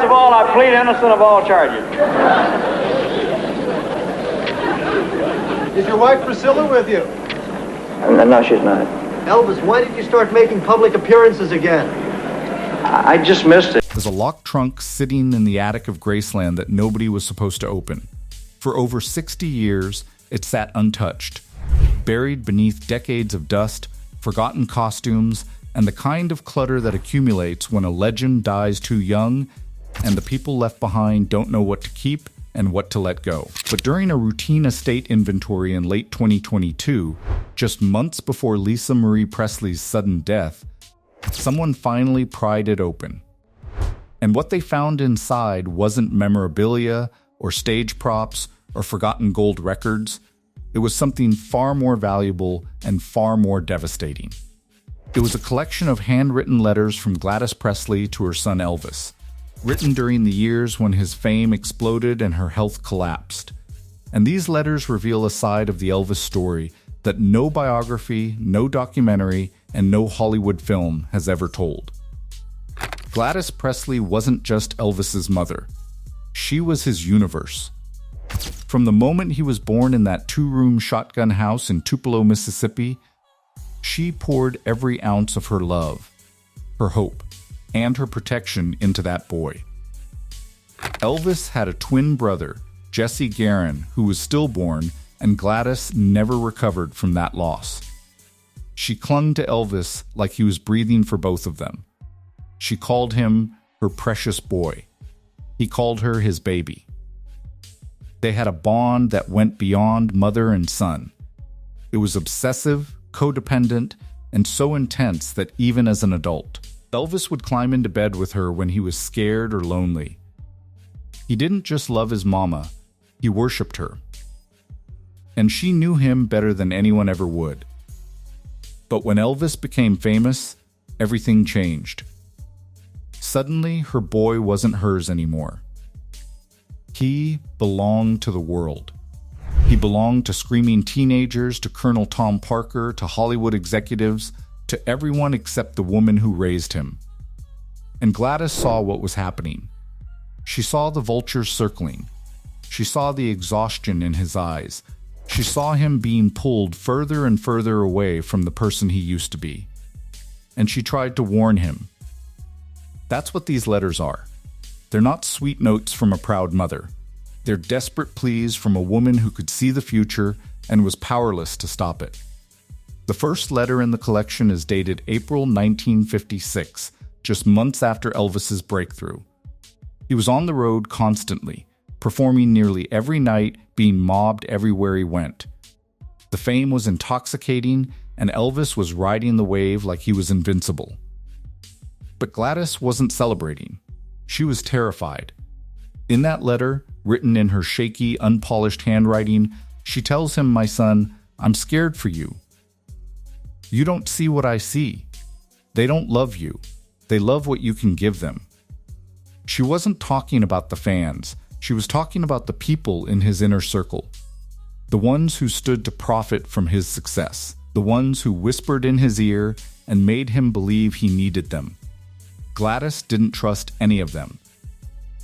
of all, I plead innocent of all charges. Is your wife Priscilla with you? No, she's not. Elvis, why did you start making public appearances again? I just missed it. There's a locked trunk sitting in the attic of Graceland that nobody was supposed to open. For over 60 years, it sat untouched, buried beneath decades of dust, forgotten costumes, and the kind of clutter that accumulates when a legend dies too young and the people left behind don't know what to keep and what to let go. But during a routine estate inventory in late 2022, just months before Lisa Marie Presley's sudden death, someone finally pried it open. And what they found inside wasn't memorabilia or stage props or forgotten gold records. It was something far more valuable and far more devastating. It was a collection of handwritten letters from Gladys Presley to her son Elvis, written during the years when his fame exploded and her health collapsed. And these letters reveal a side of the Elvis story that no biography, no documentary, and no Hollywood film has ever told. Gladys Presley wasn't just Elvis's mother. She was his universe. From the moment he was born in that two-room shotgun house in Tupelo, Mississippi, she poured every ounce of her love, her hope, and her protection into that boy. Elvis had a twin brother, Jesse Guerin, who was stillborn, and Gladys never recovered from that loss. She clung to Elvis like he was breathing for both of them. She called him her precious boy. He called her his baby. They had a bond that went beyond mother and son. It was obsessive, codependent, and so intense that even as an adult, Elvis would climb into bed with her when he was scared or lonely. He didn't just love his mama, he worshipped her. And she knew him better than anyone ever would. But when Elvis became famous, everything changed. Suddenly, her boy wasn't hers anymore. He belonged to the world. He belonged to screaming teenagers, to Colonel Tom Parker, to Hollywood executives, to everyone except the woman who raised him. And Gladys saw what was happening. She saw the vultures circling. She saw the exhaustion in his eyes. She saw him being pulled further and further away from the person he used to be. And she tried to warn him. That's what these letters are. They're not sweet notes from a proud mother. They're desperate pleas from a woman who could see the future and was powerless to stop it. The first letter in the collection is dated April 1956, just months after Elvis's breakthrough. He was on the road constantly, performing nearly every night, being mobbed everywhere he went. The fame was intoxicating, and Elvis was riding the wave like he was invincible. But Gladys wasn't celebrating. She was terrified. In that letter, written in her shaky, unpolished handwriting, she tells him, "My son, I'm scared for you. You don't see what I see. They don't love you. They love what you can give them." She wasn't talking about the fans. She was talking about the people in his inner circle. The ones who stood to profit from his success. The ones who whispered in his ear and made him believe he needed them. Gladys didn't trust any of them.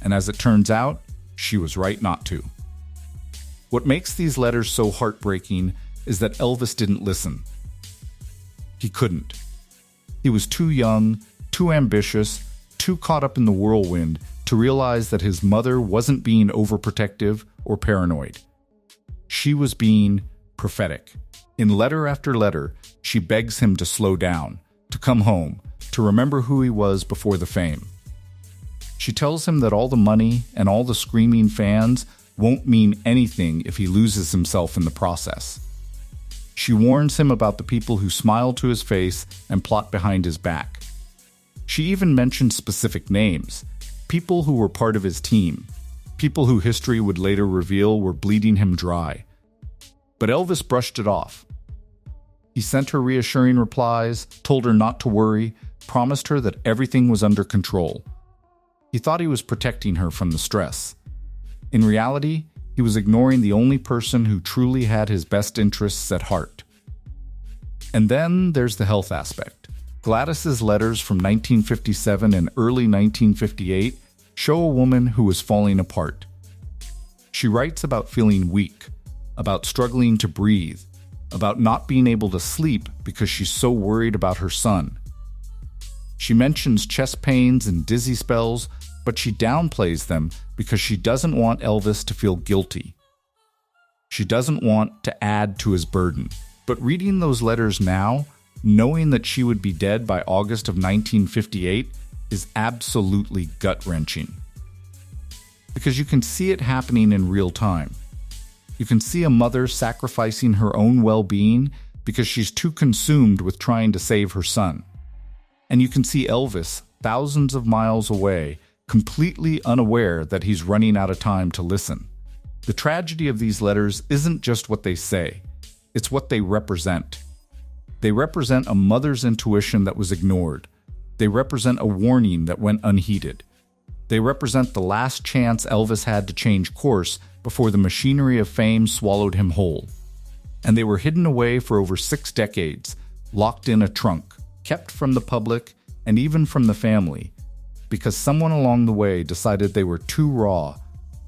And as it turns out, she was right not to. What makes these letters so heartbreaking is that Elvis didn't listen. He couldn't. He was too young, too ambitious, too caught up in the whirlwind to realize that his mother wasn't being overprotective or paranoid. She was being prophetic. In letter after letter, she begs him to slow down, to come home, to remember who he was before the fame. She tells him that all the money and all the screaming fans won't mean anything if he loses himself in the process. She warns him about the people who smile to his face and plot behind his back. She even mentions specific names, people who were part of his team, people who history would later reveal were bleeding him dry. But Elvis brushed it off. He sent her reassuring replies, told her not to worry, promised her that everything was under control. He thought he was protecting her from the stress. In reality, he was ignoring the only person who truly had his best interests at heart. And then there's the health aspect. Gladys's letters from 1957 and early 1958 show a woman who is falling apart. She writes about feeling weak, about struggling to breathe, about not being able to sleep because she's so worried about her son. She mentions chest pains and dizzy spells, but she downplays them because she doesn't want Elvis to feel guilty. She doesn't want to add to his burden. But reading those letters now, knowing that she would be dead by August of 1958, is absolutely gut-wrenching. Because you can see it happening in real time. You can see a mother sacrificing her own well-being because she's too consumed with trying to save her son. And you can see Elvis, thousands of miles away, completely unaware that he's running out of time to listen. The tragedy of these letters isn't just what they say, it's what they represent. They represent a mother's intuition that was ignored. They represent a warning that went unheeded. They represent the last chance Elvis had to change course before the machinery of fame swallowed him whole. And they were hidden away for over 6 decades, locked in a trunk, kept from the public and even from the family, because someone along the way decided they were too raw,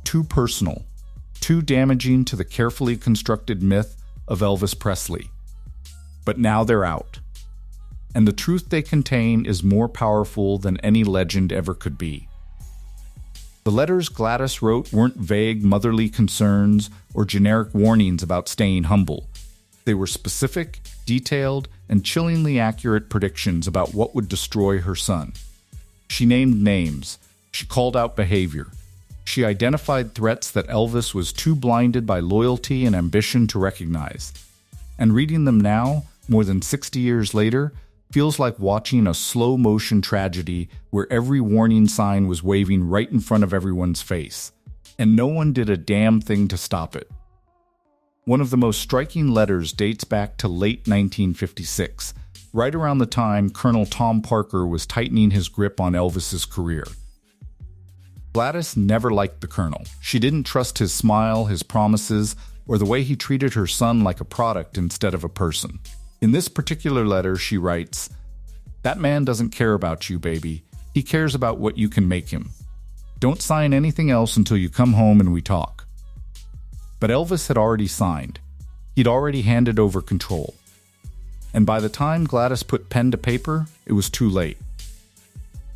too personal, too damaging to the carefully constructed myth of Elvis Presley. But now they're out. And the truth they contain is more powerful than any legend ever could be. The letters Gladys wrote weren't vague motherly concerns or generic warnings about staying humble. They were specific, detailed, and chillingly accurate predictions about what would destroy her son. She named names. She called out behavior. She identified threats that Elvis was too blinded by loyalty and ambition to recognize. And reading them now, more than 60 years later, feels like watching a slow-motion tragedy where every warning sign was waving right in front of everyone's face, and no one did a damn thing to stop it. One of the most striking letters dates back to late 1956, right around the time Colonel Tom Parker was tightening his grip on Elvis's career. Gladys never liked the Colonel. She didn't trust his smile, his promises, or the way he treated her son like a product instead of a person. In this particular letter, she writes, "That man doesn't care about you, baby. He cares about what you can make him. Don't sign anything else until you come home and we talk." But Elvis had already signed. He'd already handed over control. And by the time Gladys put pen to paper, it was too late.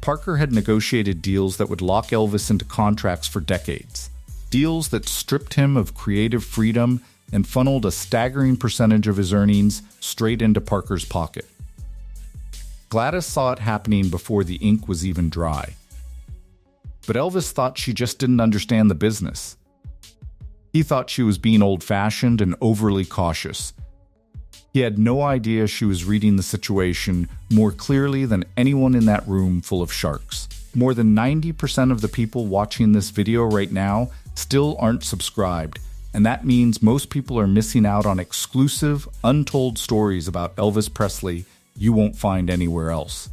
Parker had negotiated deals that would lock Elvis into contracts for decades. Deals that stripped him of creative freedom and funneled a staggering percentage of his earnings straight into Parker's pocket. Gladys saw it happening before the ink was even dry. But Elvis thought she just didn't understand the business. He thought she was being old-fashioned and overly cautious. He had no idea she was reading the situation more clearly than anyone in that room full of sharks. More than 90% of the people watching this video right now still aren't subscribed, and that means most people are missing out on exclusive, untold stories about Elvis Presley you won't find anywhere else.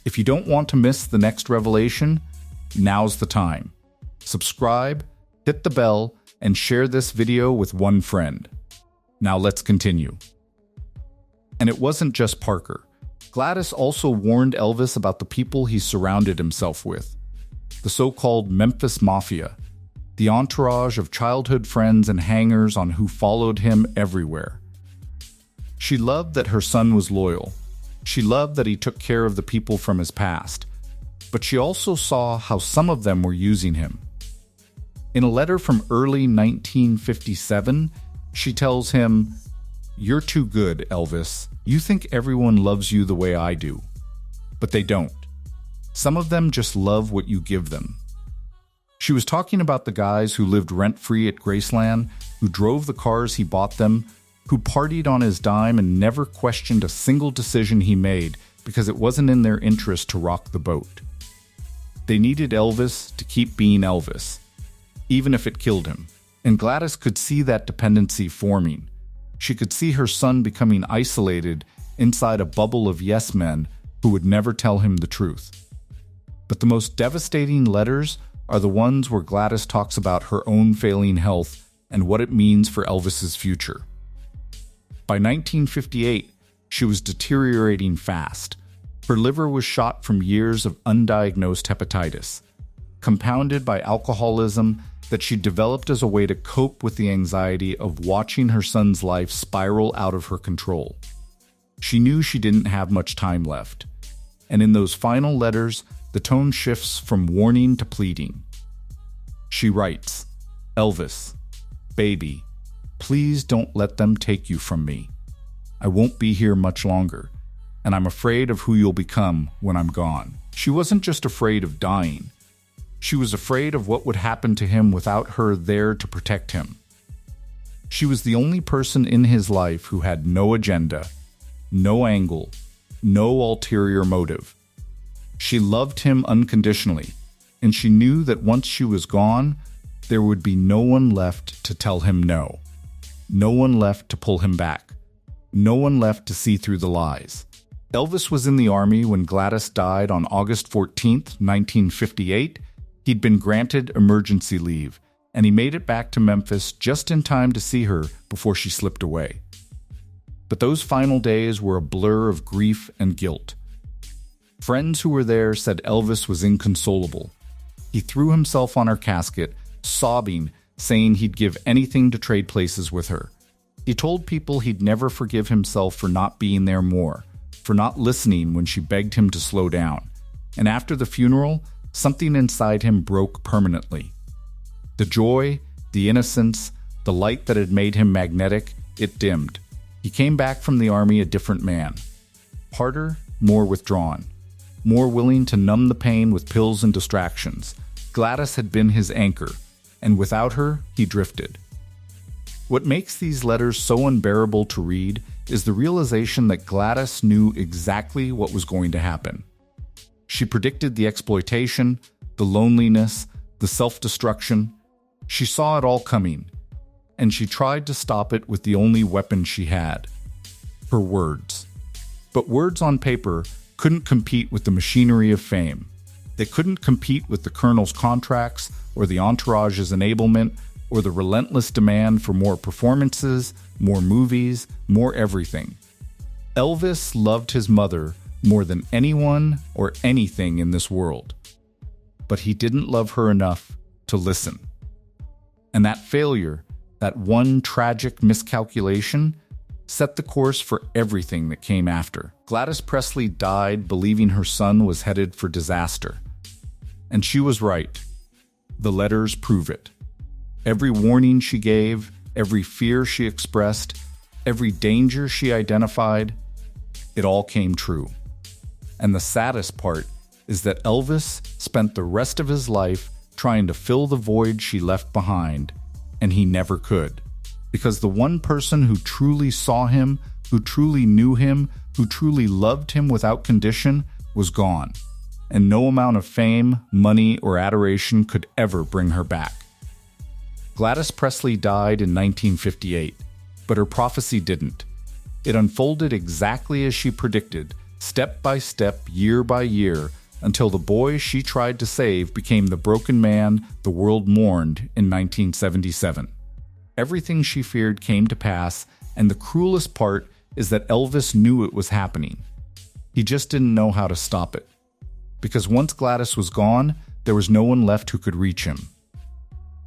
If you don't want to miss the next revelation, now's the time. Subscribe, hit the bell, and share this video with one friend. Now let's continue. And it wasn't just Parker. Gladys also warned Elvis about the people he surrounded himself with. The so-called Memphis Mafia, the entourage of childhood friends and hangers on who followed him everywhere. She loved that her son was loyal. She loved that he took care of the people from his past. But she also saw how some of them were using him. In a letter from early 1957, she tells him, "You're too good, Elvis. You think everyone loves you the way I do. But they don't. Some of them just love what you give them." She was talking about the guys who lived rent-free at Graceland, who drove the cars he bought them, who partied on his dime and never questioned a single decision he made because it wasn't in their interest to rock the boat. They needed Elvis to keep being Elvis, even if it killed him. And Gladys could see that dependency forming. She could see her son becoming isolated inside a bubble of yes men who would never tell him the truth. But the most devastating letters are the ones where Gladys talks about her own failing health and what it means for Elvis's future. By 1958, she was deteriorating fast. Her liver was shot from years of undiagnosed hepatitis. compounded by alcoholism that she developed as a way to cope with the anxiety of watching her son's life spiral out of her control. She knew she didn't have much time left, and in those final letters, the tone shifts from warning to pleading. She writes, "Elvis, baby, please don't let them take you from me. I won't be here much longer, and I'm afraid of who you'll become when I'm gone." She wasn't just afraid of dying. She was afraid of what would happen to him without her there to protect him. She was the only person in his life who had no agenda, no angle, no ulterior motive. She loved him unconditionally, and she knew that once she was gone, there would be no one left to tell him no. No one left to pull him back. No one left to see through the lies. Elvis was in the Army when Gladys died on August 14th, 1958. He'd been granted emergency leave, and he made it back to Memphis just in time to see her before she slipped away. But those final days were a blur of grief and guilt. Friends who were there said Elvis was inconsolable. He threw himself on her casket, sobbing, saying he'd give anything to trade places with her. He told people he'd never forgive himself for not being there more, for not listening when she begged him to slow down. And after the funeral, something inside him broke permanently. The joy, the innocence, the light that had made him magnetic, it dimmed. He came back from the Army a different man. Harder, more withdrawn. More willing to numb the pain with pills and distractions. Gladys had been his anchor, and without her, he drifted. What makes these letters so unbearable to read is the realization that Gladys knew exactly what was going to happen. She predicted the exploitation, the loneliness, the self-destruction. She saw it all coming, and she tried to stop it with the only weapon she had: her words. But words on paper couldn't compete with the machinery of fame. They couldn't compete with the colonel's contracts, or the entourage's enablement, or the relentless demand for more performances, more movies, more everything. Elvis loved his mother more than anyone or anything in this world. But he didn't love her enough to listen. And that failure, that one tragic miscalculation, set the course for everything that came after. Gladys Presley died believing her son was headed for disaster. And she was right. The letters prove it. Every warning she gave, every fear she expressed, every danger she identified, it all came true. And the saddest part is that Elvis spent the rest of his life trying to fill the void she left behind, and he never could. Because the one person who truly saw him, who truly knew him, who truly loved him without condition, was gone. And no amount of fame, money, or adoration could ever bring her back. Gladys Presley died in 1958, but her prophecy didn't. It unfolded exactly as she predicted, step by step, year by year, until the boy she tried to save became the broken man the world mourned in 1977. Everything she feared came to pass, and the cruelest part is that Elvis knew it was happening. He just didn't know how to stop it. Because once Gladys was gone, there was no one left who could reach him.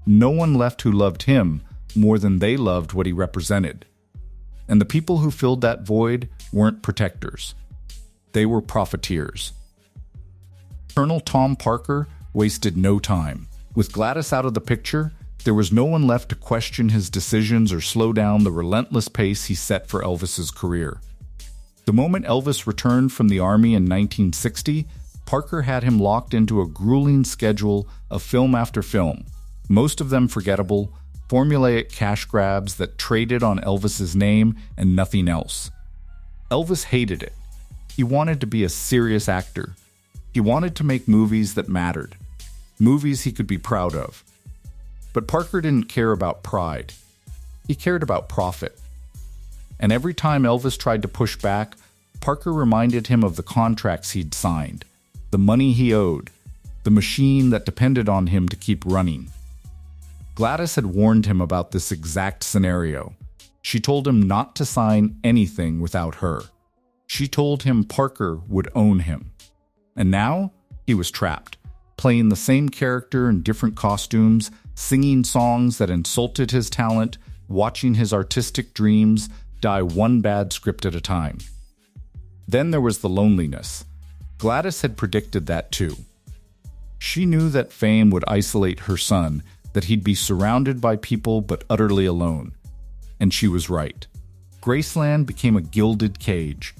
No one left who loved him more than they loved what he represented. And the people who filled that void weren't protectors. They were profiteers. Colonel Tom Parker wasted no time. With Gladys out of the picture, there was no one left to question his decisions or slow down the relentless pace he set for Elvis's career. The moment Elvis returned from the Army in 1960, Parker had him locked into a grueling schedule of film after film, most of them forgettable, formulaic cash grabs that traded on Elvis's name and nothing else. Elvis hated it. He wanted to be a serious actor. He wanted to make movies that mattered, movies he could be proud of. But Parker didn't care about pride. He cared about profit. And every time Elvis tried to push back, Parker reminded him of the contracts he'd signed, the money he owed, the machine that depended on him to keep running. Gladys had warned him about this exact scenario. She told him not to sign anything without her. She told him Parker would own him. And now he was trapped. playing the same character in different costumes, singing songs that insulted his talent, watching his artistic dreams die one bad script at a time. Then there was the loneliness. Gladys had predicted that too. She knew that fame would isolate her son, that he'd be surrounded by people but utterly alone. And she was right. Graceland became a gilded cage.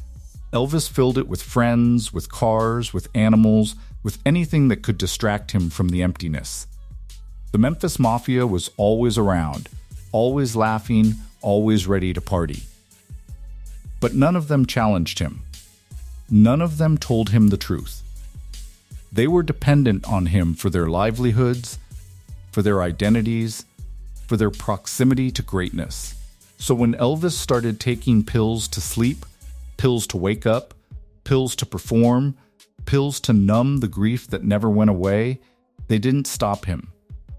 Elvis filled it with friends, with cars, with animals, with anything that could distract him from the emptiness. The Memphis Mafia was always around, always laughing, always ready to party. But none of them challenged him. None of them told him the truth. They were dependent on him for their livelihoods, for their identities, for their proximity to greatness. So when Elvis started taking pills to sleep, pills to wake up, pills to perform, pills to numb the grief that never went away, they didn't stop him.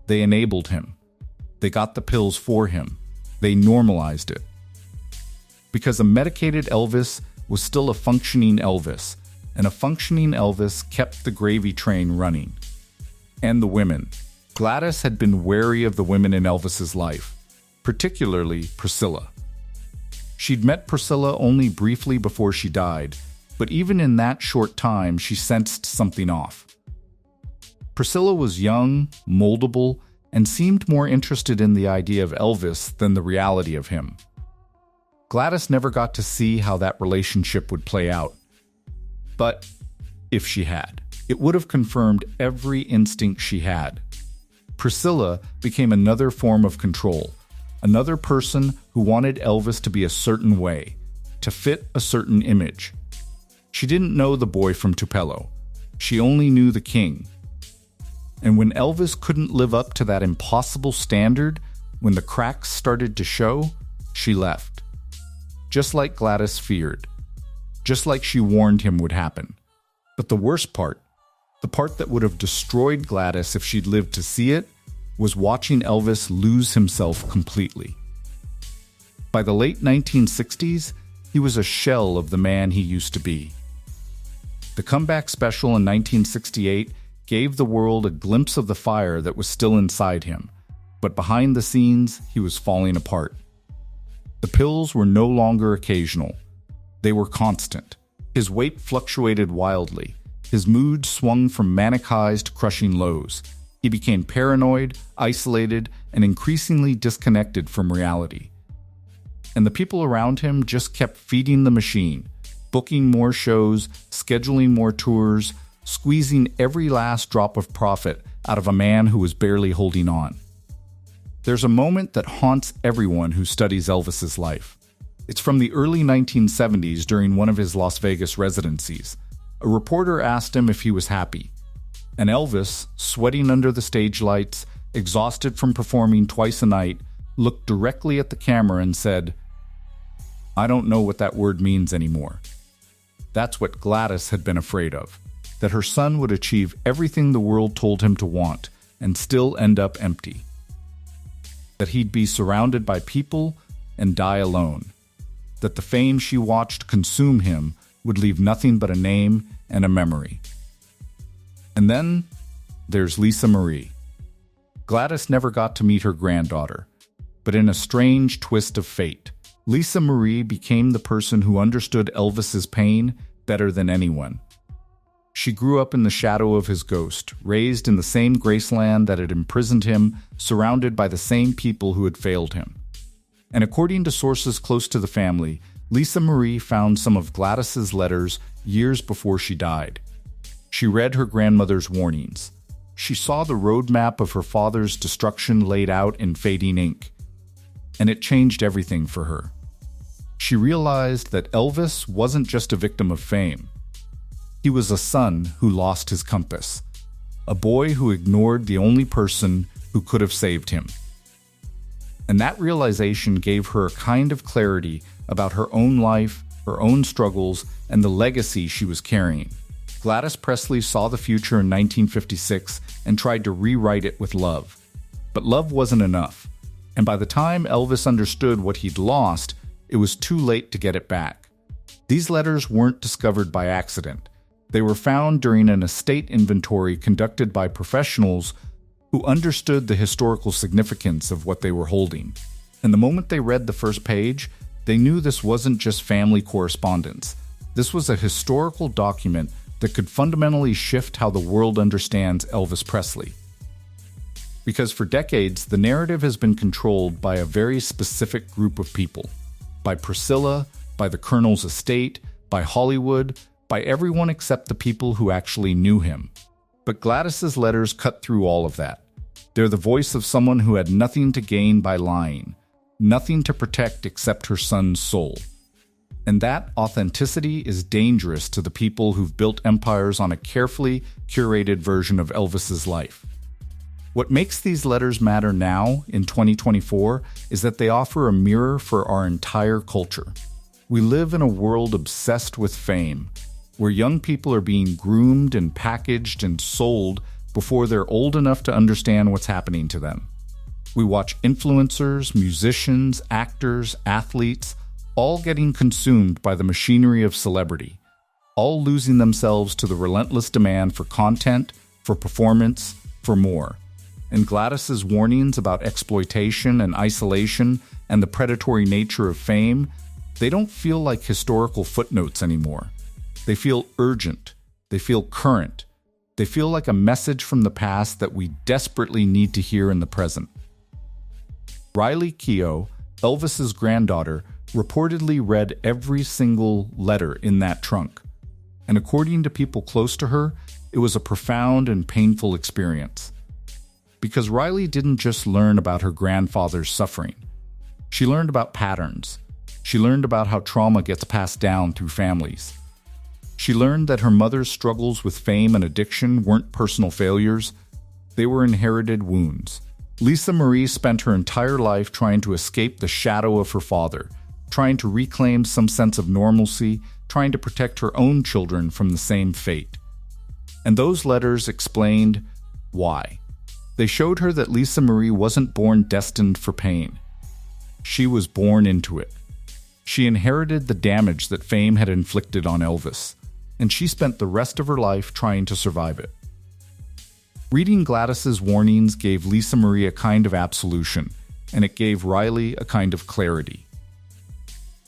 They enabled him. They got the pills for him. They normalized it. Because a medicated Elvis was still a functioning Elvis, and a functioning Elvis kept the gravy train running. And the women. Gladys had been wary of the women in Elvis's life, particularly Priscilla. She'd met Priscilla only briefly before she died, but even in that short time, she sensed something off. Priscilla was young, moldable, and seemed more interested in the idea of Elvis than the reality of him. Gladys never got to see how that relationship would play out. But if she had, it would have confirmed every instinct she had. Priscilla became another form of control, another person who wanted Elvis to be a certain way, to fit a certain image. She didn't know the boy from Tupelo. She only knew the king. And when Elvis couldn't live up to that impossible standard, when the cracks started to show, she left. Just like Gladys feared. Just like she warned him would happen. But the worst part, the part that would have destroyed Gladys if she'd lived to see it, was watching Elvis lose himself completely. By the late 1960s, he was a shell of the man he used to be. The comeback special in 1968 gave the world a glimpse of the fire that was still inside him, but behind the scenes, he was falling apart. The pills were no longer occasional. They were constant. His weight fluctuated wildly. His mood swung from manic highs to crushing lows. He became paranoid, isolated, and increasingly disconnected from reality. And the people around him just kept feeding the machine, booking more shows, scheduling more tours, squeezing every last drop of profit out of a man who was barely holding on. There's a moment that haunts everyone who studies Elvis's life. It's from the early 1970s during one of his Las Vegas residencies. A reporter asked him if he was happy. And Elvis, sweating under the stage lights, exhausted from performing twice a night, looked directly at the camera and said, "I don't know what that word means anymore." That's what Gladys had been afraid of, that her son would achieve everything the world told him to want and still end up empty. That he'd be surrounded by people and die alone. That the fame she watched consume him would leave nothing but a name and a memory. And then there's Lisa Marie. Gladys never got to meet her granddaughter, but in a strange twist of fate, Lisa Marie became the person who understood Elvis's pain better than anyone. She grew up in the shadow of his ghost, raised in the same Graceland that had imprisoned him, surrounded by the same people who had failed him. And according to sources close to the family, Lisa Marie found some of Gladys's letters years before she died. She read her grandmother's warnings. She saw the roadmap of her father's destruction laid out in fading ink. And it changed everything for her. She realized that Elvis wasn't just a victim of fame. He was a son who lost his compass, a boy who ignored the only person who could have saved him. And that realization gave her a kind of clarity about her own life, her own struggles, and the legacy she was carrying. Gladys Presley saw the future in 1956 and tried to rewrite it with love. But love wasn't enough. And by the time Elvis understood what he'd lost, it was too late to get it back. These letters weren't discovered by accident. They were found during an estate inventory conducted by professionals who understood the historical significance of what they were holding. And the moment they read the first page, they knew this wasn't just family correspondence. This was a historical document that could fundamentally shift how the world understands Elvis Presley. Because for decades, the narrative has been controlled by a very specific group of people. By Priscilla, by the Colonel's estate, by Hollywood, by everyone except the people who actually knew him. But Gladys's letters cut through all of that. They're the voice of someone who had nothing to gain by lying, nothing to protect except her son's soul. And that authenticity is dangerous to the people who've built empires on a carefully curated version of Elvis's life. What makes these letters matter now, in 2024, is that they offer a mirror for our entire culture. We live in a world obsessed with fame, where young people are being groomed and packaged and sold before they're old enough to understand what's happening to them. We watch influencers, musicians, actors, athletes, all getting consumed by the machinery of celebrity, all losing themselves to the relentless demand for content, for performance, for more. And Gladys's warnings about exploitation and isolation and the predatory nature of fame, they don't feel like historical footnotes anymore. They feel urgent. They feel current. They feel like a message from the past that we desperately need to hear in the present. Riley Keough, Elvis's granddaughter, reportedly read every single letter in that trunk. And according to people close to her, it was a profound and painful experience. Because Riley didn't just learn about her grandfather's suffering. She learned about patterns. She learned about how trauma gets passed down through families. She learned that her mother's struggles with fame and addiction weren't personal failures. They were inherited wounds. Lisa Marie spent her entire life trying to escape the shadow of her father, trying to reclaim some sense of normalcy, trying to protect her own children from the same fate. And those letters explained why. They showed her that Lisa Marie wasn't born destined for pain. She was born into it. She inherited the damage that fame had inflicted on Elvis, and she spent the rest of her life trying to survive it. Reading Gladys's warnings gave Lisa Marie a kind of absolution, and it gave Riley a kind of clarity.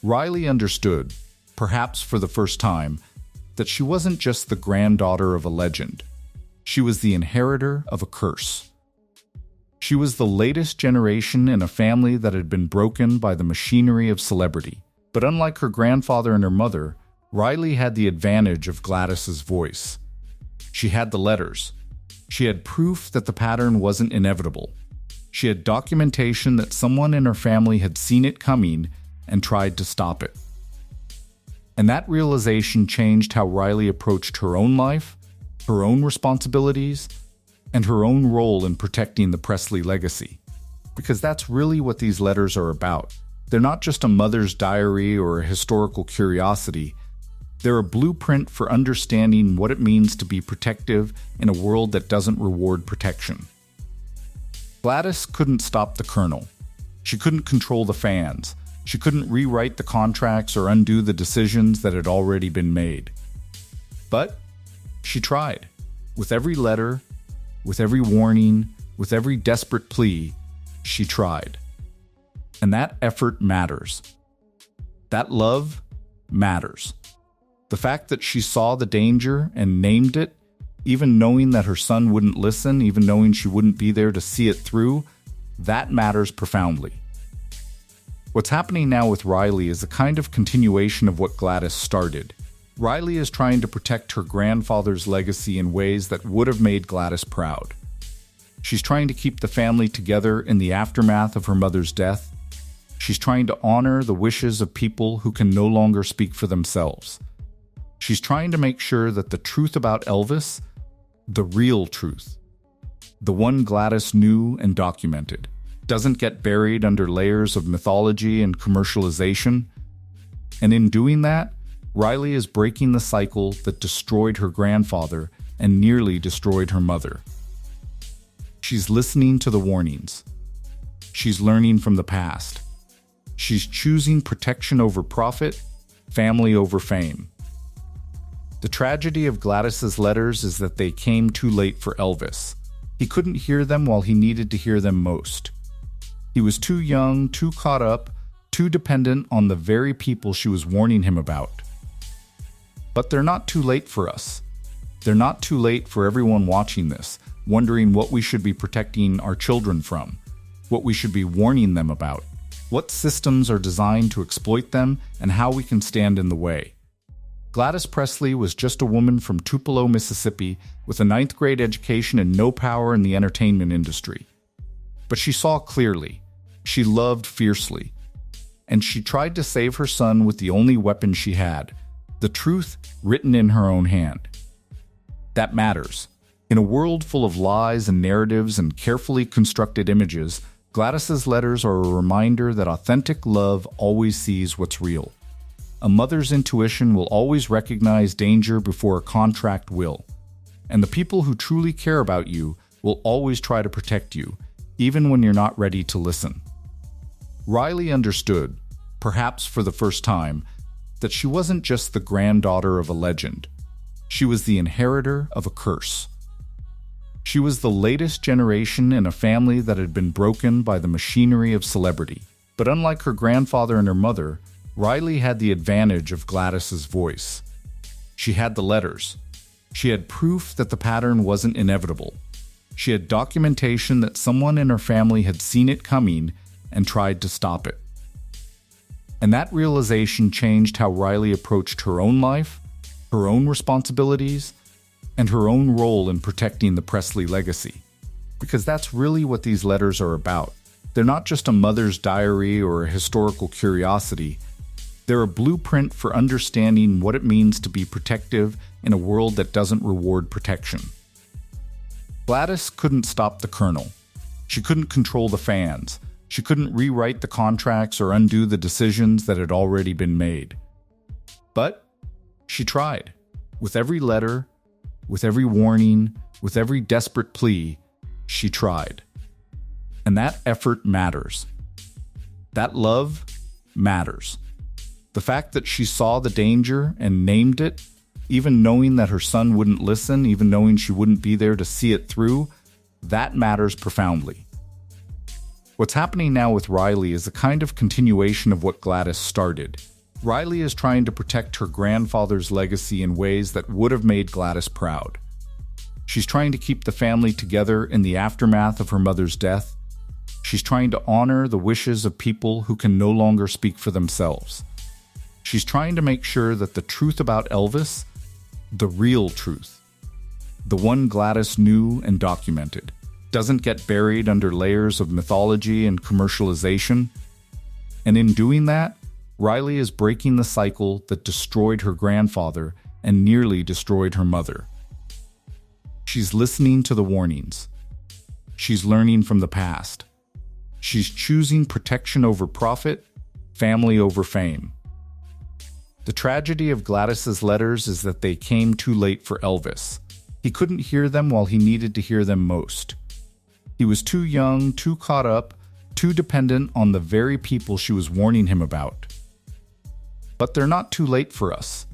Riley understood, perhaps for the first time, that she wasn't just the granddaughter of a legend. She was the inheritor of a curse. She was the latest generation in a family that had been broken by the machinery of celebrity. But unlike her grandfather and her mother, Riley had the advantage of Gladys's voice. She had the letters. She had proof that the pattern wasn't inevitable. She had documentation that someone in her family had seen it coming and tried to stop it. And that realization changed how Riley approached her own life, her own responsibilities, and her own role in protecting the Presley legacy. Because that's really what these letters are about. They're not just a mother's diary or a historical curiosity. They're a blueprint for understanding what it means to be protective in a world that doesn't reward protection. Gladys couldn't stop the Colonel. She couldn't control the fans. She couldn't rewrite the contracts or undo the decisions that had already been made. But she tried. With every letter, with every warning, with every desperate plea, she tried. And that effort matters. That love matters. The fact that she saw the danger and named it, even knowing that her son wouldn't listen, even knowing she wouldn't be there to see it through, that matters profoundly. What's happening now with Riley is a kind of continuation of what Gladys started. Riley is trying to protect her grandfather's legacy in ways that would have made Gladys proud. She's trying to keep the family together in the aftermath of her mother's death. She's trying to honor the wishes of people who can no longer speak for themselves. She's trying to make sure that the truth about Elvis, the real truth, the one Gladys knew and documented, doesn't get buried under layers of mythology and commercialization. And in doing that, Riley is breaking the cycle that destroyed her grandfather and nearly destroyed her mother. She's listening to the warnings. She's learning from the past. She's choosing protection over profit, family over fame. The tragedy of Gladys's letters is that they came too late for Elvis. He couldn't hear them while he needed to hear them most. He was too young, too caught up, too dependent on the very people she was warning him about. But they're not too late for us. They're not too late for everyone watching this, wondering what we should be protecting our children from, what we should be warning them about, what systems are designed to exploit them, and how we can stand in the way. Gladys Presley was just a woman from Tupelo, Mississippi, with a 9th grade education and no power in the entertainment industry. But she saw clearly. She loved fiercely. And she tried to save her son with the only weapon she had, the truth written in her own hand. That matters. In a world full of lies and narratives and carefully constructed images, Gladys's letters are a reminder that authentic love always sees what's real. A mother's intuition will always recognize danger before a contract will. And the people who truly care about you will always try to protect you, even when you're not ready to listen. Riley understood, perhaps for the first time, that she wasn't just the granddaughter of a legend. She was the inheritor of a curse. She was the latest generation in a family that had been broken by the machinery of celebrity. But unlike her grandfather and her mother, Riley had the advantage of Gladys's voice. She had the letters. She had proof that the pattern wasn't inevitable. She had documentation that someone in her family had seen it coming and tried to stop it. And that realization changed how Riley approached her own life, her own responsibilities, and her own role in protecting the Presley legacy. Because that's really what these letters are about. They're not just a mother's diary or a historical curiosity. They're a blueprint for understanding what it means to be protective in a world that doesn't reward protection. Gladys couldn't stop the Colonel. She couldn't control the fans. She couldn't rewrite the contracts or undo the decisions that had already been made. But she tried. With every letter, with every warning, with every desperate plea, she tried. And that effort matters. That love matters. The fact that she saw the danger and named it, even knowing that her son wouldn't listen, even knowing she wouldn't be there to see it through, that matters profoundly. What's happening now with Riley is a kind of continuation of what Gladys started. Riley is trying to protect her grandfather's legacy in ways that would have made Gladys proud. She's trying to keep the family together in the aftermath of her mother's death. She's trying to honor the wishes of people who can no longer speak for themselves. She's trying to make sure that the truth about Elvis, the real truth, the one Gladys knew and documented, doesn't get buried under layers of mythology and commercialization. And in doing that, Riley is breaking the cycle that destroyed her grandfather and nearly destroyed her mother. She's listening to the warnings. She's learning from the past. She's choosing protection over profit, family over fame. The tragedy of Gladys's letters is that they came too late for Elvis. He couldn't hear them while he needed to hear them most. He was too young, too caught up, too dependent on the very people she was warning him about. But they're not too late for us.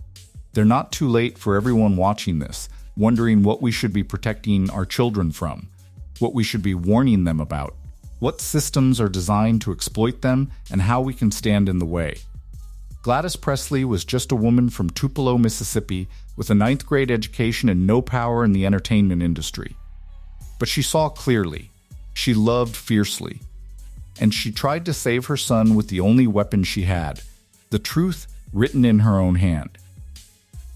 They're not too late for everyone watching this, wondering what we should be protecting our children from, what we should be warning them about, what systems are designed to exploit them, and how we can stand in the way. Gladys Presley was just a woman from Tupelo, Mississippi, with a 9th grade education and no power in the entertainment industry. But she saw clearly. She loved fiercely. And she tried to save her son with the only weapon she had, the truth written in her own hand.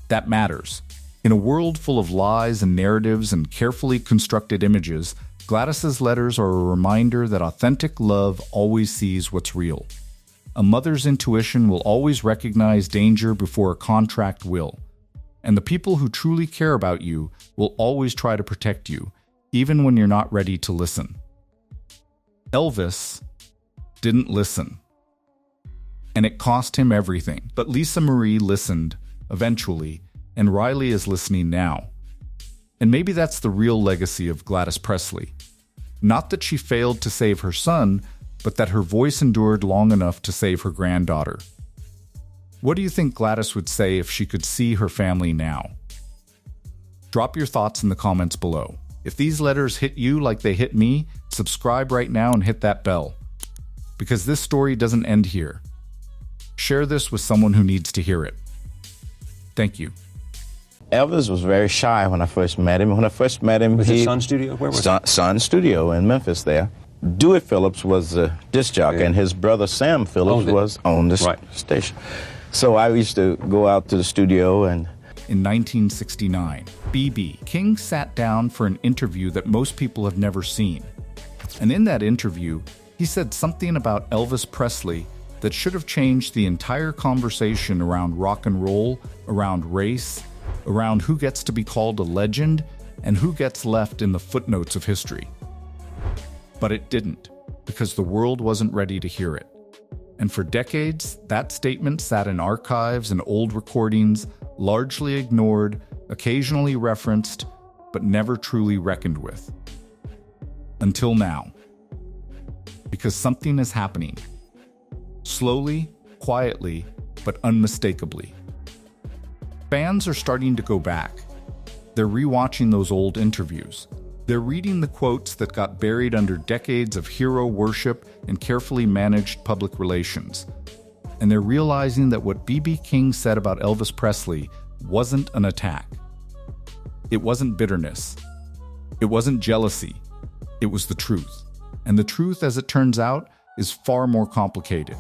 That matters. In a world full of lies and narratives and carefully constructed images, Gladys's letters are a reminder that authentic love always sees what's real. A mother's intuition will always recognize danger before a contract will. And the people who truly care about you will always try to protect you, even when you're not ready to listen. Elvis didn't listen. And it cost him everything. But Lisa Marie listened, eventually, and Riley is listening now. And maybe that's the real legacy of Gladys Presley. Not that she failed to save her son, but that her voice endured long enough to save her granddaughter. What do you think Gladys would say if she could see her family now? Drop your thoughts in the comments below. If these letters hit you like they hit me, subscribe right now and hit that bell. Because this story doesn't end here. Share this with someone who needs to hear it. Thank you. Elvis was very shy when I first met him. When I first met him, was it Sun Studio? Where was it? Sun Studio in Memphis there. Dewey Phillips was the disc jockey, and his brother Sam Phillips was on the station. So I used to go out to the studio. And in 1969, B.B. King sat down for an interview that most people have never seen. And in that interview, he said something about Elvis Presley that should have changed the entire conversation around rock and roll, around race, around who gets to be called a legend, and who gets left in the footnotes of history. But it didn't, because the world wasn't ready to hear it. And for decades, that statement sat in archives and old recordings, largely ignored, occasionally referenced, but never truly reckoned with. Until now. Because something is happening. Slowly, quietly, but unmistakably. Fans are starting to go back. They're rewatching those old interviews. They're reading the quotes that got buried under decades of hero worship and carefully managed public relations. And they're realizing that what B.B. King said about Elvis Presley wasn't an attack. It wasn't bitterness. It wasn't jealousy. It was the truth. And the truth, as it turns out, is far more complicated,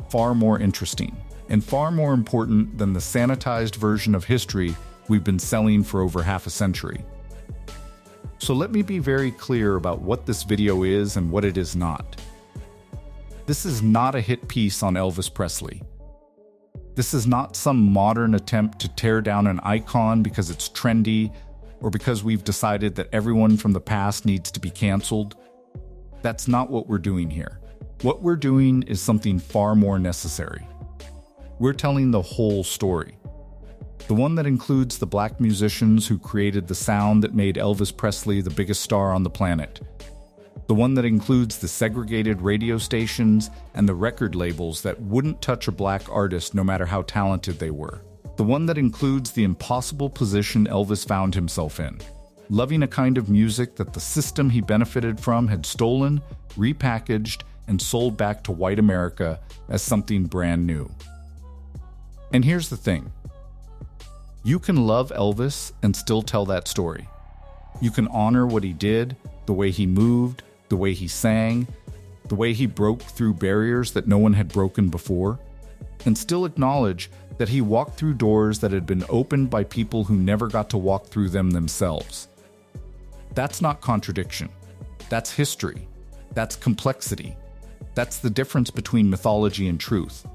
far more interesting, and far more important than the sanitized version of history we've been selling for over half a century. So let me be very clear about what this video is and what it is not. This is not a hit piece on Elvis Presley. This is not some modern attempt to tear down an icon because it's trendy or because we've decided that everyone from the past needs to be canceled. That's not what we're doing here. What we're doing is something far more necessary. We're telling the whole story. The one that includes the black musicians who created the sound that made Elvis Presley the biggest star on the planet. The one that includes the segregated radio stations and the record labels that wouldn't touch a black artist no matter how talented they were. The one that includes the impossible position Elvis found himself in, loving a kind of music that the system he benefited from had stolen, repackaged, and sold back to white America as something brand new. And here's the thing. You can love Elvis and still tell that story. You can honor what he did, the way he moved, the way he sang, the way he broke through barriers that no one had broken before, and still acknowledge that he walked through doors that had been opened by people who never got to walk through them themselves. That's not contradiction. That's history. That's complexity. That's the difference between mythology and truth.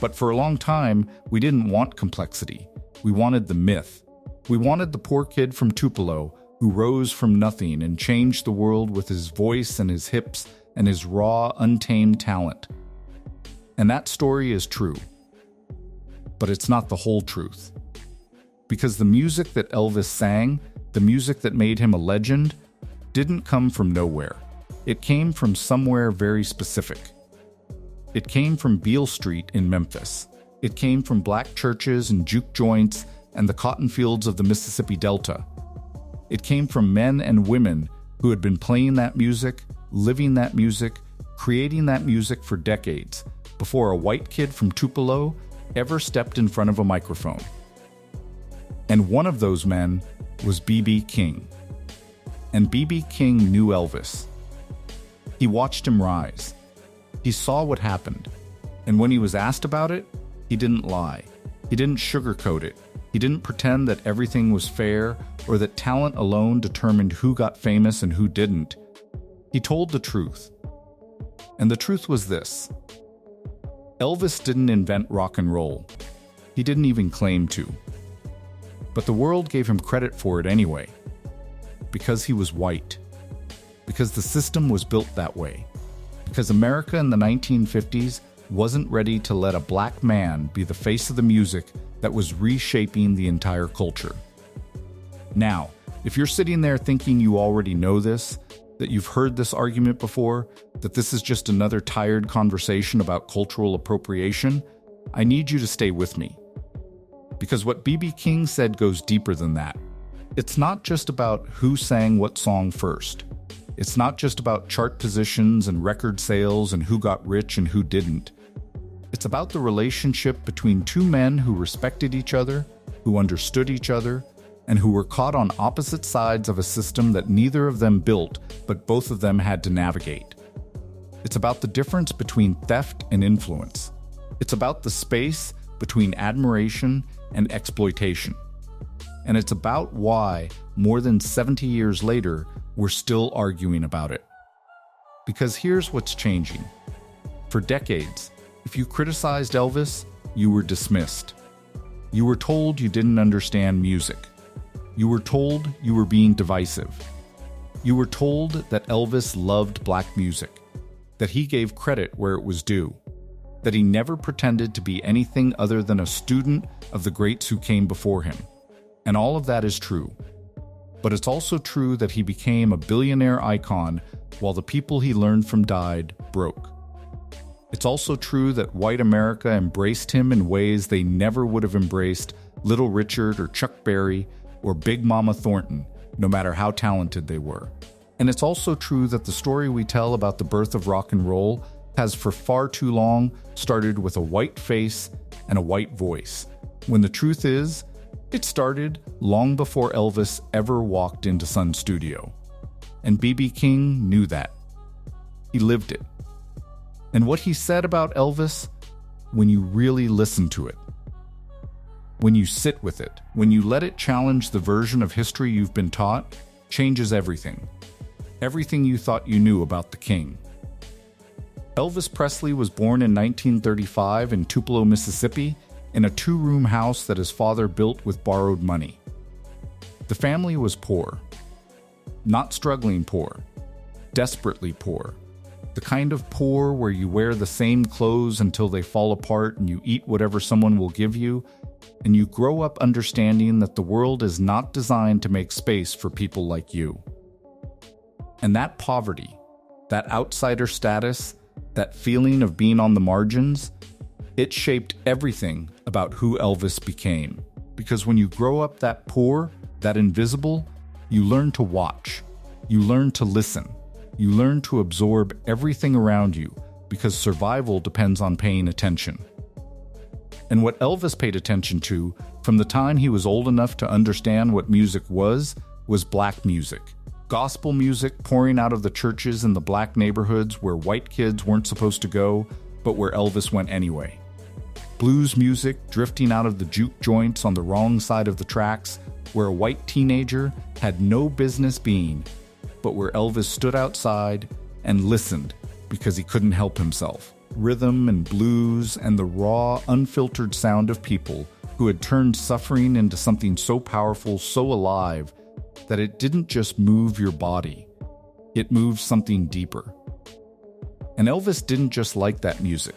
But for a long time, we didn't want complexity. We wanted the myth. We wanted the poor kid from Tupelo who rose from nothing and changed the world with his voice and his hips and his raw, untamed talent. And that story is true. But it's not the whole truth. Because the music that Elvis sang, the music that made him a legend, didn't come from nowhere. It came from somewhere very specific. It came from Beale Street in Memphis. It came from black churches and juke joints and the cotton fields of the Mississippi Delta. It came from men and women who had been playing that music, living that music, creating that music for decades, before a white kid from Tupelo ever stepped in front of a microphone. And one of those men was B.B. King. And B.B. King knew Elvis. He watched him rise. He saw what happened. And when he was asked about it, he didn't lie. He didn't sugarcoat it. He didn't pretend that everything was fair or that talent alone determined who got famous and who didn't. He told the truth. And the truth was this. Elvis didn't invent rock and roll. He didn't even claim to. But the world gave him credit for it anyway. Because he was white. Because the system was built that way. Because America in the 1950s wasn't ready to let a black man be the face of the music that was reshaping the entire culture. Now, if you're sitting there thinking you already know this, that you've heard this argument before, that this is just another tired conversation about cultural appropriation, I need you to stay with me. Because what B.B. King said goes deeper than that. It's not just about who sang what song first. It's not just about chart positions and record sales and who got rich and who didn't. It's about the relationship between two men who respected each other, who understood each other, and who were caught on opposite sides of a system that neither of them built, but both of them had to navigate. It's about the difference between theft and influence. It's about the space between admiration and exploitation. And it's about why, more than 70 years later, we're still arguing about it. Because here's what's changing. For decades, if you criticized Elvis, you were dismissed. You were told you didn't understand music. You were told you were being divisive. You were told that Elvis loved black music, that he gave credit where it was due, that he never pretended to be anything other than a student of the greats who came before him. And all of that is true. But it's also true that he became a billionaire icon while the people he learned from died broke. It's also true that white America embraced him in ways they never would have embraced Little Richard or Chuck Berry or Big Mama Thornton, no matter how talented they were. And it's also true that the story we tell about the birth of rock and roll has for far too long started with a white face and a white voice, when the truth is, it started long before Elvis ever walked into Sun Studio. And B.B. King knew that. He lived it. And what he said about Elvis, when you really listen to it, when you sit with it, when you let it challenge the version of history you've been taught, changes everything. Everything you thought you knew about the king. Elvis Presley was born in 1935 in Tupelo, Mississippi, in a two-room house that his father built with borrowed money. The family was poor. Not struggling poor. Desperately poor. The kind of poor where you wear the same clothes until they fall apart and you eat whatever someone will give you, and you grow up understanding that the world is not designed to make space for people like you. And that poverty, that outsider status, that feeling of being on the margins, it shaped everything about who Elvis became. Because when you grow up that poor, that invisible, you learn to watch. You learn to listen. You learn to absorb everything around you because survival depends on paying attention. And what Elvis paid attention to from the time he was old enough to understand what music was black music. Gospel music pouring out of the churches in the black neighborhoods where white kids weren't supposed to go, but where Elvis went anyway. Blues music drifting out of the juke joints on the wrong side of the tracks where a white teenager had no business being, but where Elvis stood outside and listened because he couldn't help himself. Rhythm and blues and the raw, unfiltered sound of people who had turned suffering into something so powerful, so alive, that it didn't just move your body, it moved something deeper. And Elvis didn't just like that music.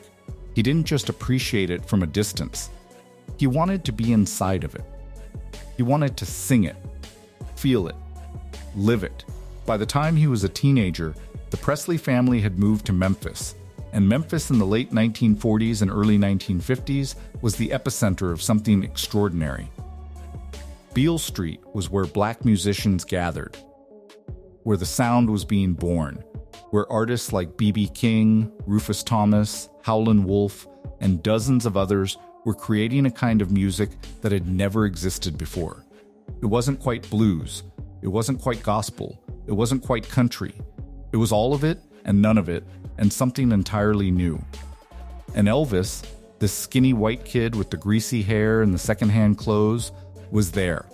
He didn't just appreciate it from a distance. He wanted to be inside of it. He wanted to sing it, feel it, live it. By the time he was a teenager, the Presley family had moved to Memphis, and Memphis in the late 1940s and early 1950s was the epicenter of something extraordinary. Beale Street was where black musicians gathered, where the sound was being born, where artists like B.B. King, Rufus Thomas, Howlin' Wolf, and dozens of others were creating a kind of music that had never existed before. It wasn't quite blues. It wasn't quite gospel. It wasn't quite country. It was all of it and none of it, and something entirely new. And Elvis, this skinny white kid with the greasy hair and the secondhand clothes, was there.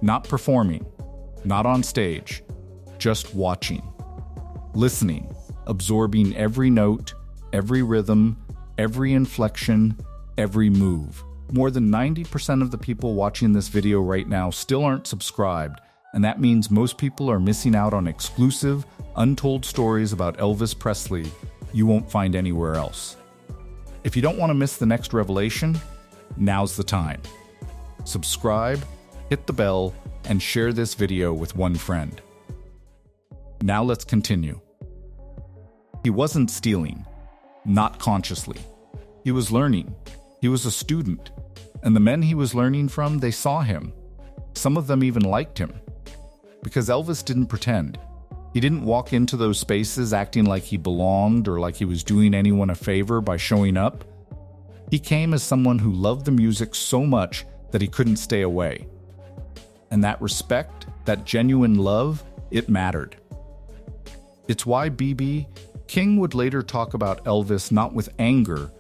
Not performing, not on stage, just watching. Listening, absorbing every note, every rhythm, every inflection, every move. More than 90% of the people watching this video right now still aren't subscribed, and that means most people are missing out on exclusive, untold stories about Elvis Presley you won't find anywhere else. If you don't want to miss the next revelation, now's the time. Subscribe, hit the bell, and share this video with one friend. Now let's continue. He wasn't stealing, not consciously. He was learning. He was a student, and the men he was learning from, they saw him. Some of them even liked him. Because Elvis didn't pretend. He didn't walk into those spaces acting like he belonged or like he was doing anyone a favor by showing up. He came as someone who loved the music so much that he couldn't stay away. And that respect, that genuine love, it mattered. It's why B.B. King would later talk about Elvis not with anger,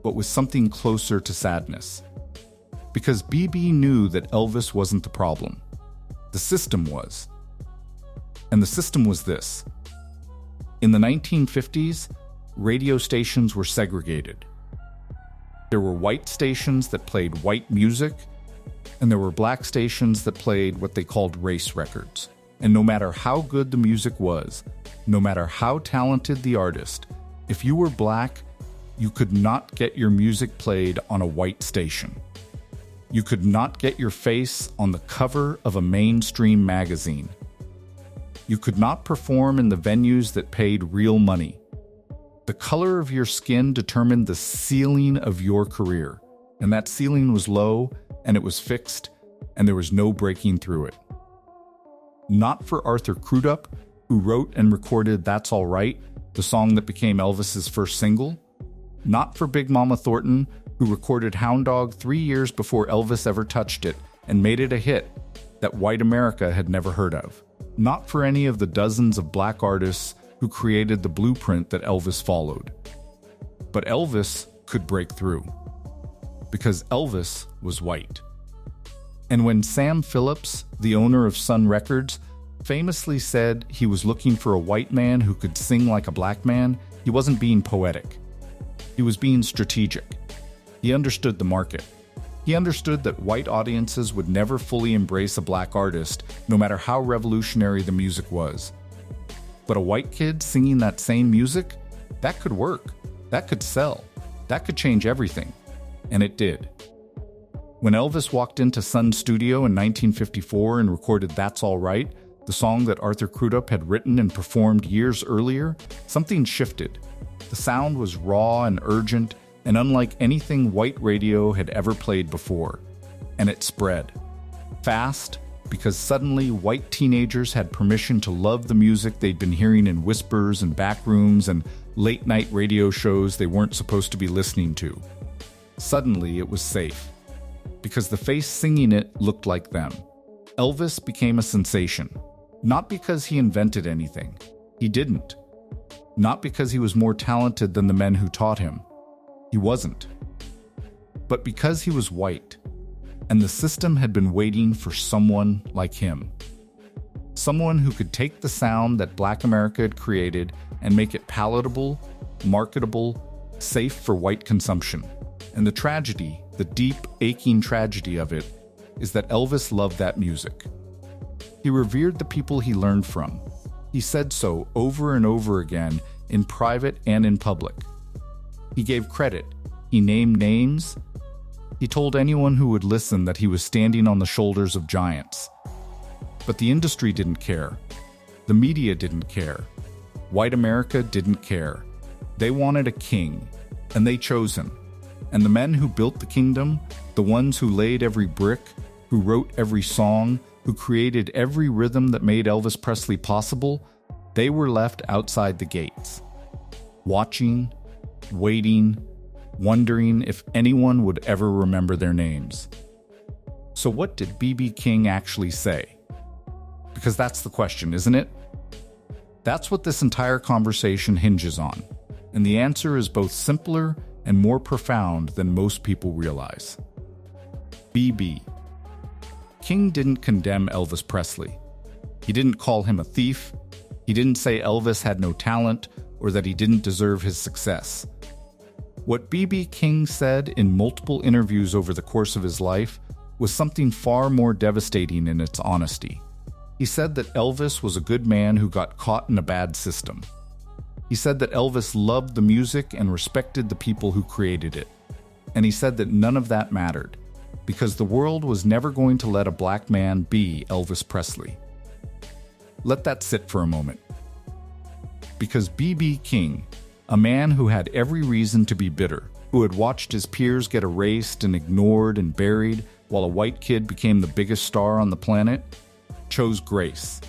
but with something closer to sadness. Because B.B. knew that Elvis wasn't the problem. The system was. And the system was this. In the 1950s, radio stations were segregated. There were white stations that played white music, and there were black stations that played what they called race records. And no matter how good the music was, no matter how talented the artist, if you were black, you could not get your music played on a white station. You could not get your face on the cover of a mainstream magazine. You could not perform in the venues that paid real money. The color of your skin determined the ceiling of your career, and that ceiling was low, and it was fixed, and there was no breaking through it. Not for Arthur Crudup, who wrote and recorded That's All Right, the song that became Elvis's first single. Not for Big Mama Thornton, who recorded Hound Dog 3 years before Elvis ever touched it and made it a hit that white America had never heard of. Not for any of the dozens of black artists who created the blueprint that Elvis followed. But Elvis could break through. Because Elvis was white. And when Sam Phillips, the owner of Sun Records, famously said he was looking for a white man who could sing like a black man, he wasn't being poetic. He was being strategic. He understood the market. He understood that white audiences would never fully embrace a black artist, no matter how revolutionary the music was. But a white kid singing that same music, that could work. That could sell. That could change everything. And it did. When Elvis walked into Sun Studio in 1954 and recorded That's All Right, the song that Arthur Crudup had written and performed years earlier, something shifted. The sound was raw and urgent, and unlike anything white radio had ever played before. And it spread. Fast, because suddenly white teenagers had permission to love the music they'd been hearing in whispers and back rooms and late-night radio shows they weren't supposed to be listening to. Suddenly, it was safe. Because the face singing it looked like them. Elvis became a sensation. Not because he invented anything. He didn't. Not because he was more talented than the men who taught him. He wasn't. But because he was white, and the system had been waiting for someone like him. Someone who could take the sound that Black America had created and make it palatable, marketable, safe for white consumption. And the tragedy, the deep, aching tragedy of it, is that Elvis loved that music. He revered the people he learned from. He said so over and over again, in private and in public. He gave credit. He named names. He told anyone who would listen that he was standing on the shoulders of giants. But the industry didn't care. The media didn't care. White America didn't care. They wanted a king, and they chose him. And the men who built the kingdom, the ones who laid every brick, who wrote every song, who created every rhythm that made Elvis Presley possible, they were left outside the gates. Watching, waiting, wondering if anyone would ever remember their names. So what did B.B. King actually say? Because that's the question, isn't it? That's what this entire conversation hinges on. And the answer is both simpler and more profound than most people realize. B.B. King didn't condemn Elvis Presley. He didn't call him a thief. He didn't say Elvis had no talent or that he didn't deserve his success. What B.B. King said in multiple interviews over the course of his life was something far more devastating in its honesty. He said that Elvis was a good man who got caught in a bad system. He said that Elvis loved the music and respected the people who created it. And he said that none of that mattered, because the world was never going to let a black man be Elvis Presley. Let that sit for a moment. Because B.B. King, a man who had every reason to be bitter, who had watched his peers get erased and ignored and buried, while a white kid became the biggest star on the planet, chose grace.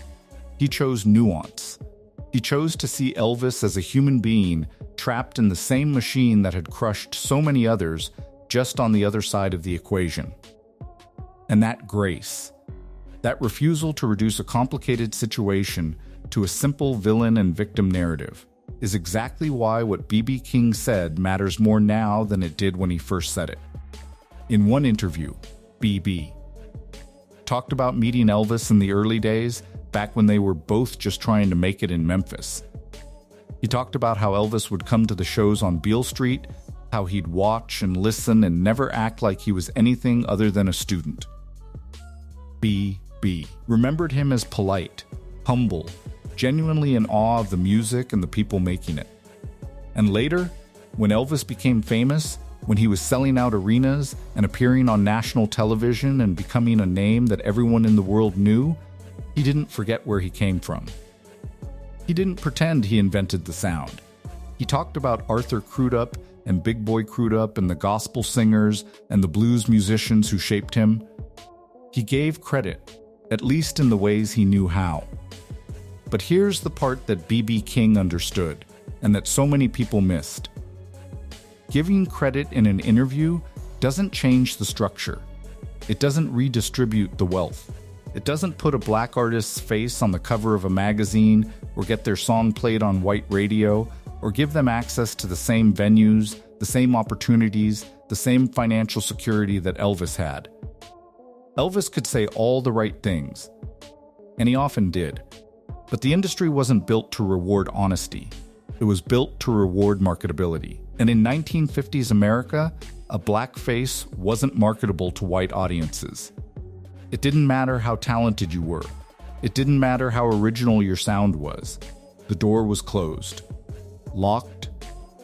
He chose nuance. He chose to see Elvis as a human being trapped in the same machine that had crushed so many others, just on the other side of the equation. And that grace, that refusal to reduce a complicated situation to a simple villain and victim narrative, is exactly why what B.B. King said matters more now than it did when he first said it. In one interview, B.B. talked about meeting Elvis in the early days, back when they were both just trying to make it in Memphis. He talked about how Elvis would come to the shows on Beale Street, how he'd watch and listen and never act like he was anything other than a student. B.B. remembered him as polite, humble, genuinely in awe of the music and the people making it. And later, when Elvis became famous, when he was selling out arenas and appearing on national television and becoming a name that everyone in the world knew, he didn't forget where he came from. He didn't pretend he invented the sound. He talked about Arthur Crudup and Big Boy Crudup and the gospel singers and the blues musicians who shaped him. He gave credit, at least in the ways he knew how. But here's the part that B.B. King understood, and that so many people missed. Giving credit in an interview doesn't change the structure. It doesn't redistribute the wealth. It doesn't put a black artist's face on the cover of a magazine or get their song played on white radio or give them access to the same venues, the same opportunities, the same financial security that Elvis had. Elvis could say all the right things, and he often did. But the industry wasn't built to reward honesty. It was built to reward marketability. And in 1950s America, a black face wasn't marketable to white audiences. It didn't matter how talented you were. It didn't matter how original your sound was. The door was closed, locked,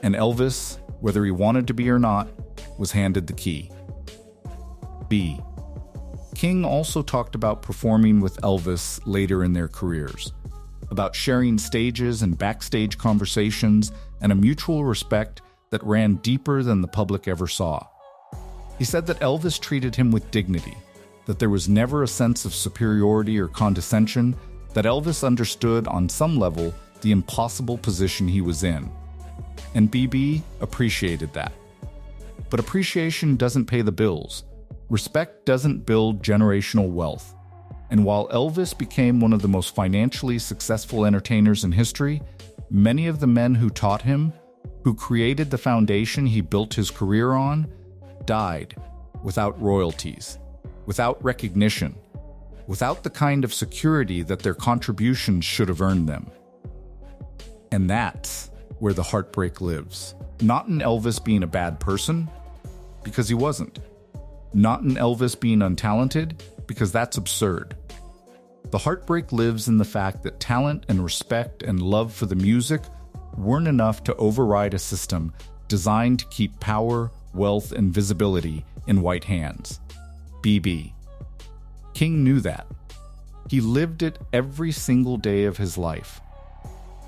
and Elvis, whether he wanted to be or not, was handed the key. B. King also talked about performing with Elvis later in their careers, about sharing stages and backstage conversations and a mutual respect that ran deeper than the public ever saw. He said that Elvis treated him with dignity, that there was never a sense of superiority or condescension, that Elvis understood on some level the impossible position he was in. And B.B. appreciated that. But appreciation doesn't pay the bills. Respect doesn't build generational wealth. And while Elvis became one of the most financially successful entertainers in history, many of the men who taught him, who created the foundation he built his career on, died without royalties, without recognition, without the kind of security that their contributions should have earned them. And that's where the heartbreak lives. Not in Elvis being a bad person, because he wasn't. Not in Elvis being untalented, because that's absurd. The heartbreak lives in the fact that talent and respect and love for the music weren't enough to override a system designed to keep power, wealth, and visibility in white hands. B.B. King knew that. He lived it every single day of his life.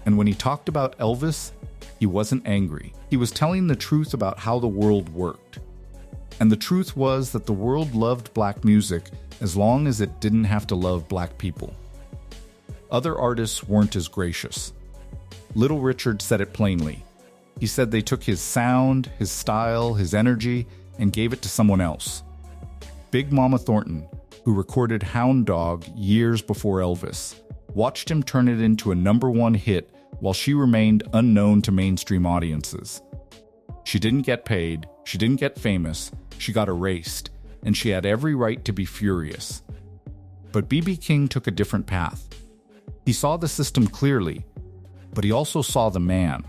And when he talked about Elvis, he wasn't angry. He was telling the truth about how the world worked. And the truth was that the world loved black music as long as it didn't have to love black people. Other artists weren't as gracious. Little Richard said it plainly. He said they took his sound, his style, his energy, and gave it to someone else. Big Mama Thornton, who recorded Hound Dog years before Elvis, watched him turn it into a #1 hit while she remained unknown to mainstream audiences. She didn't get paid, she didn't get famous, she got erased, and she had every right to be furious. But B.B. King took a different path. He saw the system clearly, but he also saw the man.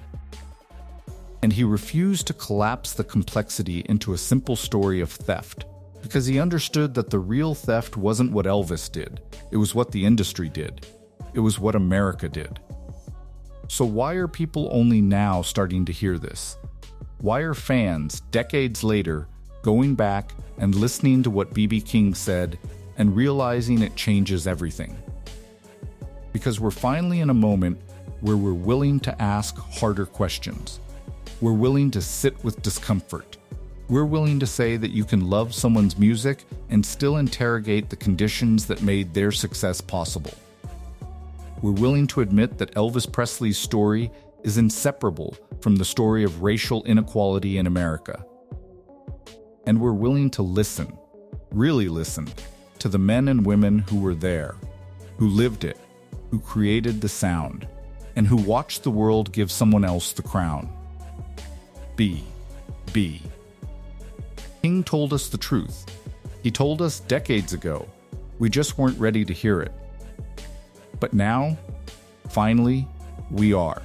And he refused to collapse the complexity into a simple story of theft, because he understood that the real theft wasn't what Elvis did. It was what the industry did. It was what America did. So why are people only now starting to hear this? Why are fans, decades later, going back and listening to what B.B. King said and realizing it changes everything? Because we're finally in a moment where we're willing to ask harder questions. We're willing to sit with discomfort. We're willing to say that you can love someone's music and still interrogate the conditions that made their success possible. We're willing to admit that Elvis Presley's story is inseparable from the story of racial inequality in America. And we're willing to listen, really listen, to the men and women who were there, who lived it, who created the sound, and who watched the world give someone else the crown. B. King told us the truth. He told us decades ago. We just weren't ready to hear it. But now, finally, we are.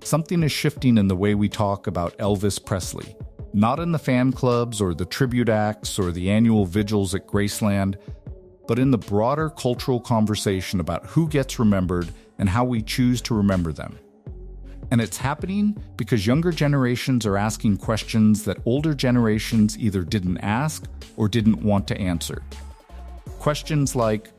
Something is shifting in the way we talk about Elvis Presley, not in the fan clubs or the tribute acts or the annual vigils at Graceland, but in the broader cultural conversation about who gets remembered and how we choose to remember them. And it's happening because younger generations are asking questions that older generations either didn't ask or didn't want to answer. Questions like,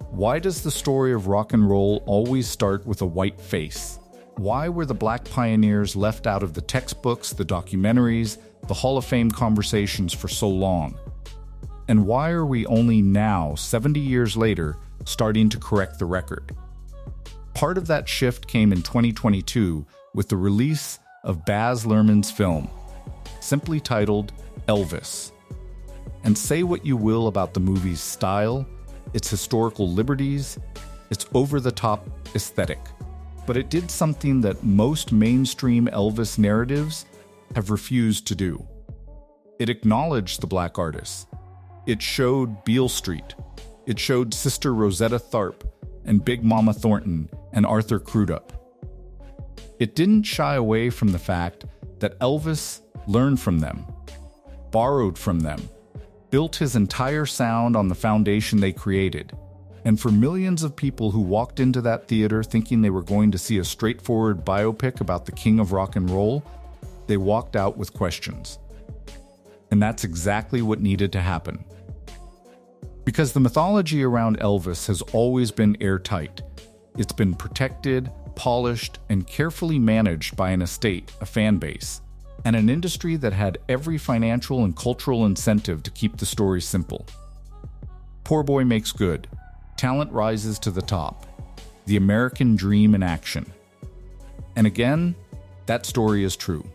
why does the story of rock and roll always start with a white face? Why were the black pioneers left out of the textbooks, the documentaries, the Hall of Fame conversations for so long? And why are we only now, 70 years later, starting to correct the record? Part of that shift came in 2022 with the release of Baz Luhrmann's film, simply titled Elvis. And say what you will about the movie's style, its historical liberties, its over-the-top aesthetic, but it did something that most mainstream Elvis narratives have refused to do. It acknowledged the black artists. It showed Beale Street. It showed Sister Rosetta Tharpe and Big Mama Thornton and Arthur Crudup. It didn't shy away from the fact that Elvis learned from them, borrowed from them, built his entire sound on the foundation they created. And for millions of people who walked into that theater thinking they were going to see a straightforward biopic about the king of rock and roll, they walked out with questions. And that's exactly what needed to happen. Because the mythology around Elvis has always been airtight. It's been protected, polished, and carefully managed by an estate, a fan base, and an industry that had every financial and cultural incentive to keep the story simple. Poor boy makes good. Talent rises to the top. The American dream in action. And again, that story is true.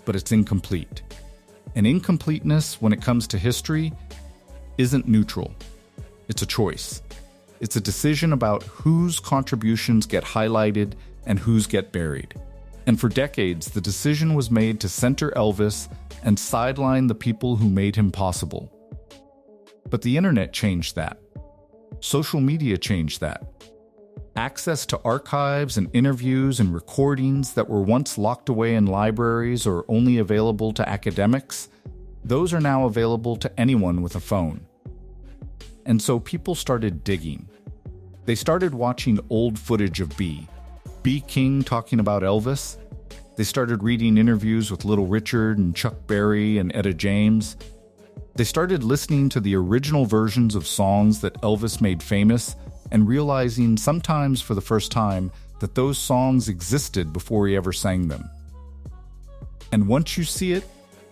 But it's incomplete. And incompleteness, when it comes to history, isn't neutral. It's a choice. It's a decision about whose contributions get highlighted and whose get buried. And for decades, the decision was made to center Elvis and sideline the people who made him possible. But the internet changed that. Social media changed that. Access to archives and interviews and recordings that were once locked away in libraries or only available to academics, those are now available to anyone with a phone. And so people started digging. They started watching old footage of B. King talking about Elvis. They started reading interviews with Little Richard and Chuck Berry and Etta James. They started listening to the original versions of songs that Elvis made famous and realizing, sometimes for the first time, that those songs existed before he ever sang them. And once you see it,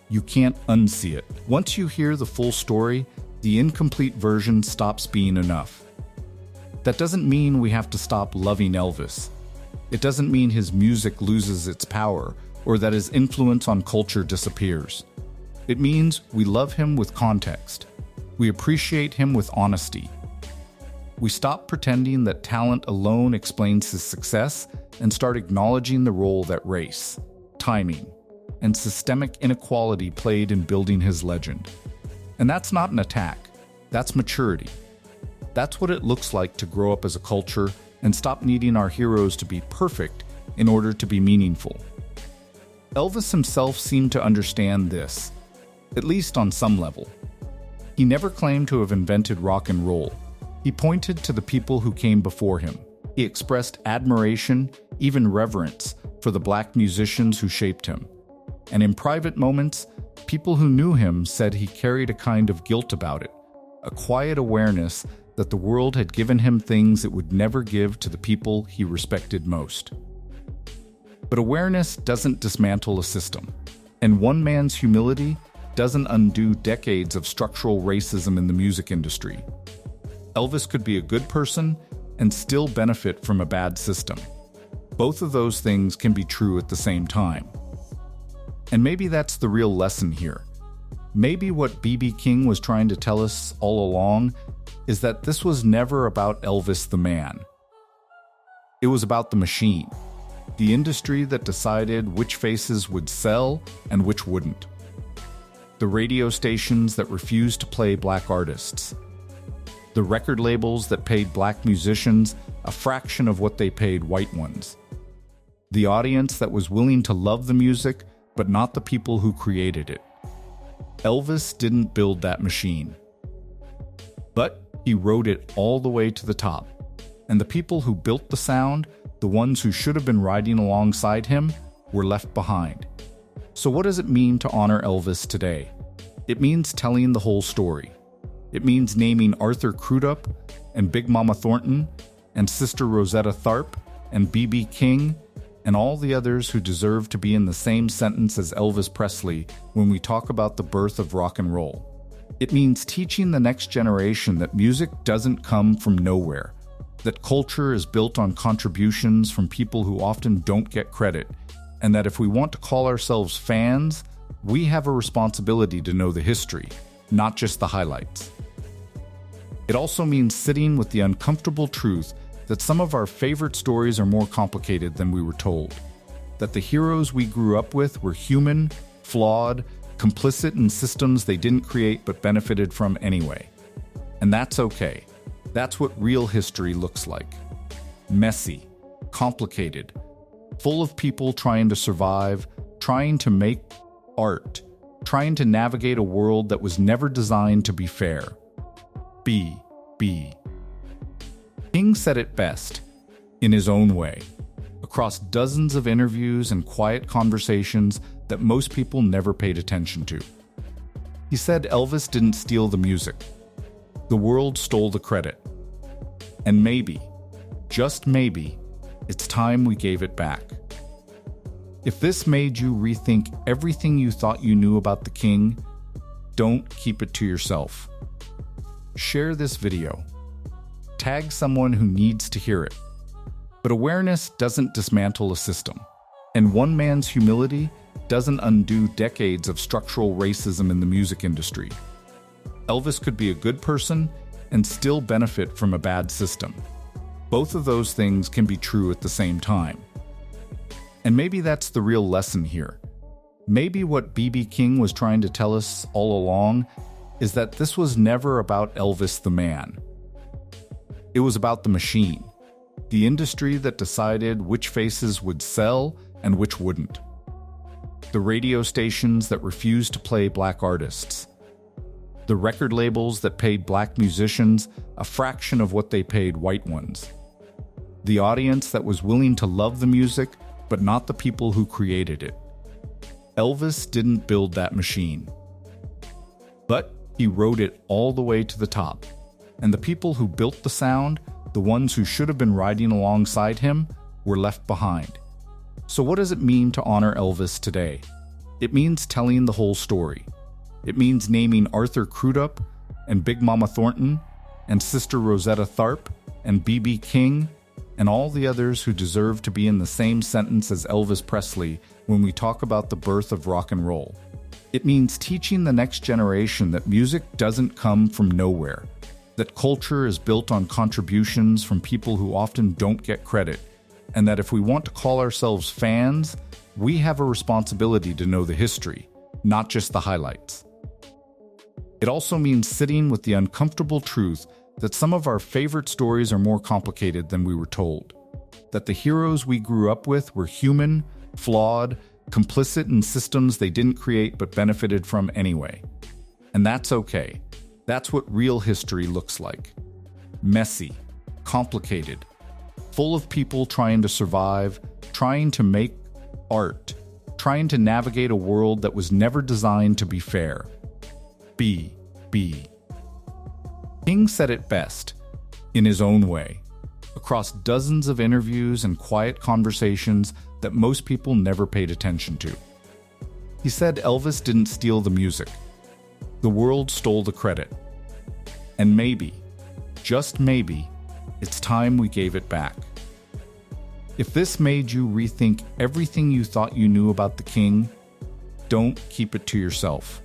you can't unsee it. Once you hear the full story, the incomplete version stops being enough. That doesn't mean we have to stop loving Elvis. It doesn't mean his music loses its power or that his influence on culture disappears. It means we love him with context. We appreciate him with honesty. We stop pretending that talent alone explains his success and start acknowledging the role that race, timing, and systemic inequality played in building his legend. And that's not an attack. That's maturity. That's what it looks like to grow up as a culture and stop needing our heroes to be perfect in order to be meaningful. Elvis himself seemed to understand this, at least on some level. He never claimed to have invented rock and roll. He pointed to the people who came before him. He expressed admiration, even reverence, for the black musicians who shaped him. And in private moments, people who knew him said he carried a kind of guilt about it, a quiet awareness that the world had given him things it would never give to the people he respected most. But awareness doesn't dismantle a system. And one man's humility doesn't undo decades of structural racism in the music industry. Elvis could be a good person and still benefit from a bad system. Both of those things can be true at the same time. And maybe that's the real lesson here. Maybe what B.B. King was trying to tell us all along is that this was never about Elvis the man. It was about the machine, the industry that decided which faces would sell and which wouldn't. The radio stations that refused to play black artists. The record labels that paid black musicians a fraction of what they paid white ones. The audience that was willing to love the music, but not the people who created it. Elvis didn't build that machine. But he rode it all the way to the top. And the people who built the sound, the ones who should have been riding alongside him, were left behind. So what does it mean to honor Elvis today? It means telling the whole story. It means naming Arthur Crudup and Big Mama Thornton and Sister Rosetta Tharpe and B.B. King and all the others who deserve to be in the same sentence as Elvis Presley when we talk about the birth of rock and roll. It means teaching the next generation that music doesn't come from nowhere, that culture is built on contributions from people who often don't get credit, and that if we want to call ourselves fans, we have a responsibility to know the history, not just the highlights. It also means sitting with the uncomfortable truth that some of our favorite stories are more complicated than we were told, that the heroes we grew up with were human, flawed, complicit in systems they didn't create but benefited from anyway. And that's okay. That's what real history looks like. Messy, complicated, full of people trying to survive, trying to make art, trying to navigate a world that was never designed to be fair. B. King said it best, in his own way, across dozens of interviews and quiet conversations that most people never paid attention to. He said Elvis didn't steal the music. The world stole the credit. And maybe, just maybe, it's time we gave it back. If this made you rethink everything you thought you knew about the King, don't keep it to yourself. Share this video. Tag someone who needs to hear it. But awareness doesn't dismantle a system, and one man's humility doesn't undo decades of structural racism in the music industry. Elvis could be a good person and still benefit from a bad system. Both of those things can be true at the same time. And maybe that's the real lesson here. Maybe what B.B. King was trying to tell us all along is that this was never about Elvis the man. It was about the machine, the industry that decided which faces would sell and which wouldn't. The radio stations that refused to play black artists. The record labels that paid black musicians a fraction of what they paid white ones. The audience that was willing to love the music, but not the people who created it. Elvis didn't build that machine. But he rode it all the way to the top. And the people who built the sound, the ones who should have been riding alongside him, were left behind. So what does it mean to honor Elvis today? It means telling the whole story. It means naming Arthur Crudup and Big Mama Thornton and Sister Rosetta Tharpe and B.B. King and all the others who deserve to be in the same sentence as Elvis Presley when we talk about the birth of rock and roll. It means teaching the next generation that music doesn't come from nowhere, that culture is built on contributions from people who often don't get credit, and that if we want to call ourselves fans, we have a responsibility to know the history, not just the highlights. It also means sitting with the uncomfortable truth that some of our favorite stories are more complicated than we were told, that the heroes we grew up with were human, flawed, complicit in systems they didn't create but benefited from anyway. And that's okay. That's what real history looks like. Messy, complicated, full of people trying to survive, trying to make art, trying to navigate a world that was never designed to be fair. B. King said it best, in his own way, across dozens of interviews and quiet conversations that most people never paid attention to. He said Elvis didn't steal the music. The world stole the credit. And maybe, just maybe, it's time we gave it back. If this made you rethink everything you thought you knew about the king, don't keep it to yourself.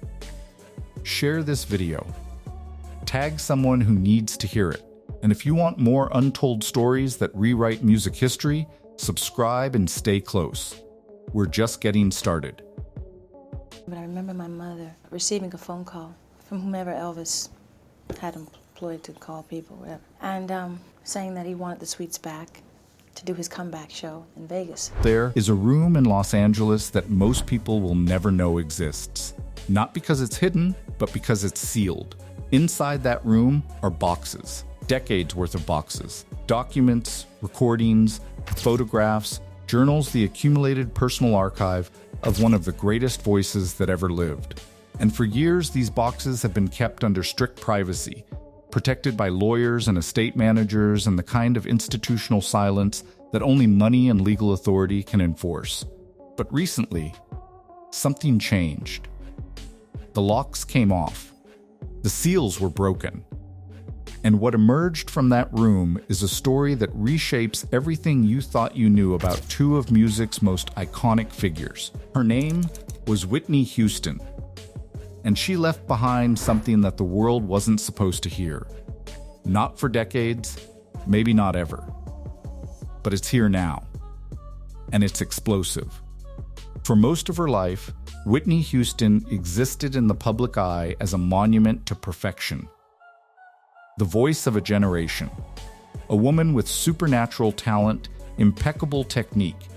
Share this video. Tag someone who needs to hear it. And if you want more untold stories that rewrite music history, subscribe and stay close. We're just getting started. But I remember my mother receiving a phone call from whomever Elvis had employed to call people, whatever, and saying that he wanted the Sweets back to do his comeback show in Vegas. There is a room in Los Angeles that most people will never know exists. Not because it's hidden, but because it's sealed. Inside that room are boxes, decades worth of boxes. Documents, recordings, photographs, journals, the accumulated personal archive of one of the greatest voices that ever lived. And for years, these boxes have been kept under strict privacy, protected by lawyers and estate managers and the kind of institutional silence that only money and legal authority can enforce. But recently, something changed. The locks came off. The seals were broken. And what emerged from that room is a story that reshapes everything you thought you knew about two of music's most iconic figures. Her name was Whitney Houston, and she left behind something that the world wasn't supposed to hear. Not for decades, maybe not ever. But it's here now, and it's explosive. For most of her life, Whitney Houston existed in the public eye as a monument to perfection. The voice of a generation. A woman with supernatural talent, impeccable technique,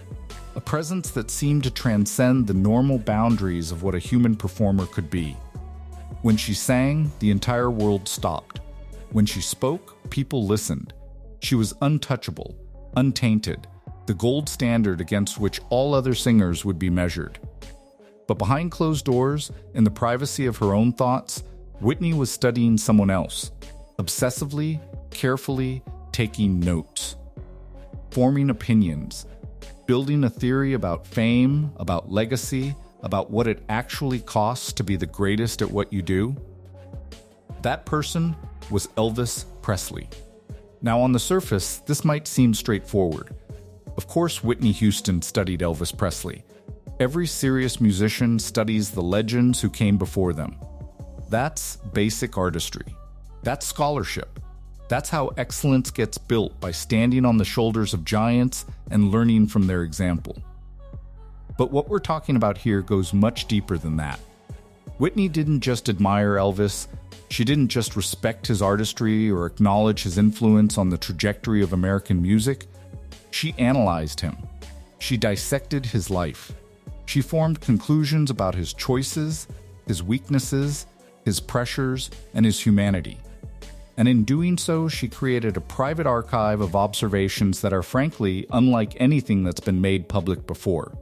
a presence that seemed to transcend the normal boundaries of what a human performer could be. When she sang, the entire world stopped. When she spoke, people listened. She was untouchable, untainted, the gold standard against which all other singers would be measured. But behind closed doors, in the privacy of her own thoughts, Whitney was studying someone else, obsessively, carefully, taking notes, forming opinions, building a theory about fame, about legacy, about what it actually costs to be the greatest at what you do. That person was Elvis Presley. Now, on the surface, this might seem straightforward. Of course, Whitney Houston studied Elvis Presley. Every serious musician studies the legends who came before them. That's basic artistry. That's scholarship. That's how excellence gets built, by standing on the shoulders of giants and learning from their example. But what we're talking about here goes much deeper than that. Whitney didn't just admire Elvis. She didn't just respect his artistry or acknowledge his influence on the trajectory of American music. She analyzed him. She dissected his life. She formed conclusions about his choices, his weaknesses, his pressures, and his humanity. And in doing so, she created a private archive of observations that are frankly unlike anything that's been made public before.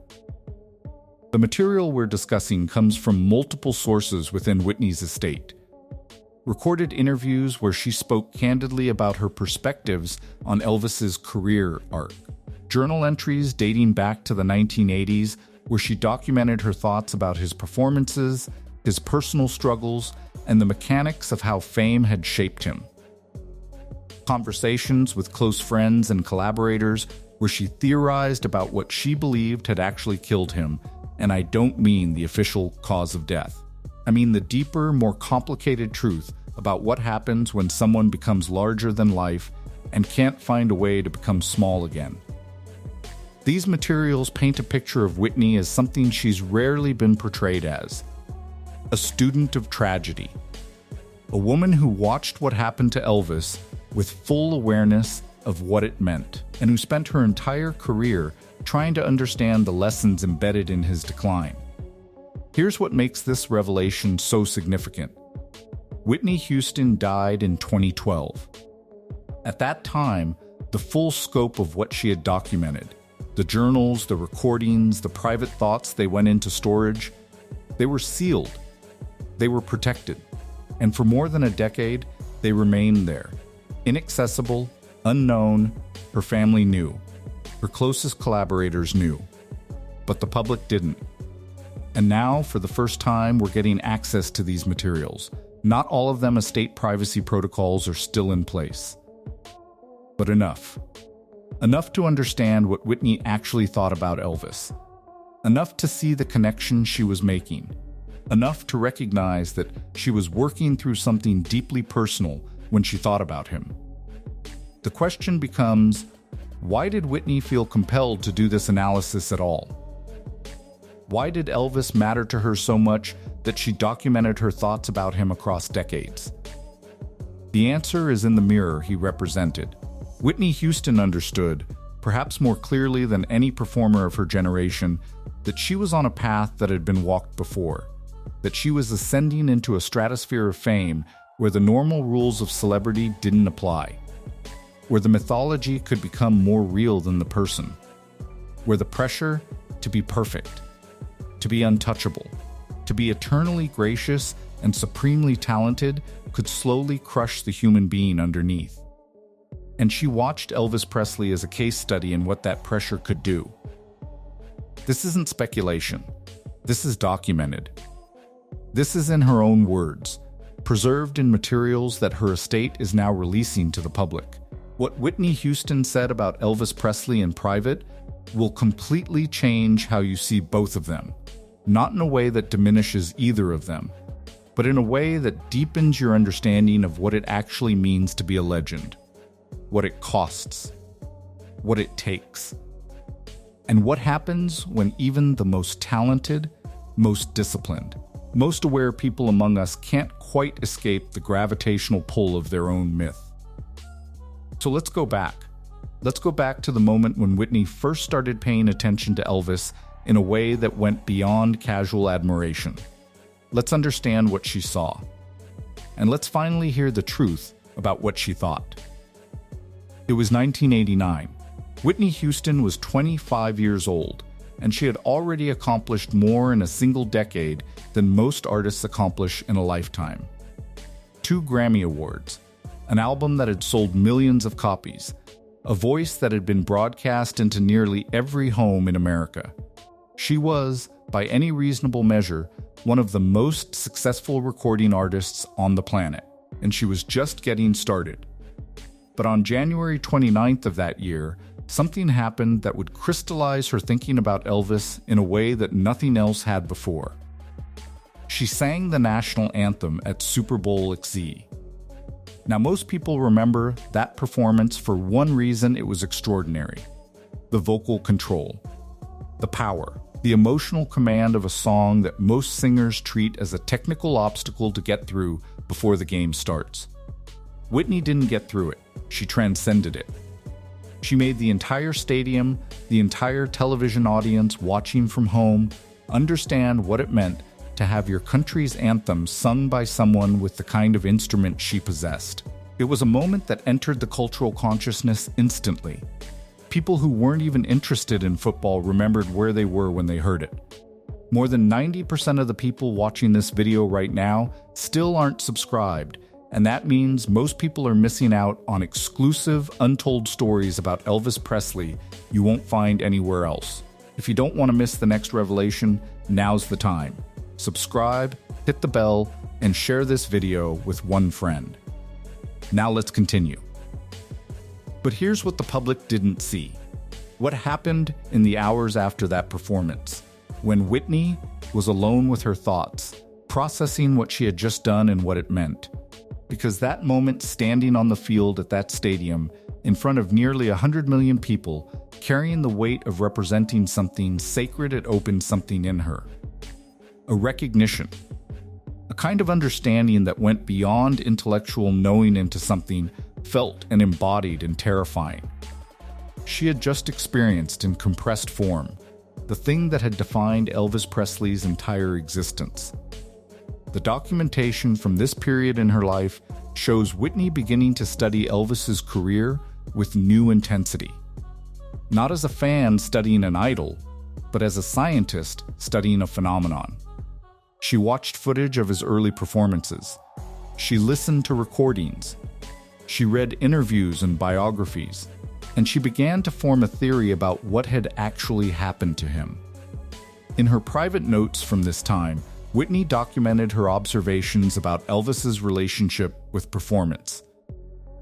The material we're discussing comes from multiple sources within Whitney's estate. Recorded interviews where she spoke candidly about her perspectives on Elvis's career arc. Journal entries dating back to the 1980s where she documented her thoughts about his performances, his personal struggles, and the mechanics of how fame had shaped him. Conversations with close friends and collaborators where she theorized about what she believed had actually killed him, and I don't mean the official cause of death. I mean the deeper, more complicated truth about what happens when someone becomes larger than life and can't find a way to become small again. These materials paint a picture of Whitney as something she's rarely been portrayed as: a student of tragedy. A woman who watched what happened to Elvis with full awareness of what it meant, and who spent her entire career trying to understand the lessons embedded in his decline. Here's what makes this revelation so significant. Whitney Houston died in 2012. At that time, the full scope of what she had documented, the journals, the recordings, the private thoughts they went into storage, they were sealed. They were protected. And for more than a decade, they remained there. Inaccessible, unknown, her family knew. Her closest collaborators knew. But the public didn't. And now, for the first time, we're getting access to these materials. Not all of them estate privacy protocols are still in place. But enough. Enough to understand what Whitney actually thought about Elvis. Enough to see the connection she was making. Enough to recognize that she was working through something deeply personal when she thought about him. The question becomes, why did Whitney feel compelled to do this analysis at all? Why did Elvis matter to her so much that she documented her thoughts about him across decades? The answer is in the mirror he represented. Whitney Houston understood, perhaps more clearly than any performer of her generation, that she was on a path that had been walked before, that she was ascending into a stratosphere of fame where the normal rules of celebrity didn't apply, where the mythology could become more real than the person, where the pressure to be perfect, to be untouchable, to be eternally gracious and supremely talented could slowly crush the human being underneath. And she watched Elvis Presley as a case study in what that pressure could do. This isn't speculation. This is documented. This is in her own words, preserved in materials that her estate is now releasing to the public. What Whitney Houston said about Elvis Presley in private will completely change how you see both of them. Not in a way that diminishes either of them, but in a way that deepens your understanding of what it actually means to be a legend, what it costs, what it takes, and what happens when even the most talented, most disciplined, most aware people among us can't quite escape the gravitational pull of their own myth. So let's go back. Let's go back to the moment when Whitney first started paying attention to Elvis in a way that went beyond casual admiration. Let's understand what she saw. And let's finally hear the truth about what she thought. It was 1989. Whitney Houston was 25 years old, and she had already accomplished more in a single decade than most artists accomplish in a lifetime. 2 Grammy Awards, an album that had sold millions of copies, a voice that had been broadcast into nearly every home in America. She was, by any reasonable measure, one of the most successful recording artists on the planet, and she was just getting started. But on January 29th of that year, something happened that would crystallize her thinking about Elvis in a way that nothing else had before. She sang the national anthem at Super Bowl XC. Now, most people remember that performance for one reason: it was extraordinary. The vocal control, the power, the emotional command of a song that most singers treat as a technical obstacle to get through before the game starts. Whitney didn't get through it. She transcended it. She made the entire stadium, the entire television audience watching from home, understand what it meant to have your country's anthem sung by someone with the kind of instrument she possessed. It was a moment that entered the cultural consciousness instantly. People who weren't even interested in football remembered where they were when they heard it. More than 90% of the people watching this video right now still aren't subscribed, and that means most people are missing out on exclusive, untold stories about Elvis Presley you won't find anywhere else. If you don't want to miss the next revelation, now's the time. Subscribe, hit the bell, and share this video with one friend. Now let's continue. But here's what the public didn't see. What happened in the hours after that performance, when Whitney was alone with her thoughts, processing what she had just done and what it meant. Because that moment, standing on the field at that stadium, in front of nearly 100 million people, carrying the weight of representing something sacred, it opened something in her. A recognition, a kind of understanding that went beyond intellectual knowing into something felt and embodied and terrifying. She had just experienced in compressed form the thing that had defined Elvis Presley's entire existence. The documentation from this period in her life shows Whitney beginning to study Elvis's career with new intensity. Not as a fan studying an idol, but as a scientist studying a phenomenon. She watched footage of his early performances. She listened to recordings. She read interviews and biographies, and she began to form a theory about what had actually happened to him. In her private notes from this time, Whitney documented her observations about Elvis's relationship with performance.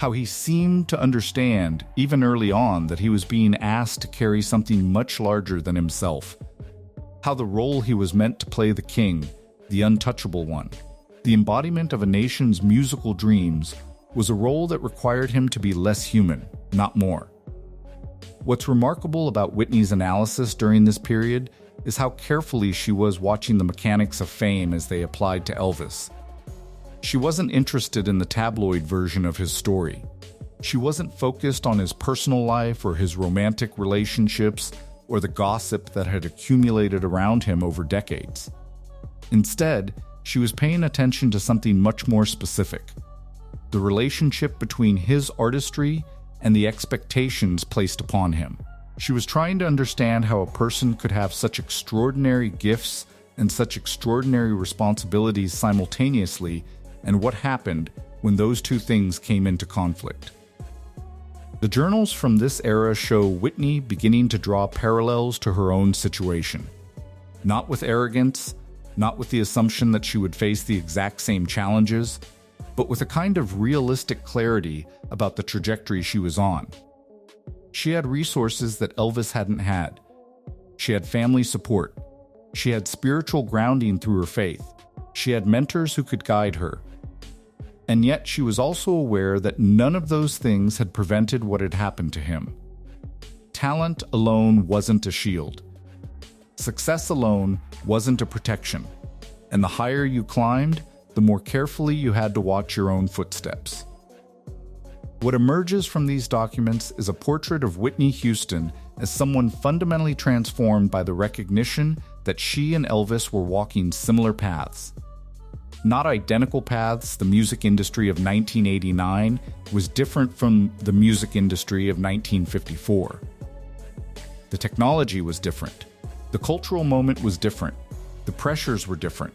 How he seemed to understand, even early on, that he was being asked to carry something much larger than himself. How the role he was meant to play, the king, the untouchable one, the embodiment of a nation's musical dreams, was a role that required him to be less human, not more. What's remarkable about Whitney's analysis during this period is how carefully she was watching the mechanics of fame as they applied to Elvis. She wasn't interested in the tabloid version of his story. She wasn't focused on his personal life or his romantic relationships or the gossip that had accumulated around him over decades. Instead, she was paying attention to something much more specific: the relationship between his artistry and the expectations placed upon him. She was trying to understand how a person could have such extraordinary gifts and such extraordinary responsibilities simultaneously, and what happened when those two things came into conflict. The journals from this era show Whitney beginning to draw parallels to her own situation. Not with arrogance, not with the assumption that she would face the exact same challenges, but with a kind of realistic clarity about the trajectory she was on. She had resources that Elvis hadn't had. She had family support. She had spiritual grounding through her faith. She had mentors who could guide her. And yet she was also aware that none of those things had prevented what had happened to him. Talent alone wasn't a shield. Success alone wasn't a protection. And the higher you climbed, the more carefully you had to watch your own footsteps. What emerges from these documents is a portrait of Whitney Houston as someone fundamentally transformed by the recognition that she and Elvis were walking similar paths. Not identical paths. The music industry of 1989 was different from the music industry of 1954. The technology was different. The cultural moment was different. The pressures were different.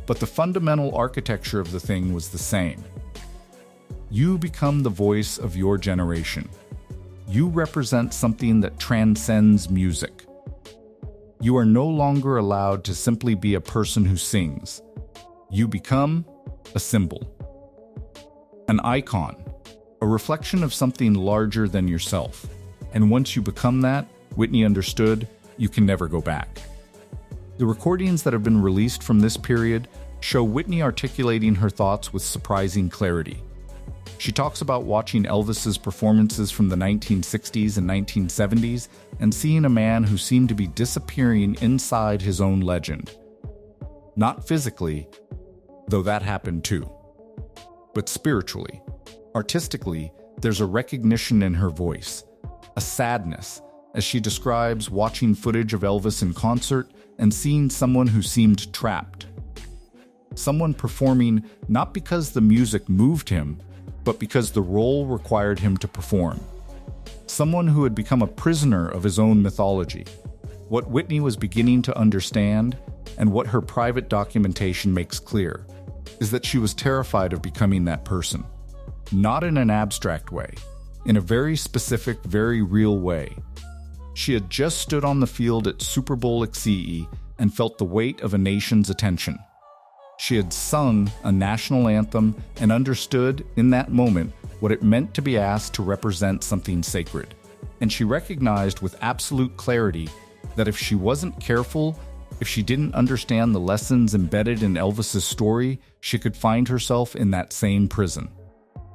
But the fundamental architecture of the thing was the same. You become the voice of your generation. You represent something that transcends music. You are no longer allowed to simply be a person who sings. You become a symbol, an icon, a reflection of something larger than yourself. And once you become that, Whitney understood, you can never go back. The recordings that have been released from this period show Whitney articulating her thoughts with surprising clarity. She talks about watching Elvis's performances from the 1960s and 1970s and seeing a man who seemed to be disappearing inside his own legend. Not physically, though that happened too, but spiritually. Artistically, there's a recognition in her voice, a sadness, as she describes watching footage of Elvis in concert and seeing someone who seemed trapped. Someone performing not because the music moved him, but because the role required him to perform. Someone who had become a prisoner of his own mythology. What Whitney was beginning to understand, and what her private documentation makes clear, is that she was terrified of becoming that person. Not in an abstract way, in a very specific, very real way. She had just stood on the field at Super Bowl XCE and felt the weight of a nation's attention. She had sung a national anthem and understood in that moment what it meant to be asked to represent something sacred. And she recognized with absolute clarity that if she wasn't careful, if she didn't understand the lessons embedded in Elvis's story, she could find herself in that same prison.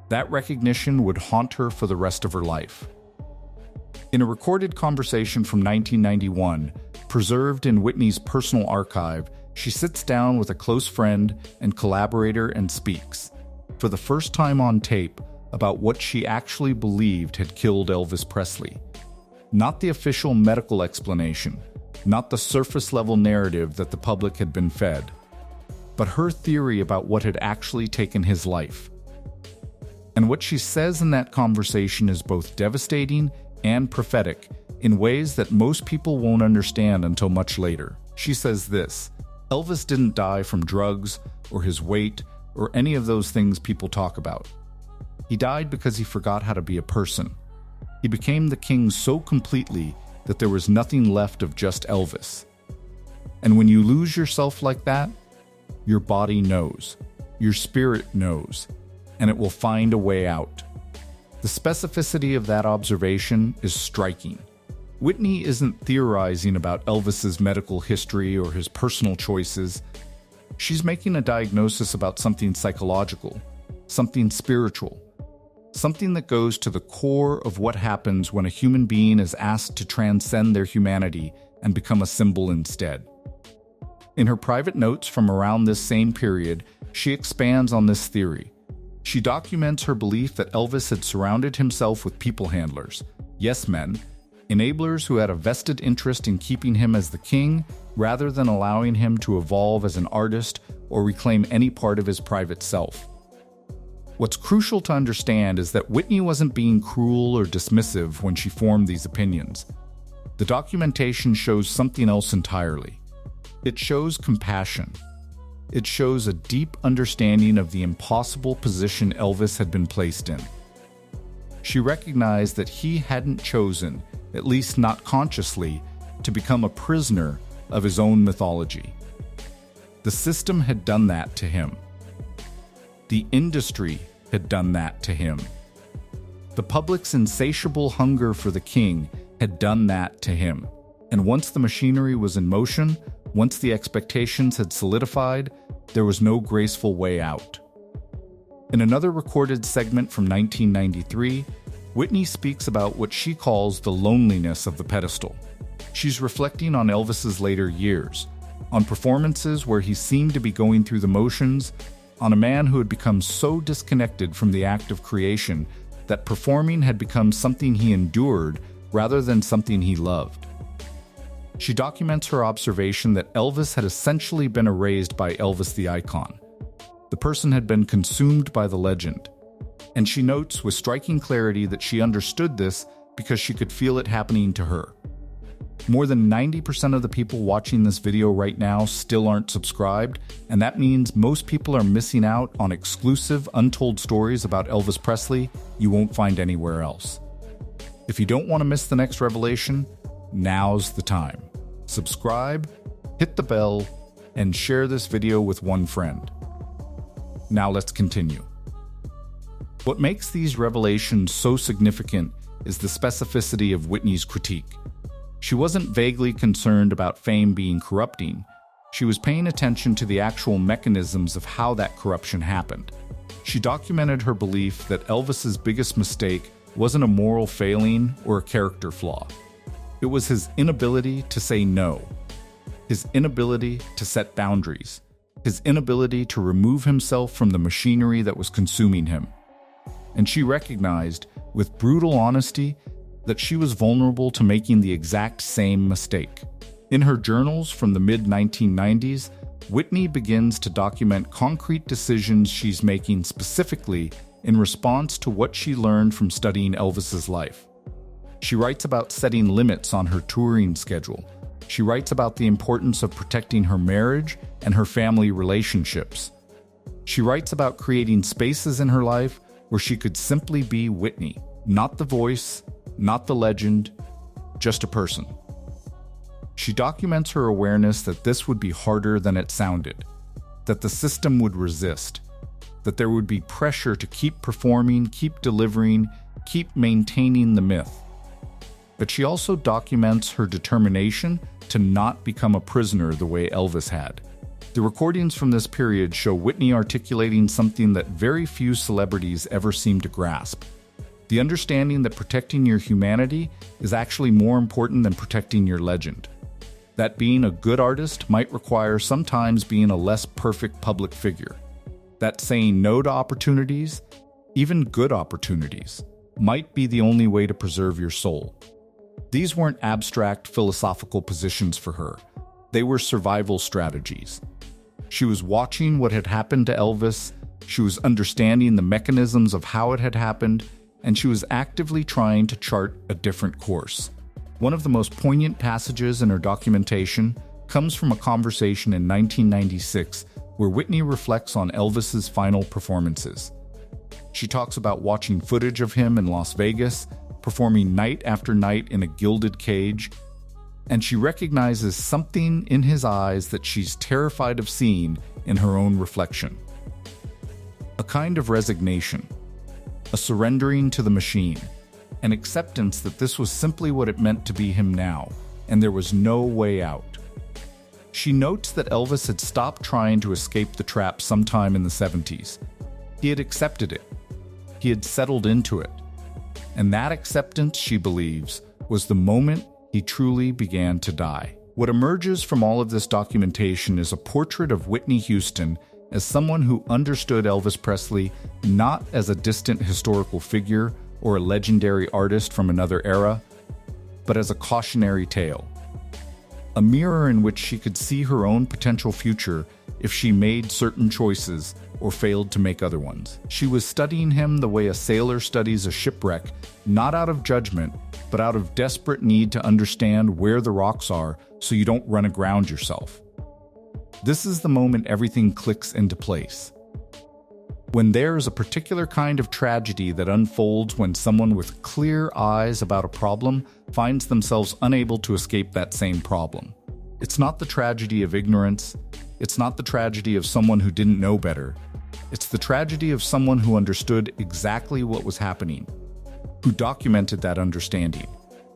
That recognition would haunt her for the rest of her life. In a recorded conversation from 1991, preserved in Whitney's personal archive, she sits down with a close friend and collaborator and speaks, for the first time on tape, about what she actually believed had killed Elvis Presley. Not the official medical explanation, not the surface-level narrative that the public had been fed, but her theory about what had actually taken his life. And what she says in that conversation is both devastating and prophetic in ways that most people won't understand until much later. She says this: Elvis didn't die from drugs or his weight or any of those things people talk about. He died because he forgot how to be a person. He became the king so completely that there was nothing left of just Elvis. And when you lose yourself like that, your body knows, your spirit knows, and it will find a way out. The specificity of that observation is striking. Whitney isn't theorizing about Elvis's medical history or his personal choices. She's making a diagnosis about something psychological, something spiritual, something that goes to the core of what happens when a human being is asked to transcend their humanity and become a symbol instead. In her private notes from around this same period, she expands on this theory. She documents her belief that Elvis had surrounded himself with people handlers, yes men, enablers who had a vested interest in keeping him as the king rather than allowing him to evolve as an artist or reclaim any part of his private self. What's crucial to understand is that Whitney wasn't being cruel or dismissive when she formed these opinions. The documentation shows something else entirely. It shows compassion. It shows a deep understanding of the impossible position Elvis had been placed in. She recognized that he hadn't chosen, at least not consciously, to become a prisoner of his own mythology. The system had done that to him. The industry had done that to him. The public's insatiable hunger for the king had done that to him. And once the machinery was in motion, once the expectations had solidified, there was no graceful way out. In another recorded segment from 1993, Whitney speaks about what she calls the loneliness of the pedestal. She's reflecting on Elvis's later years, on performances where he seemed to be going through the motions, on a man who had become so disconnected from the act of creation that performing had become something he endured rather than something he loved. She documents her observation that Elvis had essentially been erased by Elvis the icon. The person had been consumed by the legend. And she notes with striking clarity that she understood this because she could feel it happening to her. More than 90% of the people watching this video right now still aren't subscribed, and that means most people are missing out on exclusive, untold stories about Elvis Presley you won't find anywhere else. If you don't want to miss the next revelation, now's the time. Subscribe, hit the bell, and share this video with one friend. Now let's continue. What makes these revelations so significant is the specificity of Whitney's critique. She wasn't vaguely concerned about fame being corrupting. She was paying attention to the actual mechanisms of how that corruption happened. She documented her belief that Elvis's biggest mistake wasn't a moral failing or a character flaw. It was his inability to say no, his inability to set boundaries, his inability to remove himself from the machinery that was consuming him. And she recognized, with brutal honesty, that she was vulnerable to making the exact same mistake. In her journals from the mid-1990s, Whitney begins to document concrete decisions she's making specifically in response to what she learned from studying Elvis's life. She writes about setting limits on her touring schedule. She writes about the importance of protecting her marriage and her family relationships. She writes about creating spaces in her life where she could simply be Whitney, not the voice, not the legend, just a person. She documents her awareness that this would be harder than it sounded, that the system would resist, that there would be pressure to keep performing, keep delivering, keep maintaining the myth. But she also documents her determination to not become a prisoner the way Elvis had. The recordings from this period show Whitney articulating something that very few celebrities ever seem to grasp: the understanding that protecting your humanity is actually more important than protecting your legend. That being a good artist might require sometimes being a less perfect public figure. That saying no to opportunities, even good opportunities, might be the only way to preserve your soul. These weren't abstract philosophical positions for her. They were survival strategies. She was watching what had happened to Elvis, she was understanding the mechanisms of how it had happened, and she was actively trying to chart a different course. One of the most poignant passages in her documentation comes from a conversation in 1996 where Whitney reflects on Elvis's final performances. She talks about watching footage of him in Las Vegas, performing night after night in a gilded cage. and she recognizes something in his eyes that she's terrified of seeing in her own reflection. A kind of resignation, a surrendering to the machine, an acceptance that this was simply what it meant to be him now, and there was no way out. She notes that Elvis had stopped trying to escape the trap sometime in the 70s. He had accepted it. He had settled into it. And that acceptance, she believes, was the moment he truly began to die. What emerges from all of this documentation is a portrait of Whitney Houston as someone who understood Elvis Presley not as a distant historical figure or a legendary artist from another era, but as a cautionary tale. A mirror in which she could see her own potential future if she made certain choices or failed to make other ones. She was studying him the way a sailor studies a shipwreck, not out of judgment, but out of desperate need to understand where the rocks are so you don't run aground yourself. This is the moment everything clicks into place. When there is a particular kind of tragedy that unfolds when someone with clear eyes about a problem finds themselves unable to escape that same problem. It's not the tragedy of ignorance. It's not the tragedy of someone who didn't know better. It's the tragedy of someone who understood exactly what was happening, who documented that understanding,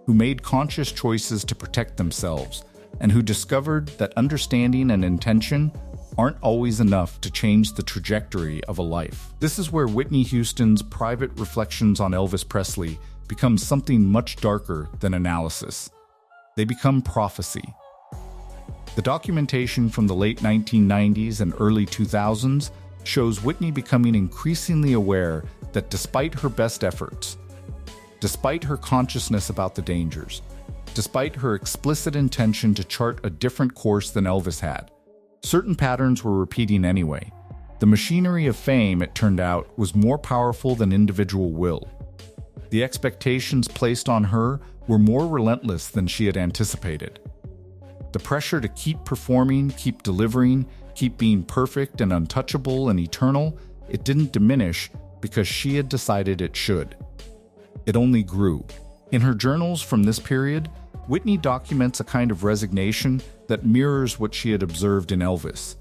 who made conscious choices to protect themselves, and who discovered that understanding and intention aren't always enough to change the trajectory of a life. This is where Whitney Houston's private reflections on Elvis Presley become something much darker than analysis. They become prophecy. The documentation from the late 1990s and early 2000s shows Whitney becoming increasingly aware that despite her best efforts, despite her consciousness about the dangers, despite her explicit intention to chart a different course than Elvis had, certain patterns were repeating anyway. The machinery of fame, it turned out, was more powerful than individual will. The expectations placed on her were more relentless than she had anticipated. The pressure to keep performing, keep delivering, keep being perfect and untouchable and eternal, it didn't diminish because she had decided it should. It only grew. In her journals from this period, Whitney documents a kind of resignation that mirrors what she had observed in Elvis.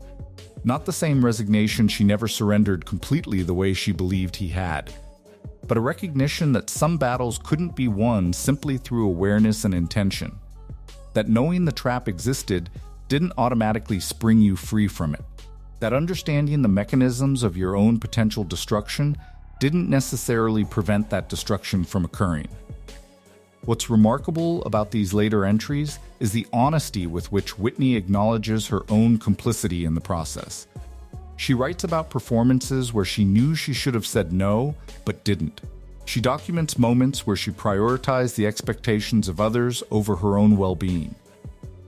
Not the same resignation, she never surrendered completely the way she believed he had, but a recognition that some battles couldn't be won simply through awareness and intention. That knowing the trap existed didn't automatically spring you free from it. That understanding the mechanisms of your own potential destruction didn't necessarily prevent that destruction from occurring. What's remarkable about these later entries is the honesty with which Whitney acknowledges her own complicity in the process. She writes about performances where she knew she should have said no, but didn't. She documents moments where she prioritized the expectations of others over her own well-being.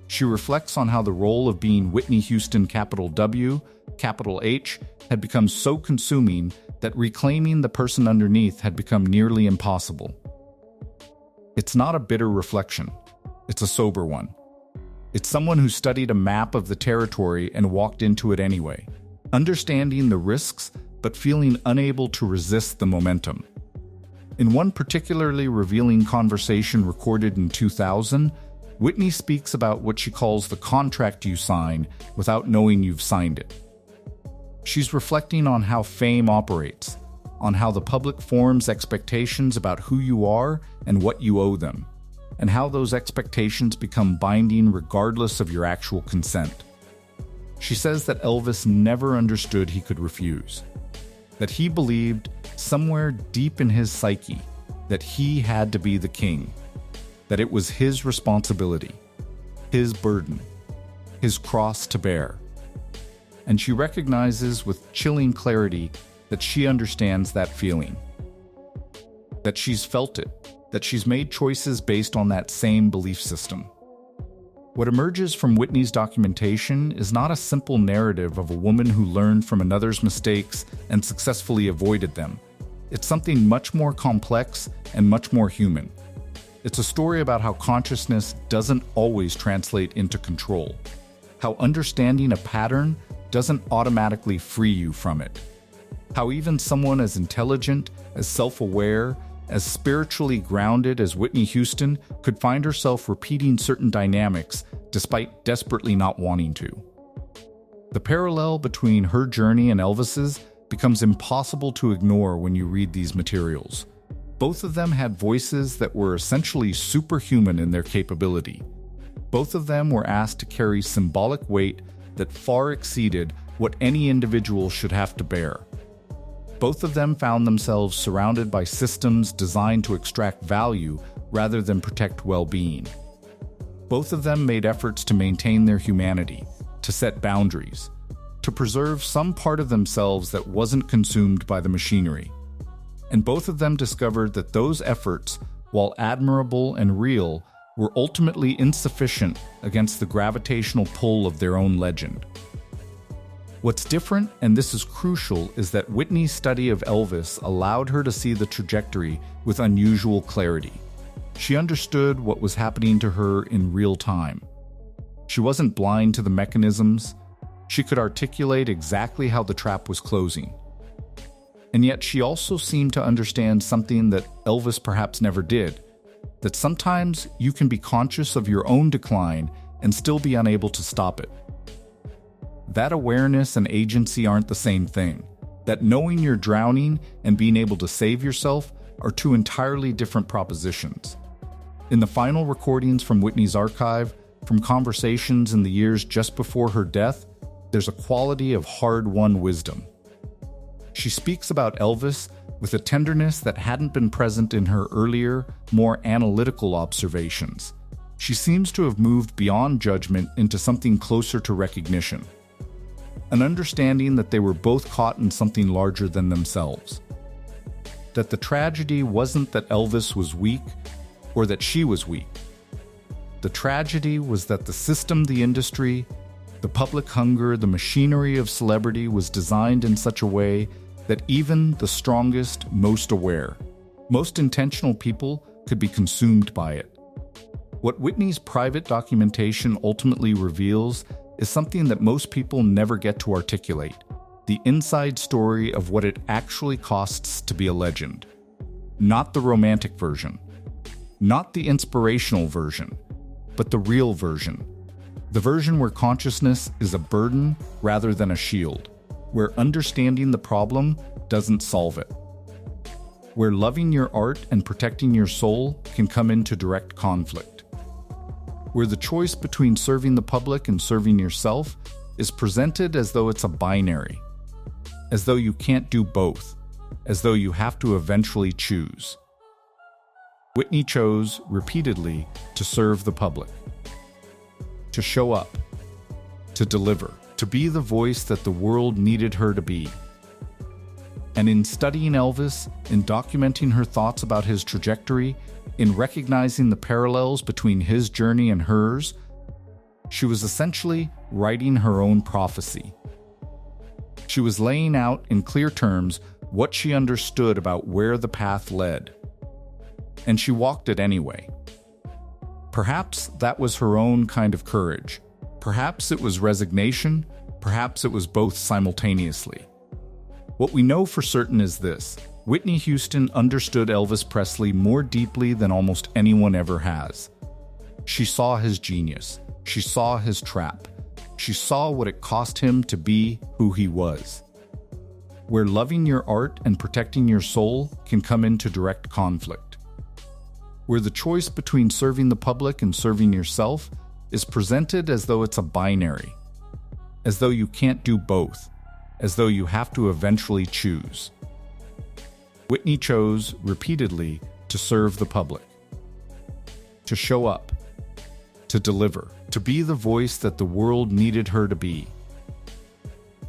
She reflects on how the role of being Whitney Houston W, H, had become so consuming that reclaiming the person underneath had become nearly impossible. It's not a bitter reflection. It's a sober one. It's someone who studied a map of the territory and walked into it anyway, understanding the risks but feeling unable to resist the momentum. In one particularly revealing conversation recorded in 2000, Whitney speaks about what she calls the contract you sign without knowing you've signed it. She's reflecting on how fame operates, on how the public forms expectations about who you are and what you owe them, and how those expectations become binding regardless of your actual consent. She says that Elvis never understood he could refuse, that he believed somewhere deep in his psyche that he had to be the king, that it was his responsibility, his burden, his cross to bear. And she recognizes with chilling clarity that she understands that feeling, that she's felt it, that she's made choices based on that same belief system. What emerges from Whitney's documentation is not a simple narrative of a woman who learned from another's mistakes and successfully avoided them. It's something much more complex and much more human. It's a story about how consciousness doesn't always translate into control, how understanding a pattern doesn't automatically free you from it, how even someone as intelligent, as self-aware, as spiritually grounded as Whitney Houston, could find herself repeating certain dynamics despite desperately not wanting to. The parallel between her journey and Elvis's becomes impossible to ignore when you read these materials. Both of them had voices that were essentially superhuman in their capability. Both of them were asked to carry symbolic weight that far exceeded what any individual should have to bear. Both of them found themselves surrounded by systems designed to extract value rather than protect well-being. Both of them made efforts to maintain their humanity, to set boundaries, to preserve some part of themselves that wasn't consumed by the machinery. And both of them discovered that those efforts, while admirable and real, were ultimately insufficient against the gravitational pull of their own legend. What's different, and this is crucial, is that Whitney's study of Elvis allowed her to see the trajectory with unusual clarity. She understood what was happening to her in real time. She wasn't blind to the mechanisms. She could articulate exactly how the trap was closing. And yet she also seemed to understand something that Elvis perhaps never did, that sometimes you can be conscious of your own decline and still be unable to stop it. That awareness and agency aren't the same thing. That knowing you're drowning and being able to save yourself are two entirely different propositions. In the final recordings from Whitney's archive, from conversations in the years just before her death, there's a quality of hard-won wisdom. She speaks about Elvis with a tenderness that hadn't been present in her earlier, more analytical observations. She seems to have moved beyond judgment into something closer to recognition. An understanding that they were both caught in something larger than themselves. That the tragedy wasn't that Elvis was weak or that she was weak. The tragedy was that the system, the industry, the public hunger, the machinery of celebrity was designed in such a way that even the strongest, most aware, most intentional people could be consumed by it. What Whitney's private documentation ultimately reveals is something that most people never get to articulate: the inside story of what it actually costs to be a legend. Not the romantic version, not the inspirational version, but the real version. The version where consciousness is a burden rather than a shield, where understanding the problem doesn't solve it, where loving your art and protecting your soul can come into direct conflict, where the choice between serving the public and serving yourself is presented as though it's a binary, as though you can't do both, as though you have to eventually choose. Whitney chose, repeatedly, to serve the public, to show up, to deliver, to be the voice that the world needed her to be. And in studying Elvis, in documenting her thoughts about his trajectory, in recognizing the parallels between his journey and hers, she was essentially writing her own prophecy. She was laying out in clear terms what she understood about where the path led. And she walked it anyway. Perhaps that was her own kind of courage. Perhaps it was resignation. Perhaps it was both simultaneously. What we know for certain is this: Whitney Houston understood Elvis Presley more deeply than almost anyone ever has. She saw his genius. She saw his trap. She saw what it cost him to be who he was. Where loving your art and protecting your soul can come into direct conflict. Where the choice between serving the public and serving yourself is presented as though it's a binary, as though you can't do both, as though you have to eventually choose. Whitney chose, repeatedly, to serve the public, to show up, to deliver, to be the voice that the world needed her to be.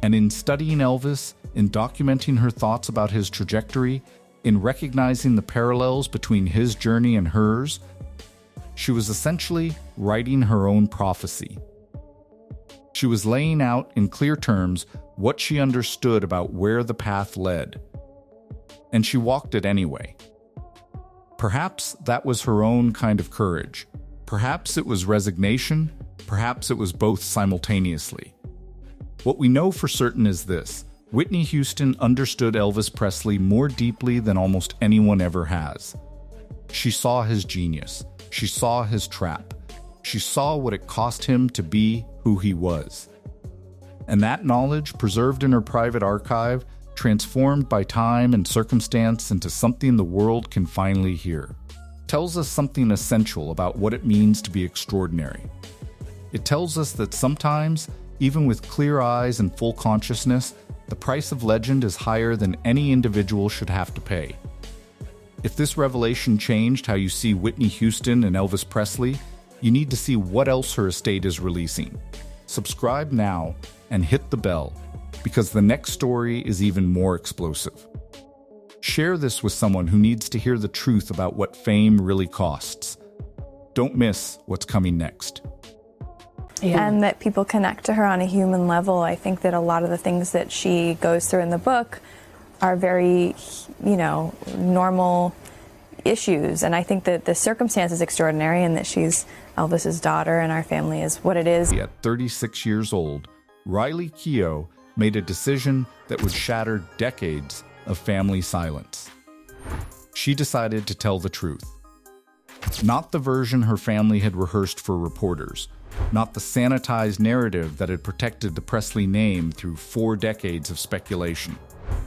And in studying Elvis, in documenting her thoughts about his trajectory, in recognizing the parallels between his journey and hers, she was essentially writing her own prophecy. She was laying out in clear terms what she understood about where the path led. And she walked it anyway. Perhaps that was her own kind of courage. Perhaps it was resignation. Perhaps it was both simultaneously. What we know for certain is this: Whitney Houston understood Elvis Presley more deeply than almost anyone ever has. She saw his genius. She saw his trap. She saw what it cost him to be who he was. And that knowledge, preserved in her private archive, transformed by time and circumstance into something the world can finally hear, tells us something essential about what it means to be extraordinary. It tells us that sometimes, even with clear eyes and full consciousness, the price of legend is higher than any individual should have to pay. If this revelation changed how you see Whitney Houston and Elvis Presley, you need to see what else her estate is releasing. Subscribe now and hit the bell, because the next story is even more explosive. Share this with someone who needs to hear the truth about what fame really costs. Don't miss what's coming next. And that people connect to her on a human level. I think that a lot of the things that she goes through in the book are very, normal issues. And I think that the circumstance is extraordinary, and that she's Elvis's daughter and our family is what it is. At 36 years old, Riley Keough made a decision that would shatter decades of family silence. She decided to tell the truth. Not the version her family had rehearsed for reporters, not the sanitized narrative that had protected the Presley name through 4 decades of speculation.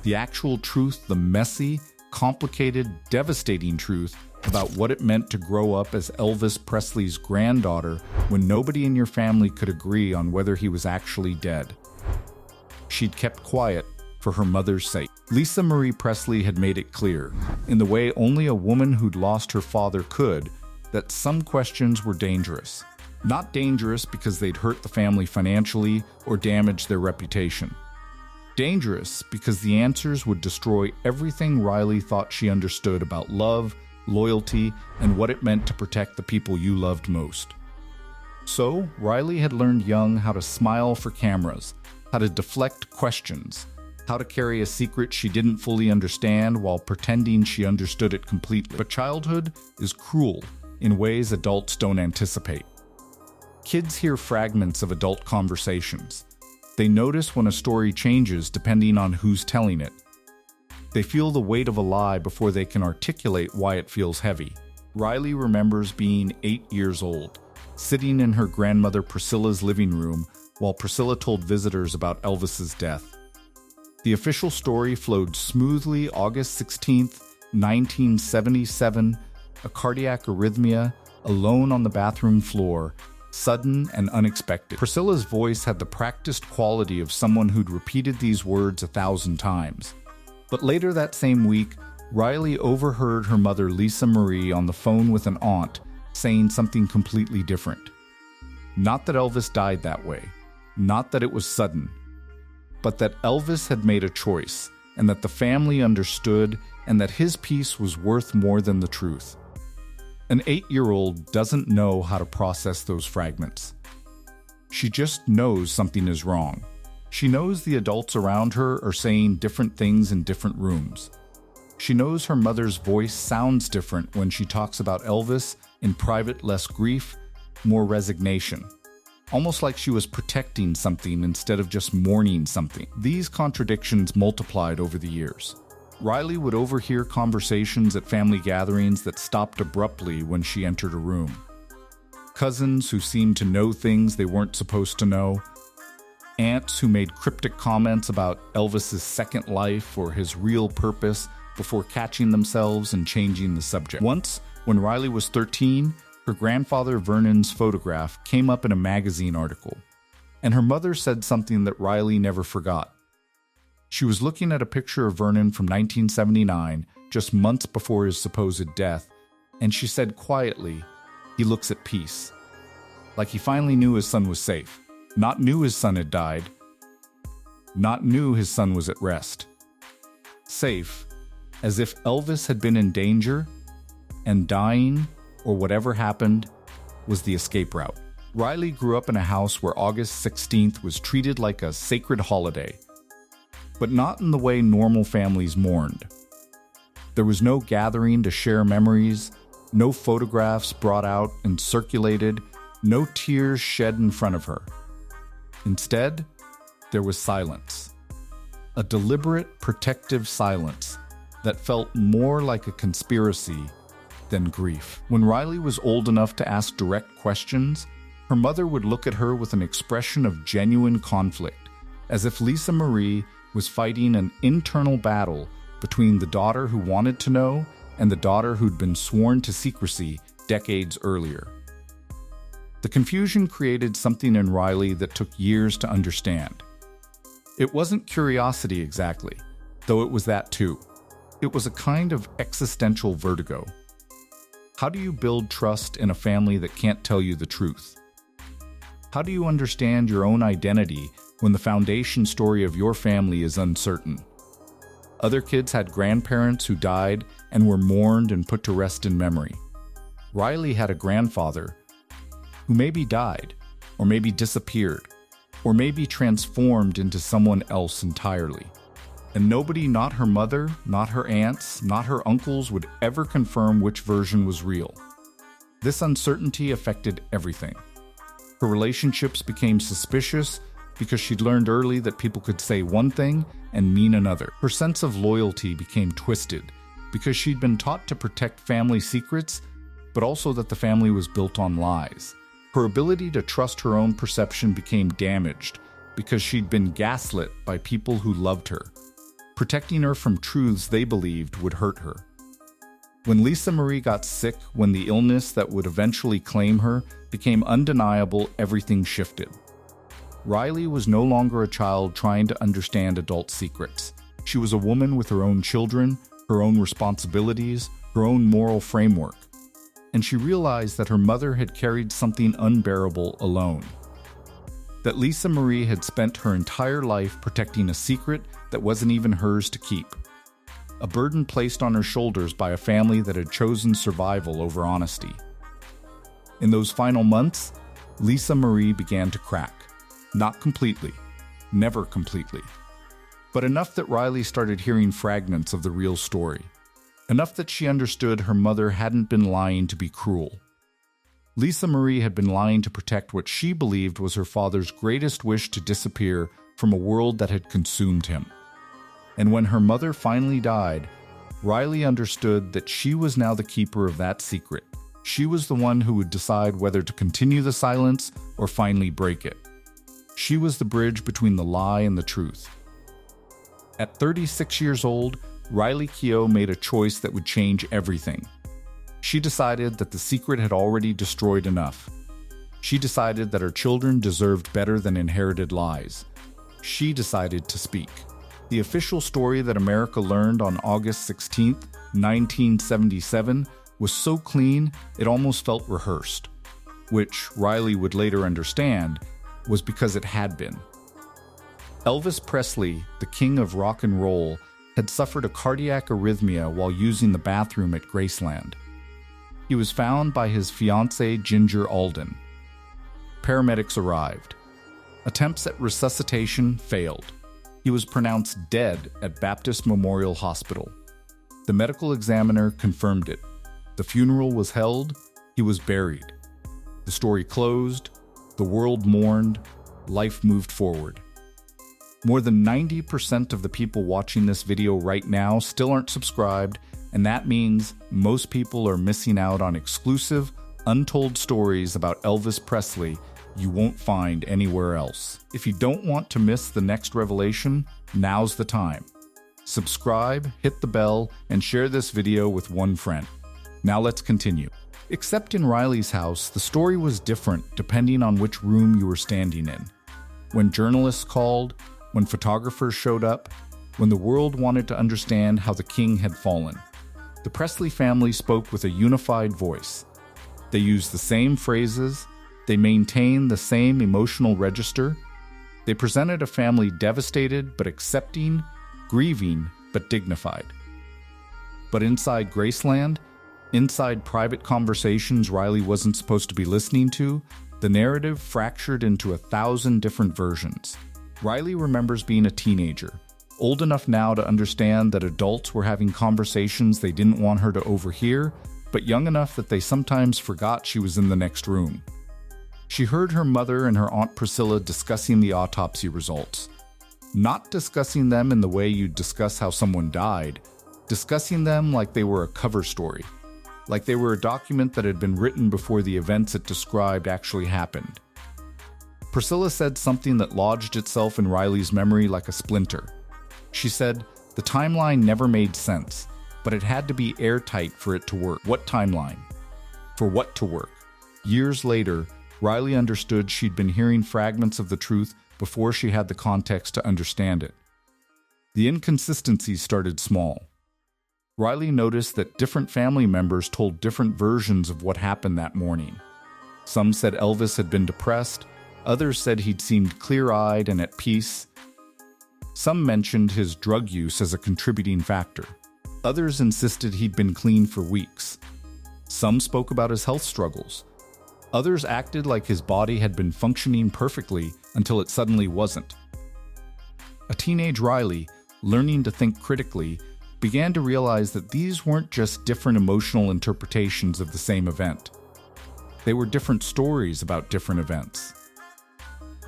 The actual truth, the messy, complicated, devastating truth about what it meant to grow up as Elvis Presley's granddaughter when nobody in your family could agree on whether he was actually dead. She'd kept quiet for her mother's sake. Lisa Marie Presley had made it clear, in the way only a woman who'd lost her father could, that some questions were dangerous. Not dangerous because they'd hurt the family financially or damage their reputation. Dangerous because the answers would destroy everything Riley thought she understood about love, loyalty, and what it meant to protect the people you loved most. So, Riley had learned young how to smile for cameras, how to deflect questions, how to carry a secret she didn't fully understand while pretending she understood it completely. But childhood is cruel in ways adults don't anticipate. Kids hear fragments of adult conversations. They notice when a story changes depending on who's telling it. They feel the weight of a lie before they can articulate why it feels heavy. Riley remembers being 8 years old, sitting in her grandmother Priscilla's living room while Priscilla told visitors about Elvis's death. The official story flowed smoothly August 16th, 1977, a cardiac arrhythmia, alone on the bathroom floor, sudden and unexpected. Priscilla's voice had the practiced quality of someone who'd repeated these words 1,000 times. But later that same week, Riley overheard her mother Lisa Marie on the phone with an aunt saying something completely different. Not that Elvis died that way, not that it was sudden, but that Elvis had made a choice, and that the family understood, and that his piece was worth more than the truth. An 8-year-old doesn't know how to process those fragments. She just knows something is wrong. She knows the adults around her are saying different things in different rooms. She knows her mother's voice sounds different when she talks about Elvis in private, less grief, more resignation. Almost like she was protecting something instead of just mourning something. These contradictions multiplied over the years. Riley would overhear conversations at family gatherings that stopped abruptly when she entered a room. Cousins who seemed to know things they weren't supposed to know. Aunts who made cryptic comments about Elvis's second life or his real purpose before catching themselves and changing the subject. Once, when Riley was 13, her grandfather Vernon's photograph came up in a magazine article, and her mother said something that Riley never forgot. She was looking at a picture of Vernon from 1979, just months before his supposed death, and she said quietly, "He looks at peace." Like he finally knew his son was safe. Not knew his son had died. Not knew his son was at rest. Safe, as if Elvis had been in danger, and dying, or whatever happened, was the escape route. Riley grew up in a house where August 16th was treated like a sacred holiday, but not in the way normal families mourned. There was no gathering to share memories, no photographs brought out and circulated, no tears shed in front of her. Instead, there was silence. a deliberate, protective silence that felt more like a conspiracy than grief. When Riley was old enough to ask direct questions, her mother would look at her with an expression of genuine conflict, as if Lisa Marie was fighting an internal battle between the daughter who wanted to know and the daughter who'd been sworn to secrecy decades earlier. The confusion created something in Riley that took years to understand. It wasn't curiosity exactly, though it was that too. It was a kind of existential vertigo. How do you build trust in a family that can't tell you the truth? How do you understand your own identity when the foundation story of your family is uncertain? Other kids had grandparents who died and were mourned and put to rest in memory. Riley had a grandfather who maybe died, or maybe disappeared, or maybe transformed into someone else entirely. And nobody, not her mother, not her aunts, not her uncles, would ever confirm which version was real. This uncertainty affected everything. Her relationships became suspicious because she'd learned early that people could say one thing and mean another. Her sense of loyalty became twisted because she'd been taught to protect family secrets, but also that the family was built on lies. Her ability to trust her own perception became damaged because she'd been gaslit by people who loved her, protecting her from truths they believed would hurt her. When Lisa Marie got sick, when the illness that would eventually claim her became undeniable, everything shifted. Riley was no longer a child trying to understand adult secrets. She was a woman with her own children, her own responsibilities, her own moral framework. And she realized that her mother had carried something unbearable alone. That Lisa Marie had spent her entire life protecting a secret that wasn't even hers to keep. A burden placed on her shoulders by a family that had chosen survival over honesty. In those final months, Lisa Marie began to crack. Not completely, never completely, but enough that Riley started hearing fragments of the real story. Enough that she understood her mother hadn't been lying to be cruel. Lisa Marie had been lying to protect what she believed was her father's greatest wish to disappear from a world that had consumed him. And when her mother finally died, Riley understood that she was now the keeper of that secret. She was the one who would decide whether to continue the silence or finally break it. She was the bridge between the lie and the truth. At 36 years old, Riley Keough made a choice that would change everything. She decided that the secret had already destroyed enough. She decided that her children deserved better than inherited lies. She decided to speak. The official story that America learned on August 16, 1977, was so clean it almost felt rehearsed, which Riley would later understand was because it had been. Elvis Presley, the king of rock and roll, had suffered a cardiac arrhythmia while using the bathroom at Graceland. He was found by his fiancée, Ginger Alden. Paramedics arrived. Attempts at resuscitation failed. He was pronounced dead at Baptist Memorial Hospital. The medical examiner confirmed it. The funeral was held. He was buried. The story closed. The world mourned. Life moved forward. More than 90% of the people watching this video right now still aren't subscribed, and that means most people are missing out on exclusive, untold stories about Elvis Presley you won't find anywhere else. If you don't want to miss the next revelation, now's the time. Subscribe, hit the bell, and share this video with one friend. Now let's continue. Except in Riley's house, the story was different depending on which room you were standing in. When journalists called, when photographers showed up, when the world wanted to understand how the king had fallen, the Presley family spoke with a unified voice. They used the same phrases, they maintained the same emotional register, they presented a family devastated but accepting, grieving but dignified. But inside Graceland, inside private conversations Riley wasn't supposed to be listening to, the narrative fractured into 1,000 different versions. Riley remembers being a teenager, old enough now to understand that adults were having conversations they didn't want her to overhear, but young enough that they sometimes forgot she was in the next room. She heard her mother and her Aunt Priscilla discussing the autopsy results. Not discussing them in the way you'd discuss how someone died, discussing them like they were a cover story, like they were a document that had been written before the events it described actually happened. Priscilla said something that lodged itself in Riley's memory like a splinter. She said, the timeline never made sense, but it had to be airtight for it to work. What timeline? For what to work? Years later, Riley understood she'd been hearing fragments of the truth before she had the context to understand it. The inconsistencies started small. Riley noticed that different family members told different versions of what happened that morning. Some said Elvis had been depressed, others said he'd seemed clear-eyed and at peace. Some mentioned his drug use as a contributing factor. Others insisted he'd been clean for weeks. Some spoke about his health struggles. Others acted like his body had been functioning perfectly until it suddenly wasn't. A teenage Riley, learning to think critically, began to realize that these weren't just different emotional interpretations of the same event. They were different stories about different events.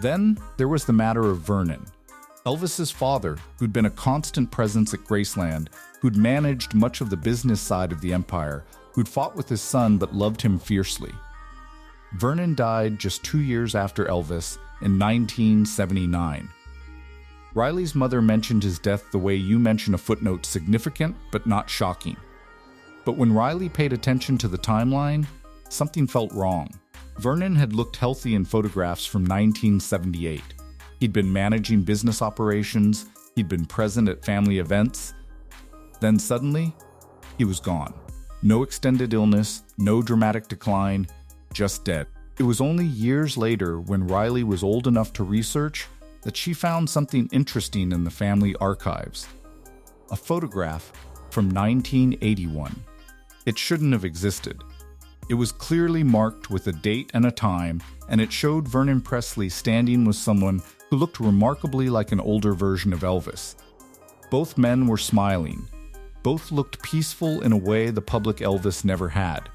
Then there was the matter of Vernon, Elvis's father, who'd been a constant presence at Graceland, who'd managed much of the business side of the empire, who'd fought with his son but loved him fiercely. Vernon died just 2 years after Elvis in 1979. Riley's mother mentioned his death the way you mention a footnote, significant but not shocking. But when Riley paid attention to the timeline, something felt wrong. Vernon had looked healthy in photographs from 1978. He'd been managing business operations, he'd been present at family events. Then suddenly, he was gone. No extended illness, no dramatic decline, just dead. It was only years later, when Riley was old enough to research, that she found something interesting in the family archives. A photograph from 1981. It shouldn't have existed. It was clearly marked with a date and a time, and it showed Vernon Presley standing with someone who looked remarkably like an older version of Elvis. Both men were smiling. Both looked peaceful in a way the public Elvis never had.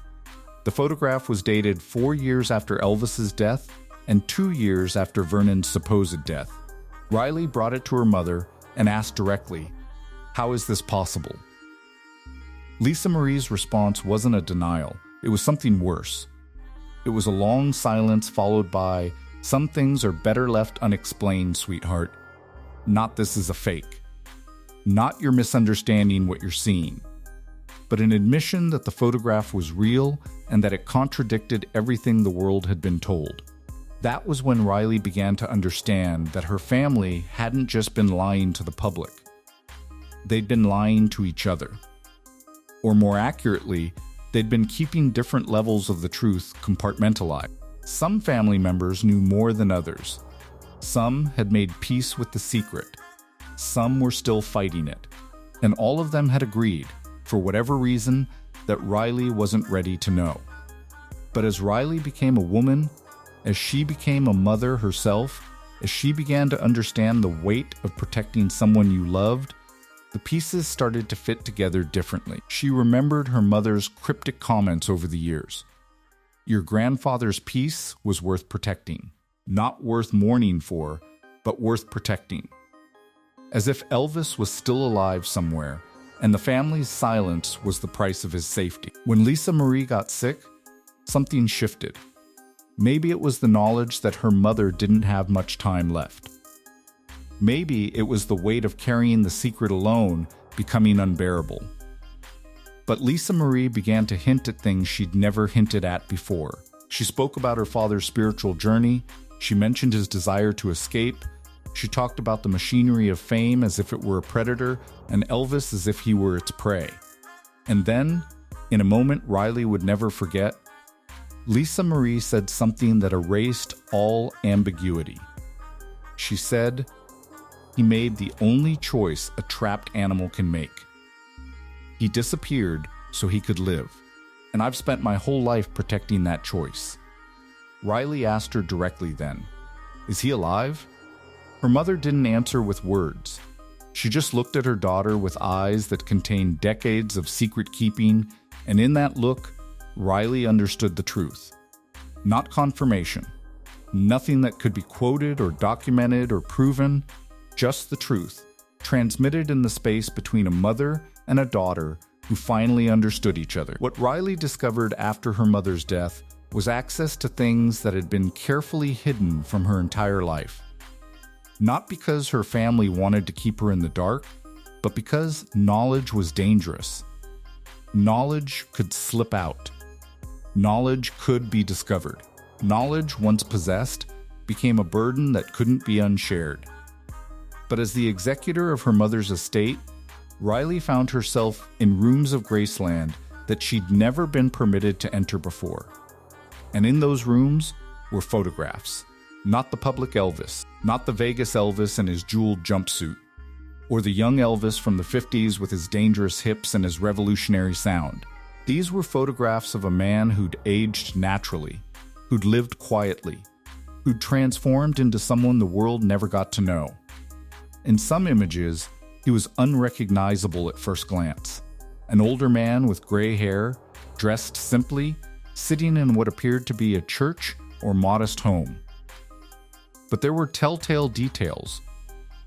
The photograph was dated 4 years after Elvis's death and 2 years after Vernon's supposed death. Riley brought it to her mother and asked directly, "How is this possible?" Lisa Marie's response wasn't a denial. It was something worse. It was a long silence followed by, "Some things are better left unexplained, sweetheart. Not this is a fake. Not you're misunderstanding what you're seeing." But an admission that the photograph was real and that it contradicted everything the world had been told. That was when Riley began to understand that her family hadn't just been lying to the public. They'd been lying to each other. Or more accurately, they'd been keeping different levels of the truth compartmentalized. Some family members knew more than others. Some had made peace with the secret. Some were still fighting it. And all of them had agreed, for whatever reason, that Riley wasn't ready to know. But as Riley became a woman, as she became a mother herself, as she began to understand the weight of protecting someone you loved, the pieces started to fit together differently. She remembered her mother's cryptic comments over the years. Your grandfather's peace was worth protecting. Not worth mourning for, but worth protecting. As if Elvis was still alive somewhere, and the family's silence was the price of his safety. When Lisa Marie got sick, something shifted. Maybe it was the knowledge that her mother didn't have much time left. Maybe it was the weight of carrying the secret alone becoming unbearable. But Lisa Marie began to hint at things she'd never hinted at before. She spoke about her father's spiritual journey. She mentioned his desire to escape. She talked about the machinery of fame as if it were a predator, and Elvis as if he were its prey. And then, in a moment Riley would never forget, Lisa Marie said something that erased all ambiguity. She said, "He made the only choice a trapped animal can make. He disappeared so he could live, and I've spent my whole life protecting that choice." Riley asked her directly then, "Is he alive?" Her mother didn't answer with words. She just looked at her daughter with eyes that contained decades of secret keeping, and in that look, Riley understood the truth. Not confirmation. Nothing that could be quoted or documented or proven. just the truth, transmitted in the space between a mother and a daughter who finally understood each other. What Riley discovered after her mother's death was access to things that had been carefully hidden from her entire life. Not because her family wanted to keep her in the dark, but because knowledge was dangerous. Knowledge could slip out. Knowledge could be discovered. Knowledge, once possessed, became a burden that couldn't be unshared. But as the executor of her mother's estate, Riley found herself in rooms of Graceland that she'd never been permitted to enter before. And in those rooms were photographs. Not the public Elvis, not the Vegas Elvis in his jeweled jumpsuit, or the young Elvis from the 50s with his dangerous hips and his revolutionary sound. These were photographs of a man who'd aged naturally, who'd lived quietly, who'd transformed into someone the world never got to know. In some images, he was unrecognizable at first glance. An older man with gray hair, dressed simply, sitting in what appeared to be a church or modest home. But there were telltale details,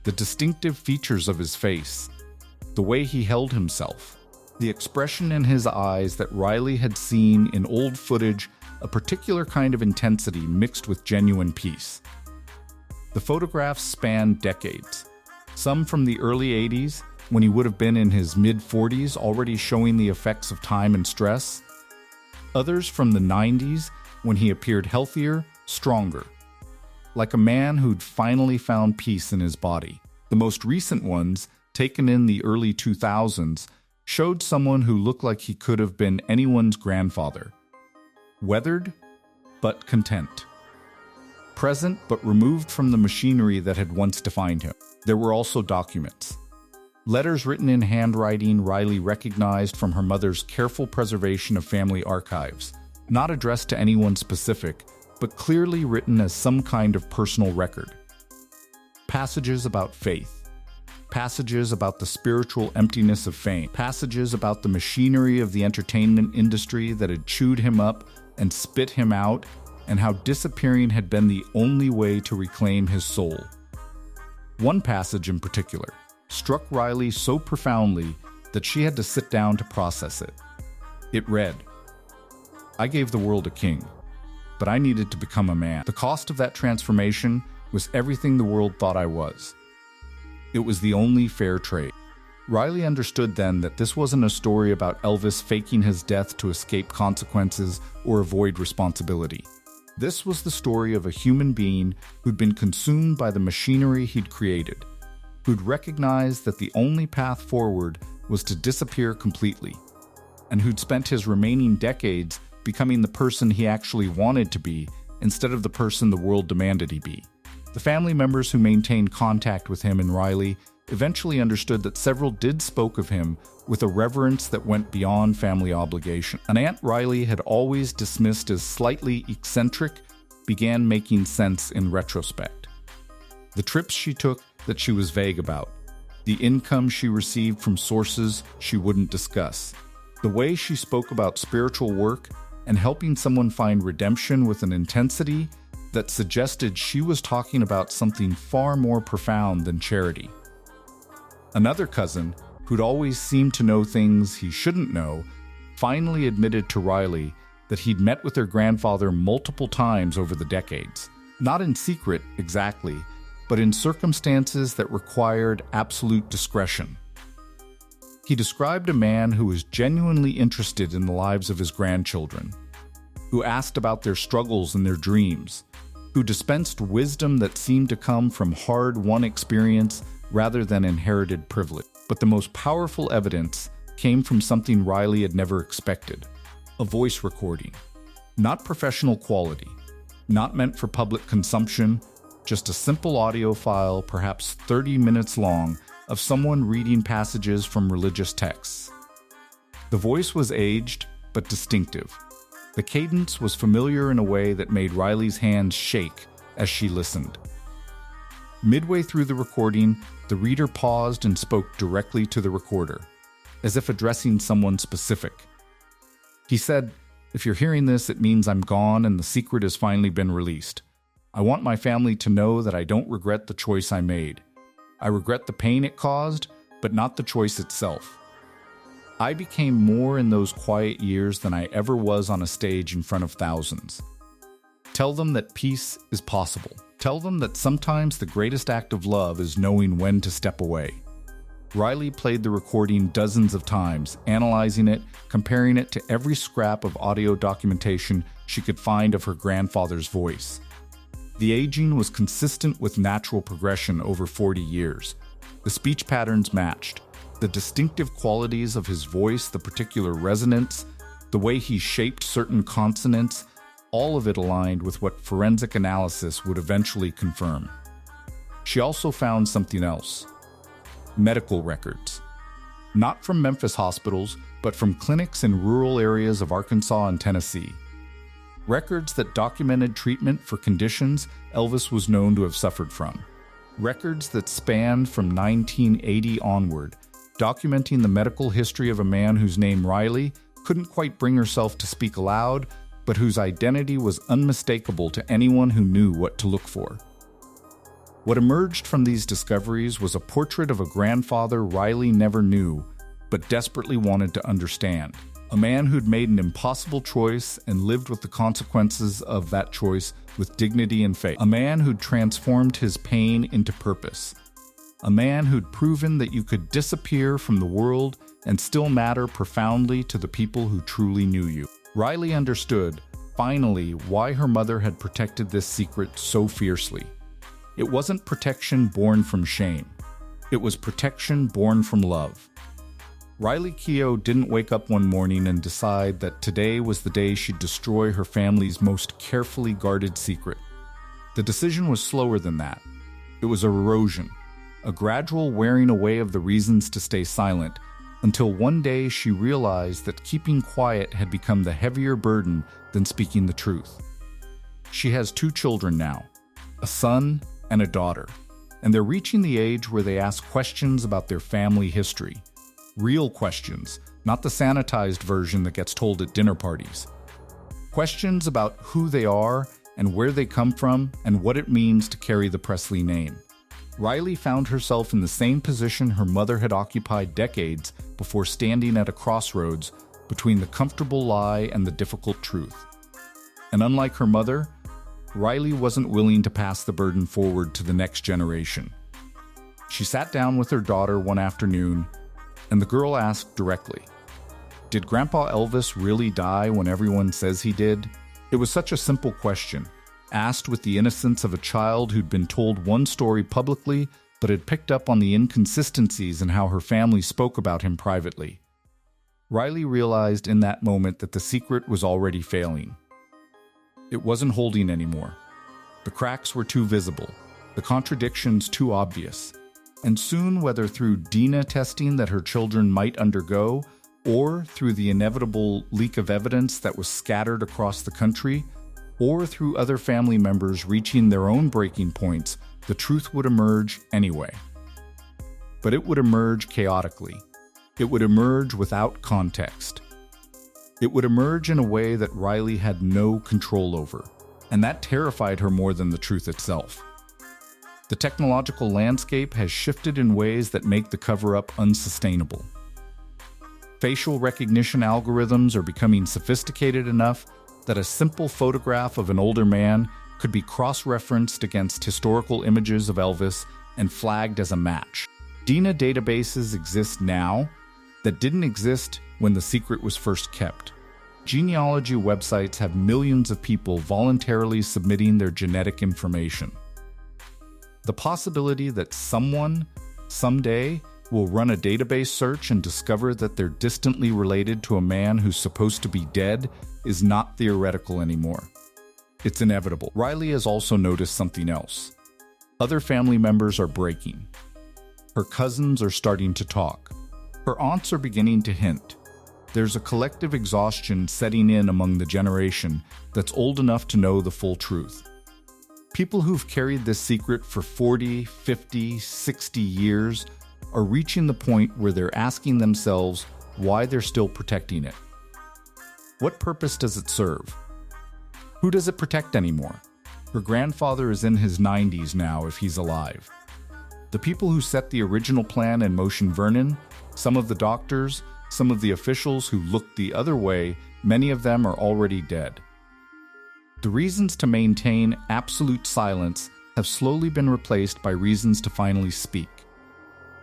the distinctive features of his face, the way he held himself, the expression in his eyes that Riley had seen in old footage, a particular kind of intensity mixed with genuine peace. The photographs spanned decades, some from the early 80s, when he would have been in his mid-40s, already showing the effects of time and stress, others from the 90s, when he appeared healthier, stronger, like a man who'd finally found peace in his body. The most recent ones, taken in the early 2000s, showed someone who looked like he could have been anyone's grandfather. Weathered, but content. Present, but removed from the machinery that had once defined him. There were also documents. Letters written in handwriting Riley recognized from her mother's careful preservation of family archives, not addressed to anyone specific, but clearly written as some kind of personal record. Passages about faith, passages about the spiritual emptiness of fame, passages about the machinery of the entertainment industry that had chewed him up and spit him out, and how disappearing had been the only way to reclaim his soul. One passage in particular struck Riley so profoundly that she had to sit down to process it. It read, "I gave the world a king, but I needed to become a man. The cost of that transformation was everything the world thought I was. It was the only fair trade." Riley understood then that this wasn't a story about Elvis faking his death to escape consequences or avoid responsibility. This was the story of a human being who'd been consumed by the machinery he'd created, who'd recognized that the only path forward was to disappear completely, and who'd spent his remaining decades becoming the person he actually wanted to be instead of the person the world demanded he be. The family members who maintained contact with him and Riley eventually understood that several did spoke of him with a reverence that went beyond family obligation. An aunt Riley had always dismissed as slightly eccentric began making sense in retrospect. The trips she took that she was vague about, the income she received from sources she wouldn't discuss, the way she spoke about spiritual work and helping someone find redemption with an intensity that suggested she was talking about something far more profound than charity. Another cousin, who'd always seemed to know things he shouldn't know, finally admitted to Riley that he'd met with her grandfather multiple times over the decades. Not in secret, exactly, but in circumstances that required absolute discretion. He described a man who was genuinely interested in the lives of his grandchildren, who asked about their struggles and their dreams, who dispensed wisdom that seemed to come from hard-won experience rather than inherited privilege. But the most powerful evidence came from something Riley had never expected, a voice recording. Not professional quality, not meant for public consumption, just a simple audio file, perhaps 30 minutes long, of someone reading passages from religious texts. The voice was aged, but distinctive. The cadence was familiar in a way that made Riley's hands shake as she listened. Midway through the recording, the reader paused and spoke directly to the recorder, as if addressing someone specific. He said, "If you're hearing this, it means I'm gone and the secret has finally been released. I want my family to know that I don't regret the choice I made. I regret the pain it caused, but not the choice itself. I became more in those quiet years than I ever was on a stage in front of thousands. Tell them that peace is possible. Tell them that sometimes the greatest act of love is knowing when to step away. Riley played the recording dozens of times, analyzing it, comparing it to every scrap of audio documentation she could find of her grandfather's voice. The aging was consistent with natural progression over 40 years. The speech patterns matched. The distinctive qualities of his voice, the particular resonance, the way he shaped certain consonants, all of it aligned with what forensic analysis would eventually confirm. She also found something else: medical records. Not from Memphis hospitals, but from clinics in rural areas of Arkansas and Tennessee. Records that documented treatment for conditions Elvis was known to have suffered from. Records that spanned from 1980 onward, documenting the medical history of a man whose name Riley couldn't quite bring herself to speak aloud, but whose identity was unmistakable to anyone who knew what to look for. What emerged from these discoveries was a portrait of a grandfather Riley never knew, but desperately wanted to understand. A man who'd made an impossible choice and lived with the consequences of that choice with dignity and faith. A man who'd transformed his pain into purpose. A man who'd proven that you could disappear from the world and still matter profoundly to the people who truly knew you. Riley understood, finally, why her mother had protected this secret so fiercely. It wasn't protection born from shame. It was protection born from love. Riley Keough didn't wake up one morning and decide that today was the day she'd destroy her family's most carefully guarded secret. The decision was slower than that. It was erosion, a gradual wearing away of the reasons to stay silent, until one day she realized that keeping quiet had become the heavier burden than speaking the truth. She has 2 children now, a son and a daughter, and they're reaching the age where they ask questions about their family history. Real questions, not the sanitized version that gets told at dinner parties. Questions about who they are and where they come from and what it means to carry the Presley name. Riley found herself in the same position her mother had occupied decades before, standing at a crossroads between the comfortable lie and the difficult truth. And unlike her mother, Riley wasn't willing to pass the burden forward to the next generation. She sat down with her daughter one afternoon, and the girl asked directly, "Did Grandpa Elvis really die when everyone says he did?" It was such a simple question, asked with the innocence of a child who'd been told one story publicly but had picked up on the inconsistencies in how her family spoke about him privately. Riley realized in that moment that the secret was already failing. It wasn't holding anymore. The cracks were too visible, the contradictions too obvious. And soon, whether through DNA testing that her children might undergo, or through the inevitable leak of evidence that was scattered across the country, or through other family members reaching their own breaking points, the truth would emerge anyway. But it would emerge chaotically. It would emerge without context. It would emerge in a way that Riley had no control over, and that terrified her more than the truth itself. The technological landscape has shifted in ways that make the cover-up unsustainable. Facial recognition algorithms are becoming sophisticated enough that a simple photograph of an older man could be cross-referenced against historical images of Elvis and flagged as a match. DNA databases exist now that didn't exist when the secret was first kept. Genealogy websites have millions of people voluntarily submitting their genetic information. The possibility that someone, someday, will run a database search and discover that they're distantly related to a man who's supposed to be dead is not theoretical anymore. It's inevitable. Riley has also noticed something else. Other family members are breaking. Her cousins are starting to talk. Her aunts are beginning to hint. There's a collective exhaustion setting in among the generation that's old enough to know the full truth. People who've carried this secret for 40, 50, 60 years are reaching the point where they're asking themselves why they're still protecting it. What purpose does it serve? Who does it protect anymore? Her grandfather is in his 90s now if he's alive. The people who set the original plan in motion, Vernon, some of the doctors, some of the officials who looked the other way, many of them are already dead. The reasons to maintain absolute silence have slowly been replaced by reasons to finally speak.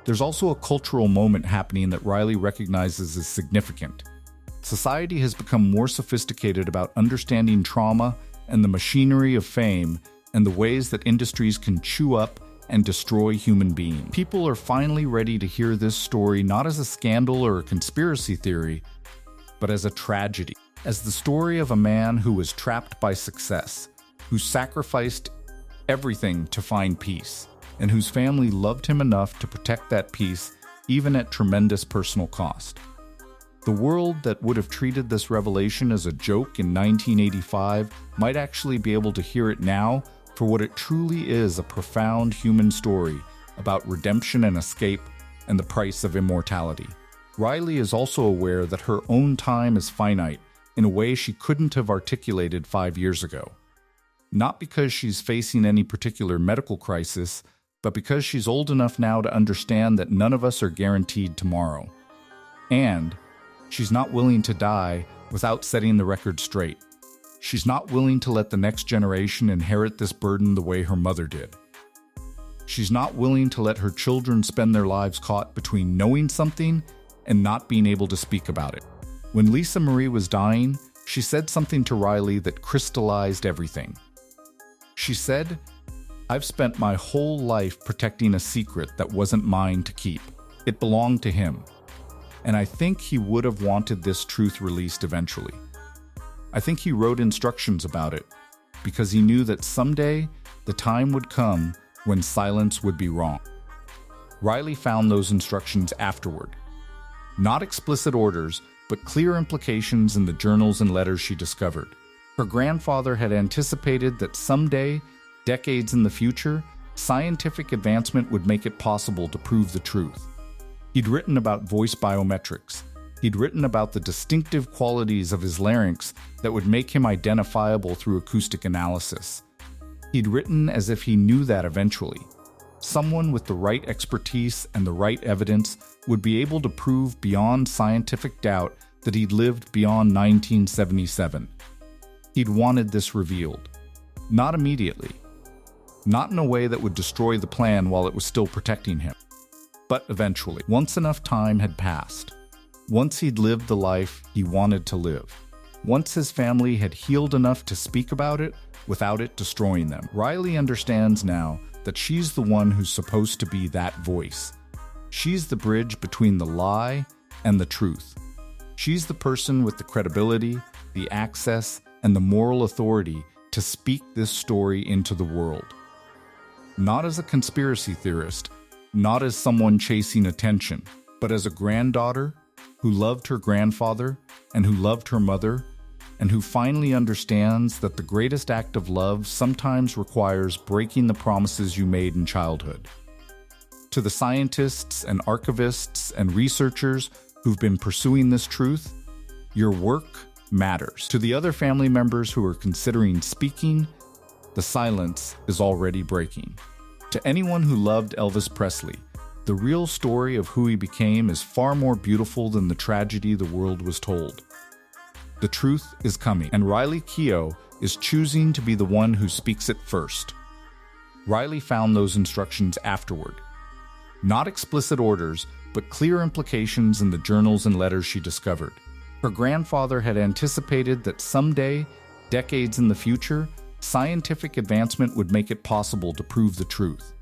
There's also a cultural moment happening that Riley recognizes as significant. Society has become more sophisticated about understanding trauma and the machinery of fame and the ways that industries can chew up and destroy human beings. People are finally ready to hear this story not as a scandal or a conspiracy theory, but as a tragedy, as the story of a man who was trapped by success, who sacrificed everything to find peace, and whose family loved him enough to protect that peace even at tremendous personal cost. The world that would have treated this revelation as a joke in 1985 might actually be able to hear it now for what it truly is, a profound human story about redemption and escape and the price of immortality. Riley is also aware that her own time is finite in a way she couldn't have articulated 5 years ago. Not because she's facing any particular medical crisis, but because she's old enough now to understand that none of us are guaranteed tomorrow. And she's not willing to die without setting the record straight. She's not willing to let the next generation inherit this burden the way her mother did. She's not willing to let her children spend their lives caught between knowing something and not being able to speak about it. When Lisa Marie was dying, she said something to Riley that crystallized everything. She said, "I've spent my whole life protecting a secret that wasn't mine to keep. It belonged to him. And I think he would have wanted this truth released eventually. I think he wrote instructions about it because he knew that someday the time would come when silence would be wrong." Riley found those instructions afterward. Not explicit orders, but clear implications in the journals and letters she discovered. Her grandfather had anticipated that someday, decades in the future, scientific advancement would make it possible to prove the truth. He'd written about voice biometrics. He'd written about the distinctive qualities of his larynx that would make him identifiable through acoustic analysis. He'd written as if he knew that eventually. Someone with the right expertise and the right evidence would be able to prove beyond scientific doubt that he'd lived beyond 1977. He'd wanted this revealed. Not immediately. Not in a way that would destroy the plan while it was still protecting him. But eventually, once enough time had passed. Once he'd lived the life he wanted to live. Once his family had healed enough to speak about it without it destroying them. Riley understands now that she's the one who's supposed to be that voice. She's the bridge between the lie and the truth. She's the person with the credibility, the access, and the moral authority to speak this story into the world. Not as a conspiracy theorist, not as someone chasing attention, but as a granddaughter who loved her grandfather and who loved her mother, and who finally understands that the greatest act of love sometimes requires breaking the promises you made in childhood. To the scientists and archivists and researchers who've been pursuing this truth, your work matters. To the other family members who are considering speaking, the silence is already breaking. To anyone who loved Elvis Presley, the real story of who he became is far more beautiful than the tragedy the world was told. The truth is coming, and Riley Keough is choosing to be the one who speaks it first. Riley found those instructions afterward. Not explicit orders, but clear implications in the journals and letters she discovered. Her grandfather had anticipated that someday, decades in the future, scientific advancement would make it possible to prove the truth.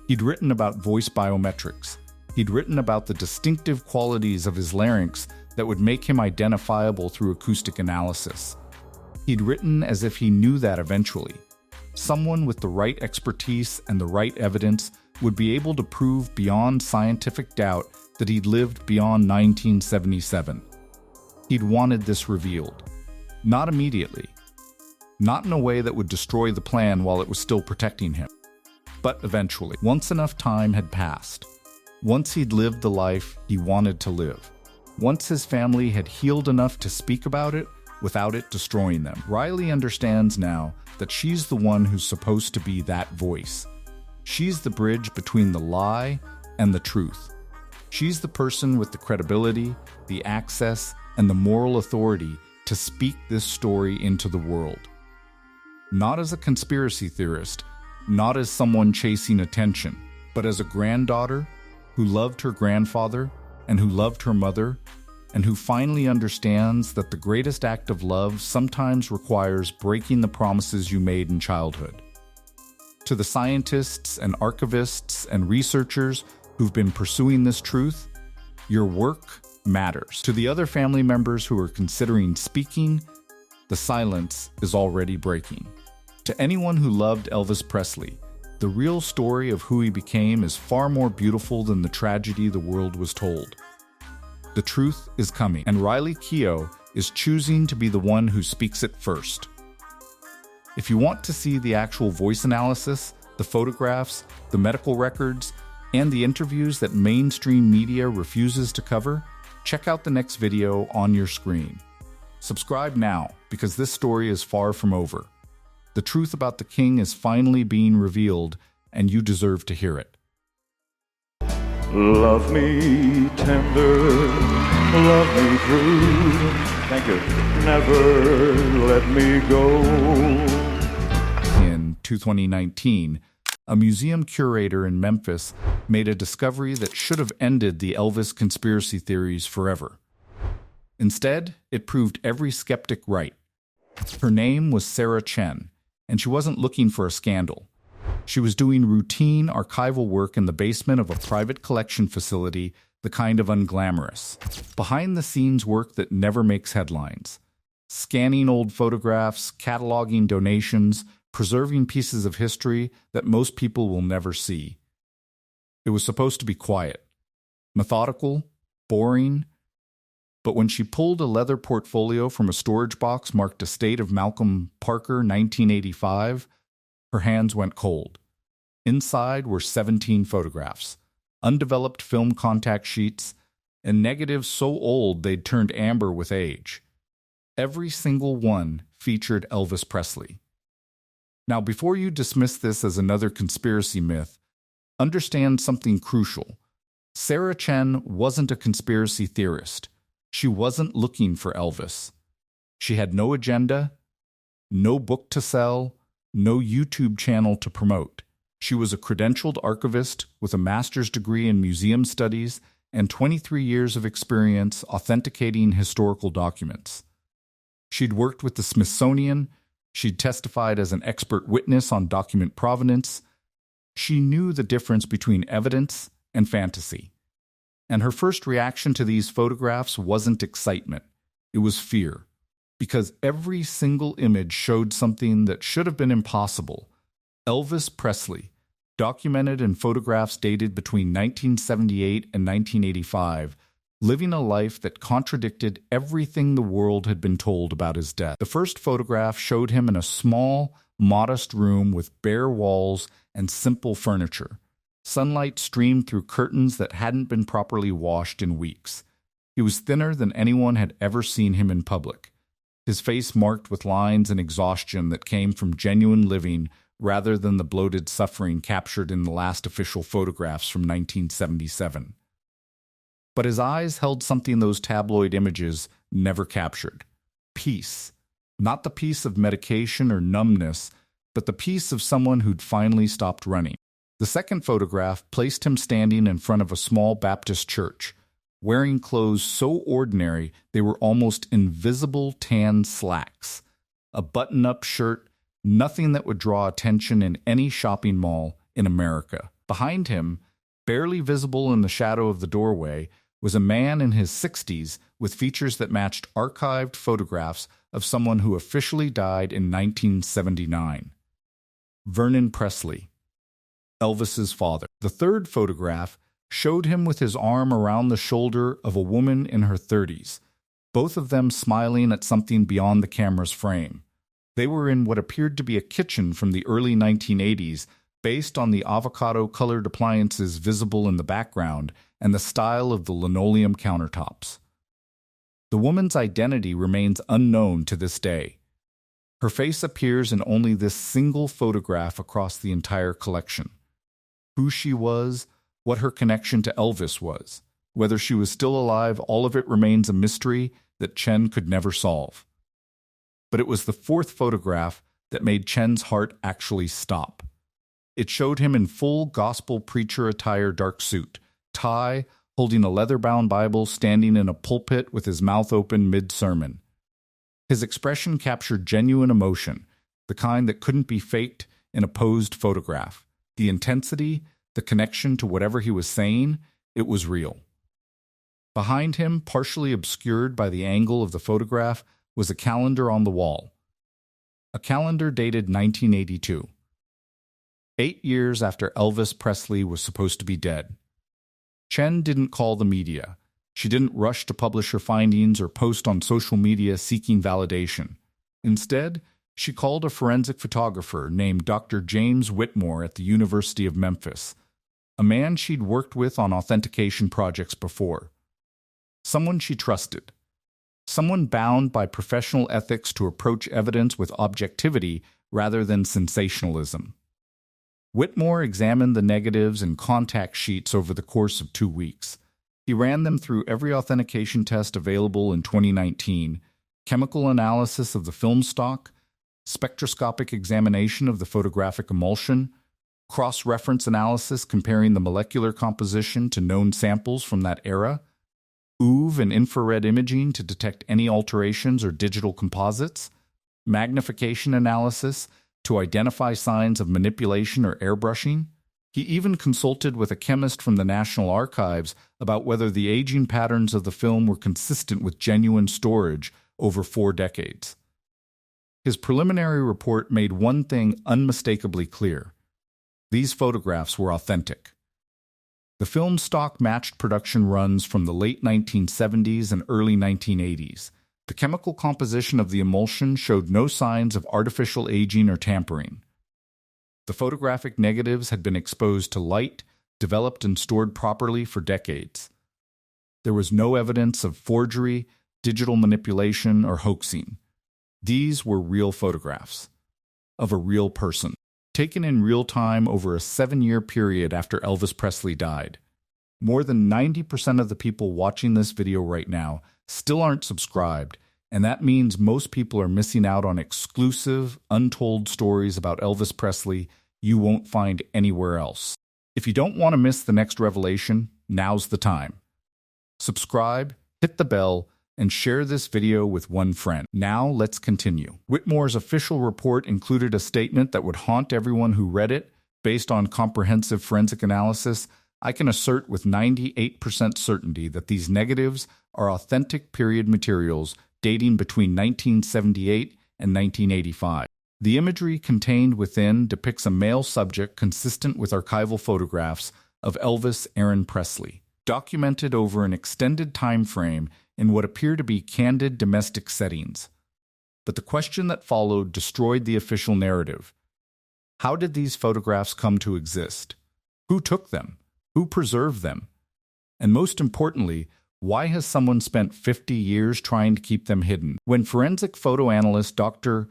He'd written about voice biometrics. He'd written about the distinctive qualities of his larynx that would make him identifiable through acoustic analysis. He'd written as if he knew that eventually. Someone with the right expertise and the right evidence would be able to prove beyond scientific doubt that he'd lived beyond 1977. He'd wanted this revealed. Not immediately. Not in a way that would destroy the plan while it was still protecting him. But eventually, once enough time had passed. Once he'd lived the life he wanted to live. Once his family had healed enough to speak about it without it destroying them. Riley understands now that she's the one who's supposed to be that voice. She's the bridge between the lie and the truth. She's the person with the credibility, the access, and the moral authority to speak this story into the world. Not as a conspiracy theorist, not as someone chasing attention, but as a granddaughter who loved her grandfather and who loved her mother, and who finally understands that the greatest act of love sometimes requires breaking the promises you made in childhood. To the scientists and archivists and researchers who've been pursuing this truth, your work matters. To the other family members who are considering speaking, the silence is already breaking. To anyone who loved Elvis Presley, the real story of who he became is far more beautiful than the tragedy the world was told. The truth is coming, and Riley Keough is choosing to be the one who speaks it first. If you want to see the actual voice analysis, the photographs, the medical records, and the interviews that mainstream media refuses to cover, check out the next video on your screen. Subscribe now, because this story is far from over. The truth about the king is finally being revealed, and you deserve to hear it. Love me tender, love me true. Thank you. Never let me go. In 2019, a museum curator in Memphis made a discovery that should have ended the Elvis conspiracy theories forever. Instead, it proved every skeptic right. Her name was Sarah Chen, and she wasn't looking for a scandal. She was doing routine archival work in the basement of a private collection facility, the kind of unglamorous, behind-the-scenes work that never makes headlines. Scanning old photographs, cataloging donations, preserving pieces of history that most people will never see. It was supposed to be quiet, methodical, boring, but when she pulled a leather portfolio from a storage box marked Estate of Malcolm Parker, 1985, her hands went cold. Inside were 17 photographs, undeveloped film contact sheets, and negatives so old they'd turned amber with age. Every single one featured Elvis Presley. Now, before you dismiss this as another conspiracy myth, understand something crucial. Sarah Chen wasn't a conspiracy theorist. She wasn't looking for Elvis. She had no agenda, no book to sell, no YouTube channel to promote. She was a credentialed archivist with a master's degree in museum studies and 23 years of experience authenticating historical documents. She'd worked with the Smithsonian. She'd testified as an expert witness on document provenance. She knew the difference between evidence and fantasy. And her first reaction to these photographs wasn't excitement. It was fear. Because every single image showed something that should have been impossible. Elvis Presley, documented in photographs dated between 1978 and 1985, living a life that contradicted everything the world had been told about his death. The first photograph showed him in a small, modest room with bare walls and simple furniture. Sunlight streamed through curtains that hadn't been properly washed in weeks. He was thinner than anyone had ever seen him in public. His face marked with lines and exhaustion that came from genuine living rather than the bloated suffering captured in the last official photographs from 1977. But his eyes held something those tabloid images never captured. Peace. Not the peace of medication or numbness, but the peace of someone who'd finally stopped running. The second photograph placed him standing in front of a small Baptist church, wearing clothes so ordinary they were almost invisible tan slacks, a button-up shirt, nothing that would draw attention in any shopping mall in America. Behind him, barely visible in the shadow of the doorway, was a man in his 60s with features that matched archived photographs of someone who officially died in 1979. Vernon Presley, Elvis's father. The third photograph showed him with his arm around the shoulder of a woman in her 30s, both of them smiling at something beyond the camera's frame. They were in what appeared to be a kitchen from the early 1980s, based on the avocado-colored appliances visible in the background and the style of the linoleum countertops. The woman's identity remains unknown to this day. Her face appears in only this single photograph across the entire collection. who she was, what her connection to Elvis was. Whether she was still alive, all of it remains a mystery that Chen could never solve. But it was the fourth photograph that made Chen's heart actually stop. It showed him in full gospel preacher attire, dark suit, tie, holding a leather-bound Bible, standing in a pulpit with his mouth open mid-sermon. His expression captured genuine emotion, the kind that couldn't be faked in a posed photograph. The intensity, the connection to whatever he was saying, it was real. Behind him, partially obscured by the angle of the photograph, was a calendar on the wall. A calendar dated 1982. 8 years after Elvis Presley was supposed to be dead. Chen didn't call the media. She didn't rush to publish her findings or post on social media seeking validation. Instead, she called a forensic photographer named Dr. James Whitmore at the University of Memphis, a man she'd worked with on authentication projects before. Someone she trusted. Someone bound by professional ethics to approach evidence with objectivity rather than sensationalism. Whitmore examined the negatives and contact sheets over the course of 2 weeks. He ran them through every authentication test available in 2019, chemical analysis of the film stock, spectroscopic examination of the photographic emulsion, cross-reference analysis comparing the molecular composition to known samples from that era, UV and infrared imaging to detect any alterations or digital composites, magnification analysis to identify signs of manipulation or airbrushing. He even consulted with a chemist from the National Archives about whether the aging patterns of the film were consistent with genuine storage over 4 decades. His preliminary report made one thing unmistakably clear. These photographs were authentic. The film stock matched production runs from the late 1970s and early 1980s. The chemical composition of the emulsion showed no signs of artificial aging or tampering. The photographic negatives had been exposed to light, developed and stored properly for decades. There was no evidence of forgery, digital manipulation, or hoaxing. These were real photographs of a real person, taken in real time over a 7-year period after Elvis Presley died. More than 90% of the people watching this video right now still aren't subscribed, and that means most people are missing out on exclusive, untold stories about Elvis Presley you won't find anywhere else. If you don't want to miss the next revelation, now's the time. Subscribe, hit the bell, and share this video with one friend. Now let's continue. Whitmore's official report included a statement that would haunt everyone who read it. Based on comprehensive forensic analysis, I can assert with 98% certainty that these negatives are authentic period materials dating between 1978 and 1985. The imagery contained within depicts a male subject consistent with archival photographs of Elvis Aaron Presley, documented over an extended time frame in what appear to be candid domestic settings. But the question that followed destroyed the official narrative. How did these photographs come to exist? Who took them? Who preserved them? And most importantly, why has someone spent 50 years trying to keep them hidden? When forensic photo analyst Dr.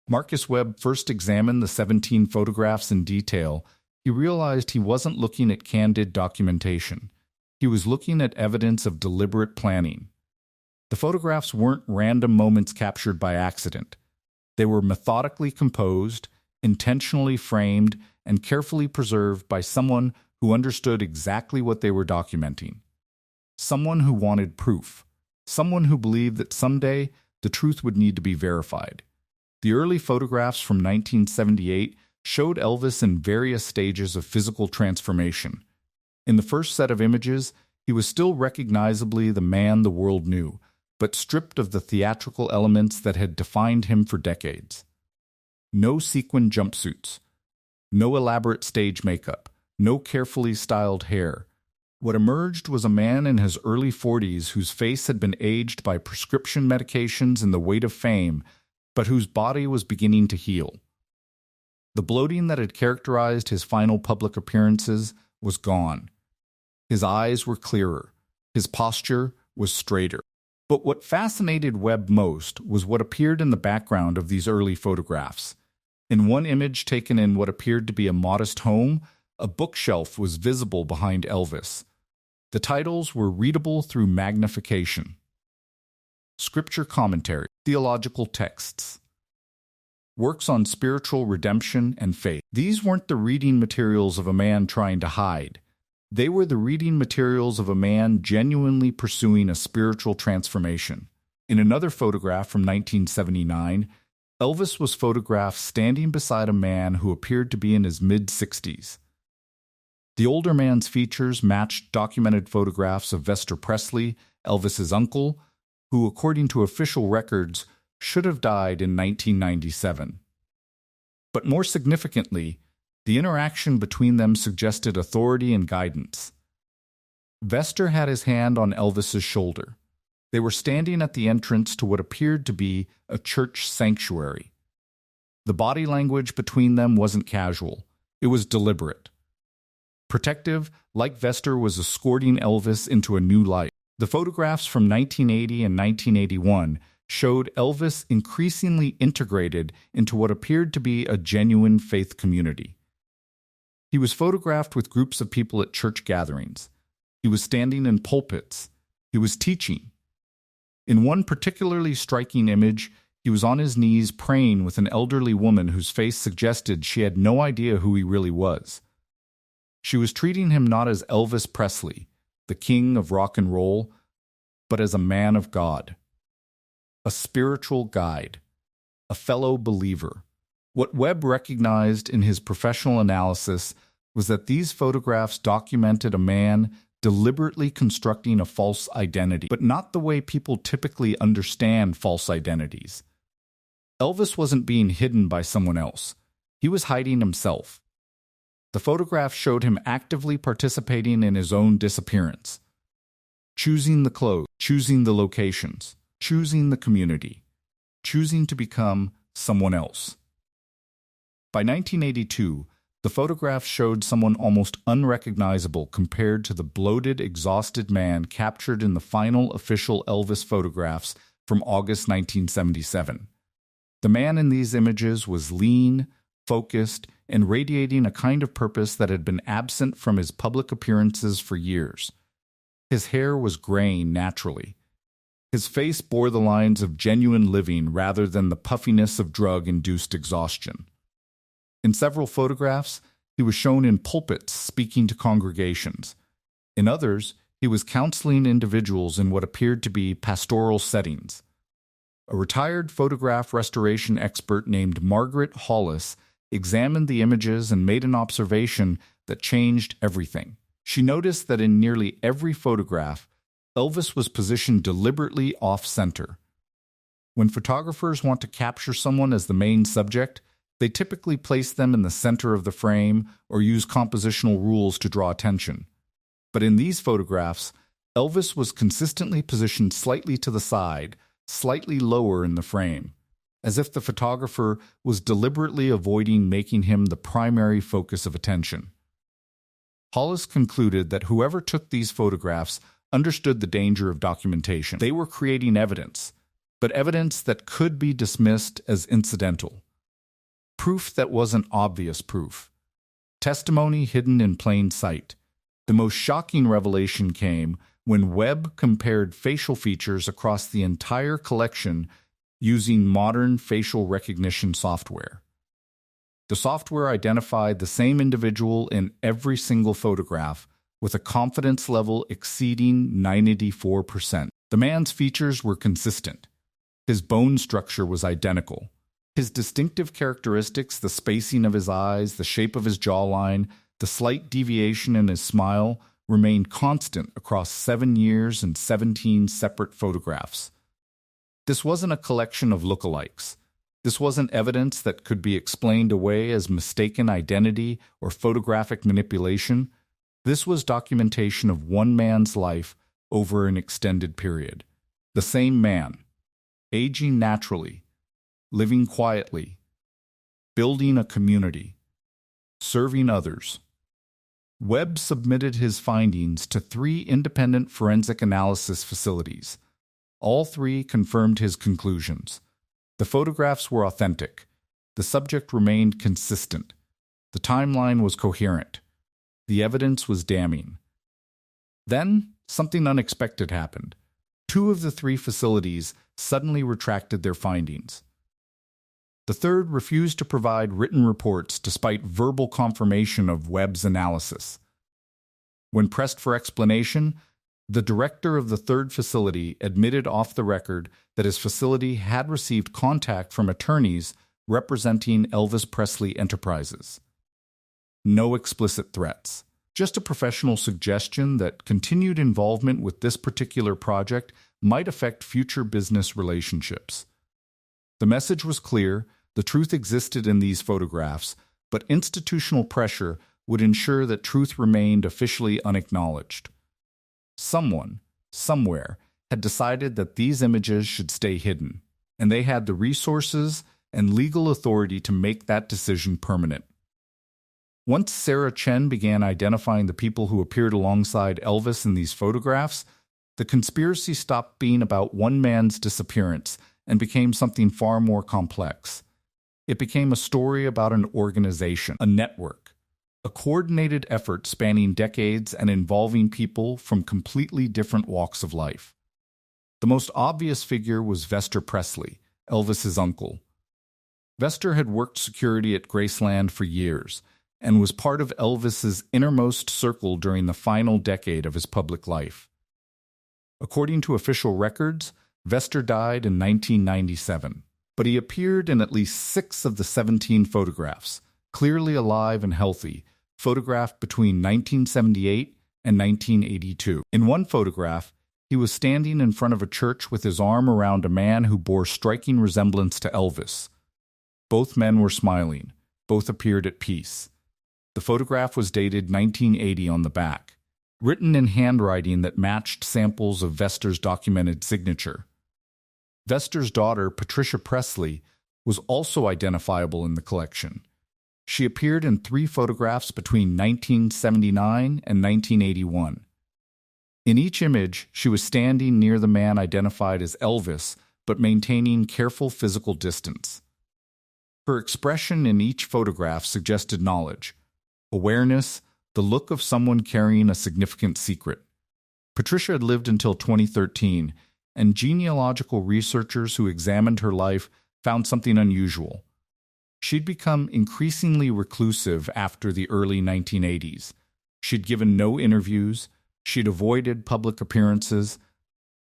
Marcus Webb first examined the 17 photographs in detail, he realized he wasn't looking at candid documentation. He was looking at evidence of deliberate planning. The photographs weren't random moments captured by accident. They were methodically composed, intentionally framed, and carefully preserved by someone who understood exactly what they were documenting. Someone who wanted proof. Someone who believed that someday the truth would need to be verified. The early photographs from 1978 showed Elvis in various stages of physical transformation. In the first set of images, he was still recognizably the man the world knew, but stripped of the theatrical elements that had defined him for decades. No sequin jumpsuits, no elaborate stage makeup, no carefully styled hair. What emerged was a man in his early 40s whose face had been aged by prescription medications and the weight of fame, but whose body was beginning to heal. The bloating that had characterized his final public appearances was gone. His eyes were clearer. His posture was straighter. But what fascinated Webb most was what appeared in the background of these early photographs. In one image taken in what appeared to be a modest home, A bookshelf was visible behind Elvis. The titles were readable through magnification. Scripture commentary, theological texts, works on spiritual redemption and faith. These weren't the reading materials of a man trying to hide. They were the reading materials of a man genuinely pursuing a spiritual transformation. In another photograph from 1979, Elvis was photographed standing beside a man who appeared to be in his mid-60s. The older man's features matched documented photographs of Elvis Presley, Elvis's uncle, who, according to official records, should have died in 1997. But more significantly, the interaction between them suggested authority and guidance. Vester had his hand on Elvis's shoulder. They were standing at the entrance to what appeared to be a church sanctuary. The body language between them wasn't casual. It was deliberate. Protective, like Vester was escorting Elvis into a new life. The photographs from 1980 and 1981 showed Elvis increasingly integrated into what appeared to be a genuine faith community. He was photographed with groups of people at church gatherings. He was standing in pulpits. He was teaching. In one particularly striking image, he was on his knees praying with an elderly woman whose face suggested she had no idea who he really was. She was treating him not as Elvis Presley, the king of rock and roll, but as a man of God, a spiritual guide, a fellow believer. What Webb recognized in his professional analysis was that these photographs documented a man deliberately constructing a false identity, but not the way people typically understand false identities. Elvis wasn't being hidden by someone else. He was hiding himself. The photograph showed him actively participating in his own disappearance, choosing the clothes, choosing the locations, choosing the community, choosing to become someone else. By 1982, the photograph showed someone almost unrecognizable compared to the bloated, exhausted man captured in the final official Elvis photographs from August 1977. The man in these images was lean, focused, and radiating a kind of purpose that had been absent from his public appearances for years. His hair was graying naturally. His face bore the lines of genuine living rather than the puffiness of drug-induced exhaustion. In several photographs, he was shown in pulpits speaking to congregations. In others, he was counseling individuals in what appeared to be pastoral settings. A retired photograph restoration expert named Margaret Hollis examined the images and made an observation that changed everything. She noticed that in nearly every photograph, Elvis was positioned deliberately off-center. When photographers want to capture someone as the main subject, they typically place them in the center of the frame or use compositional rules to draw attention. But in these photographs, Elvis was consistently positioned slightly to the side, slightly lower in the frame, as if the photographer was deliberately avoiding making him the primary focus of attention. Hollis concluded that whoever took these photographs understood the danger of documentation. They were creating evidence, but evidence that could be dismissed as incidental. Proof that wasn't obvious proof. Testimony hidden in plain sight. The most shocking revelation came when Webb compared facial features across the entire collection using modern facial recognition software. The software identified the same individual in every single photograph with a confidence level exceeding 94%. The man's features were consistent. His bone structure was identical. His distinctive characteristics, the spacing of his eyes, the shape of his jawline, the slight deviation in his smile, remained constant across 7 years and 17 separate photographs. This wasn't a collection of lookalikes. This wasn't evidence that could be explained away as mistaken identity or photographic manipulation. This was documentation of one man's life over an extended period. The same man, aging naturally, living quietly, building a community, serving others. Webb submitted his findings to 3 independent forensic analysis facilities. All 3 confirmed his conclusions. The photographs were authentic. The subject remained consistent. The timeline was coherent. The evidence was damning. Then, something unexpected happened. 2 of the 3 facilities suddenly retracted their findings. The third refused to provide written reports despite verbal confirmation of Webb's analysis. When pressed for explanation, the director of the third facility admitted off the record that his facility had received contact from attorneys representing Elvis Presley Enterprises. No explicit threats, just a professional suggestion that continued involvement with this particular project might affect future business relationships. The message was clear, the truth existed in these photographs, but institutional pressure would ensure that truth remained officially unacknowledged. Someone, somewhere, had decided that these images should stay hidden, and they had the resources and legal authority to make that decision permanent. Once Sarah Chen began identifying the people who appeared alongside Elvis in these photographs, the conspiracy stopped being about one man's disappearance and became something far more complex. It became a story about an organization, a network, a coordinated effort spanning decades and involving people from completely different walks of life. The most obvious figure was Vester Presley, Elvis's uncle. Vester had worked security at Graceland for years and was part of Elvis's innermost circle during the final decade of his public life. According to official records, Vester died in 1997, but he appeared in at least 6 of the 17 photographs, clearly alive and healthy, photographed between 1978 and 1982. In one photograph, he was standing in front of a church with his arm around a man who bore striking resemblance to Elvis. Both men were smiling. Both appeared at peace. The photograph was dated 1980 on the back, written in handwriting that matched samples of Vester's documented signature. Vester's daughter, Patricia Presley, was also identifiable in the collection. She appeared in 3 photographs between 1979 and 1981. In each image, she was standing near the man identified as Elvis, but maintaining careful physical distance. Her expression in each photograph suggested knowledge, awareness, the look of someone carrying a significant secret. Patricia had lived until 2013, and genealogical researchers who examined her life found something unusual. She'd become increasingly reclusive after the early 1980s. She'd given no interviews. She'd avoided public appearances.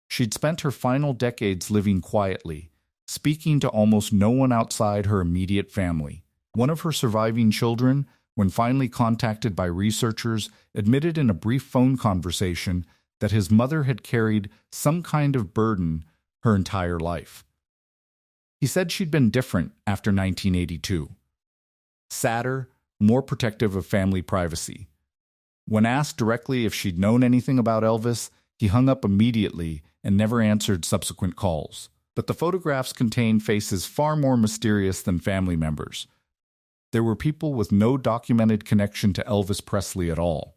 She'd spent her final decades living quietly, speaking to almost no one outside her immediate family. One of her surviving children, when finally contacted by researchers, admitted in a brief phone conversation that his mother had carried some kind of burden her entire life. He said she'd been different after 1982. Sadder, more protective of family privacy. When asked directly if she'd known anything about Elvis, he hung up immediately and never answered subsequent calls. But the photographs contained faces far more mysterious than family members. There were people with no documented connection to Elvis Presley at all.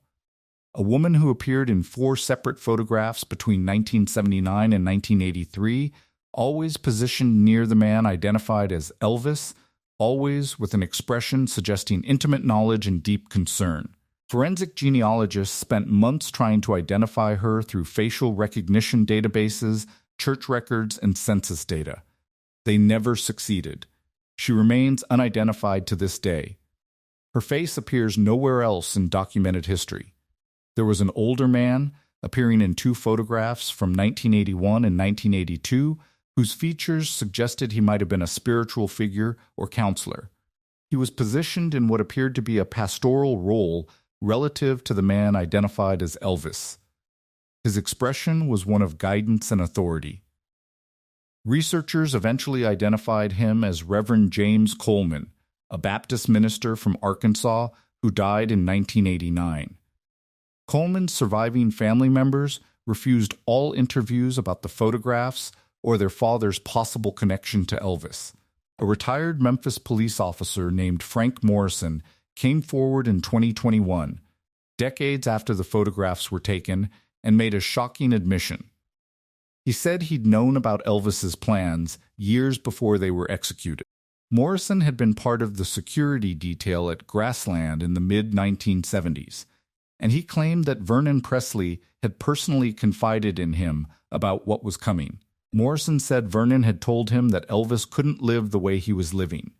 A woman who appeared in 4 separate photographs between 1979 and 1983, always positioned near the man identified as Elvis, always with an expression suggesting intimate knowledge and deep concern. Forensic genealogists spent months trying to identify her through facial recognition databases, church records, and census data. They never succeeded. She remains unidentified to this day. Her face appears nowhere else in documented history. There was an older man, appearing in 2 photographs from 1981 and 1982, whose features suggested he might have been a spiritual figure or counselor. He was positioned in what appeared to be a pastoral role relative to the man identified as Elvis. His expression was one of guidance and authority. Researchers eventually identified him as Reverend James Coleman, a Baptist minister from Arkansas who died in 1989. Coleman's surviving family members refused all interviews about the photographs or their father's possible connection to Elvis. A retired Memphis police officer named Frank Morrison came forward in 2021, decades after the photographs were taken, and made a shocking admission. He said he'd known about Elvis's plans years before they were executed. Morrison had been part of the security detail at Graceland in the mid-1970s. and he claimed that Vernon Presley had personally confided in him about what was coming. Morrison said Vernon had told him that Elvis couldn't live the way he was living,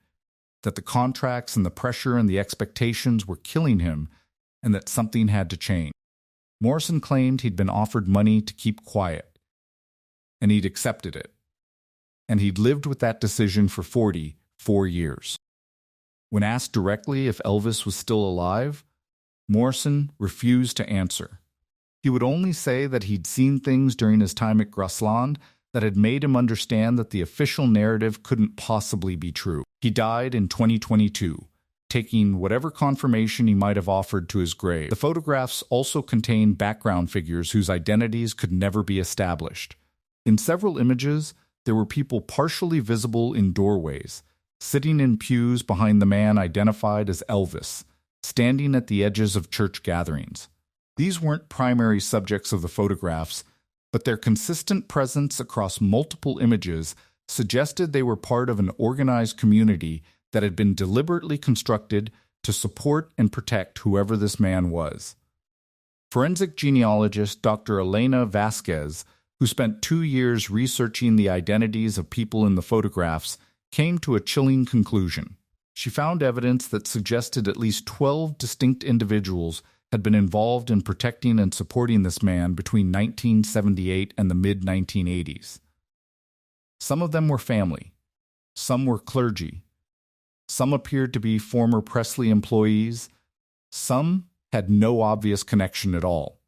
that the contracts and the pressure and the expectations were killing him, and that something had to change. Morrison claimed he'd been offered money to keep quiet, and he'd accepted it. And he'd lived with that decision for 44 years. When asked directly if Elvis was still alive, Morrison refused to answer. He would only say that he'd seen things during his time at Graceland that had made him understand that the official narrative couldn't possibly be true. He died in 2022, taking whatever confirmation he might have offered to his grave. The photographs also contain background figures whose identities could never be established. In several images, there were people partially visible in doorways, sitting in pews behind the man identified as Elvis, standing at the edges of church gatherings. These weren't primary subjects of the photographs, but their consistent presence across multiple images suggested they were part of an organized community that had been deliberately constructed to support and protect whoever this man was. Forensic genealogist Dr. Elena Vasquez, who spent 2 years researching the identities of people in the photographs, came to a chilling conclusion. She found evidence that suggested at least 12 distinct individuals had been involved in protecting and supporting this man between 1978 and the mid-1980s. Some of them were family, some were clergy, some appeared to be former Presley employees, some had no obvious connection at all.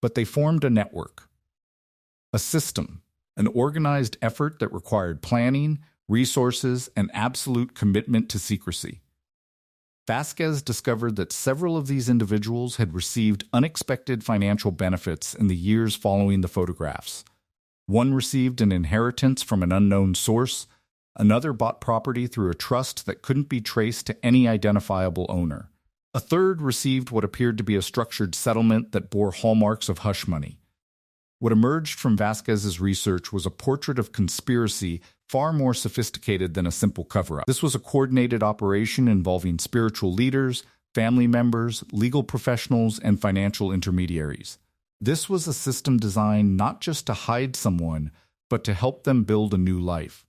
But they formed a network, a system, an organized effort that required planning, resources, and absolute commitment to secrecy. Vasquez discovered that several of these individuals had received unexpected financial benefits in the years following the photographs. One received an inheritance from an unknown source, another bought property through a trust that couldn't be traced to any identifiable owner. A third received what appeared to be a structured settlement that bore hallmarks of hush money. What emerged from Vasquez's research was a portrait of conspiracy far more sophisticated than a simple cover-up. This was a coordinated operation involving spiritual leaders, family members, legal professionals, and financial intermediaries. This was a system designed not just to hide someone, but to help them build a new life,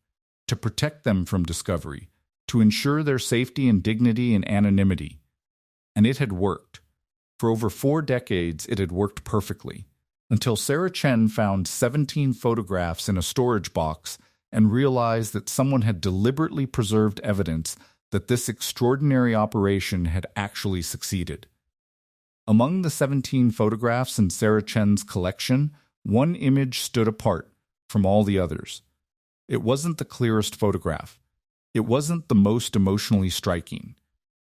to protect them from discovery, to ensure their safety and dignity and anonymity. And it had worked. For over 4 decades, it had worked perfectly, until Sarah Chen found 17 photographs in a storage box and realized that someone had deliberately preserved evidence that this extraordinary operation had actually succeeded. Among the 17 photographs in Sarah Chen's collection, one image stood apart from all the others. It wasn't the clearest photograph. It wasn't the most emotionally striking.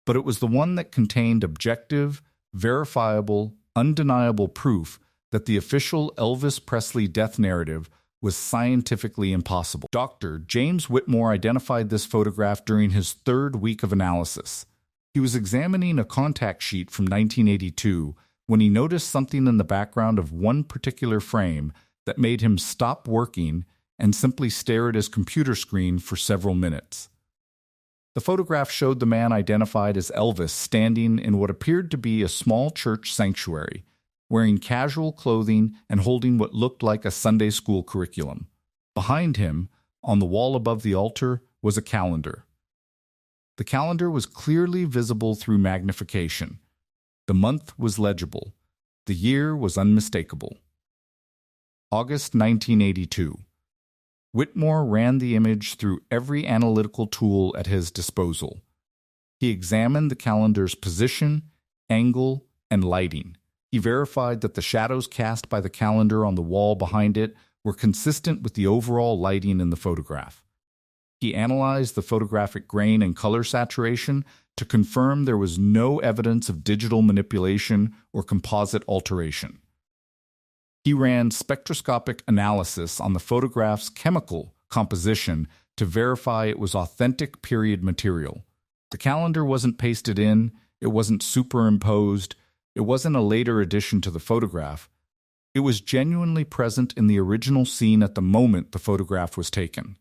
But it was the one that contained objective, verifiable, undeniable proof that the official Elvis Presley death narrative was scientifically impossible. Dr. James Whitmore identified this photograph during his 3rd week of analysis. He was examining a contact sheet from 1982 when he noticed something in the background of one particular frame that made him stop working and simply stare at his computer screen for several minutes. The photograph showed the man identified as Elvis standing in what appeared to be a small church sanctuary, wearing casual clothing and holding what looked like a Sunday school curriculum. Behind him, on the wall above the altar, was a calendar. The calendar was clearly visible through magnification. The month was legible. The year was unmistakable. August 1982. Whitmore ran the image through every analytical tool at his disposal. He examined the calendar's position, angle, and lighting. He verified that the shadows cast by the calendar on the wall behind it were consistent with the overall lighting in the photograph. He analyzed the photographic grain and color saturation to confirm there was no evidence of digital manipulation or composite alteration. He ran spectroscopic analysis on the photograph's chemical composition to verify it was authentic period material. The calendar wasn't pasted in, it wasn't superimposed, it wasn't a later addition to the photograph. It was genuinely present in the original scene at the moment the photograph was taken.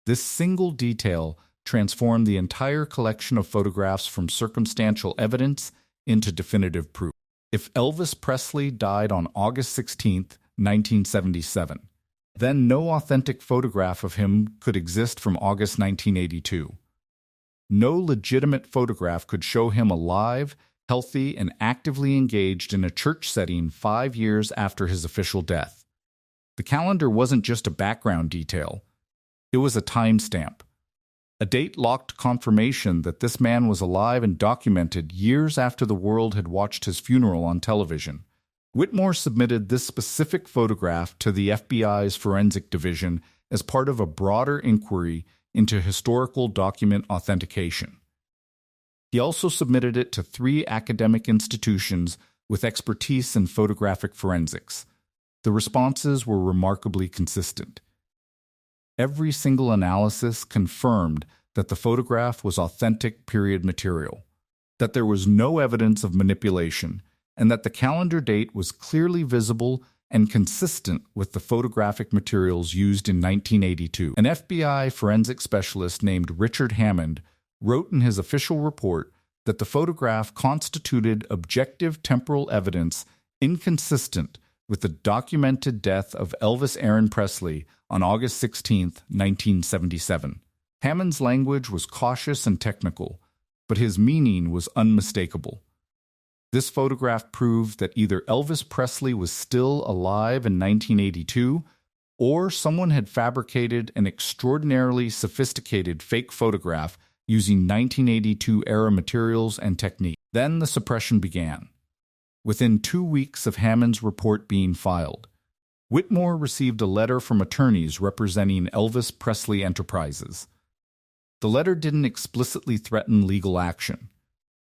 This single detail transformed the entire collection of photographs from circumstantial evidence into definitive proof. If Elvis Presley died on August 16, 1977, then no authentic photograph of him could exist from August 1982. No legitimate photograph could show him alive, healthy, and actively engaged in a church setting 5 years after his official death. The calendar wasn't just a background detail. It was a timestamp, a date-locked confirmation that this man was alive and documented years after the world had watched his funeral on television. Whitmore submitted this specific photograph to the FBI's Forensic Division as part of a broader inquiry into historical document authentication. He also submitted it to 3 academic institutions with expertise in photographic forensics. The responses were remarkably consistent. Every single analysis confirmed that the photograph was authentic period material, that there was no evidence of manipulation, and that the calendar date was clearly visible and consistent with the photographic materials used in 1982. An FBI forensic specialist named Richard Hammond wrote in his official report that the photograph constituted objective temporal evidence inconsistent with the documented death of Elvis Aaron Presley on August 16, 1977. Hammond's language was cautious and technical, but his meaning was unmistakable. This photograph proved that either Elvis Presley was still alive in 1982, or someone had fabricated an extraordinarily sophisticated fake photograph using 1982-era materials and technique. Then the suppression began. Within 2 weeks of Hammond's report being filed, Whitmore received a letter from attorneys representing Elvis Presley Enterprises. The letter didn't explicitly threaten legal action.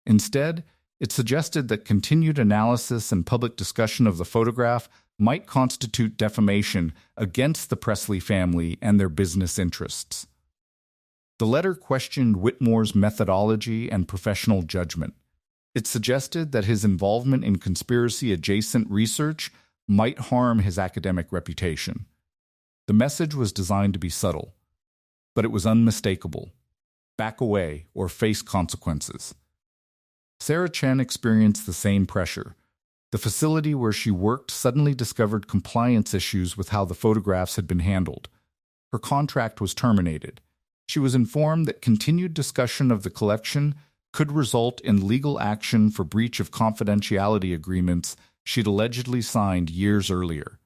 Instead, it suggested that continued analysis and public discussion of the photograph might constitute defamation against the Presley family and their business interests. The letter questioned Whitmore's methodology and professional judgment. It suggested that his involvement in conspiracy-adjacent research might harm his academic reputation. The message was designed to be subtle, but it was unmistakable. Back away or face consequences. Sarah Chen experienced the same pressure. The facility where she worked suddenly discovered compliance issues with how the photographs had been handled. Her contract was terminated. She was informed that continued discussion of the collection could result in legal action for breach of confidentiality agreements she'd allegedly signed years earlier.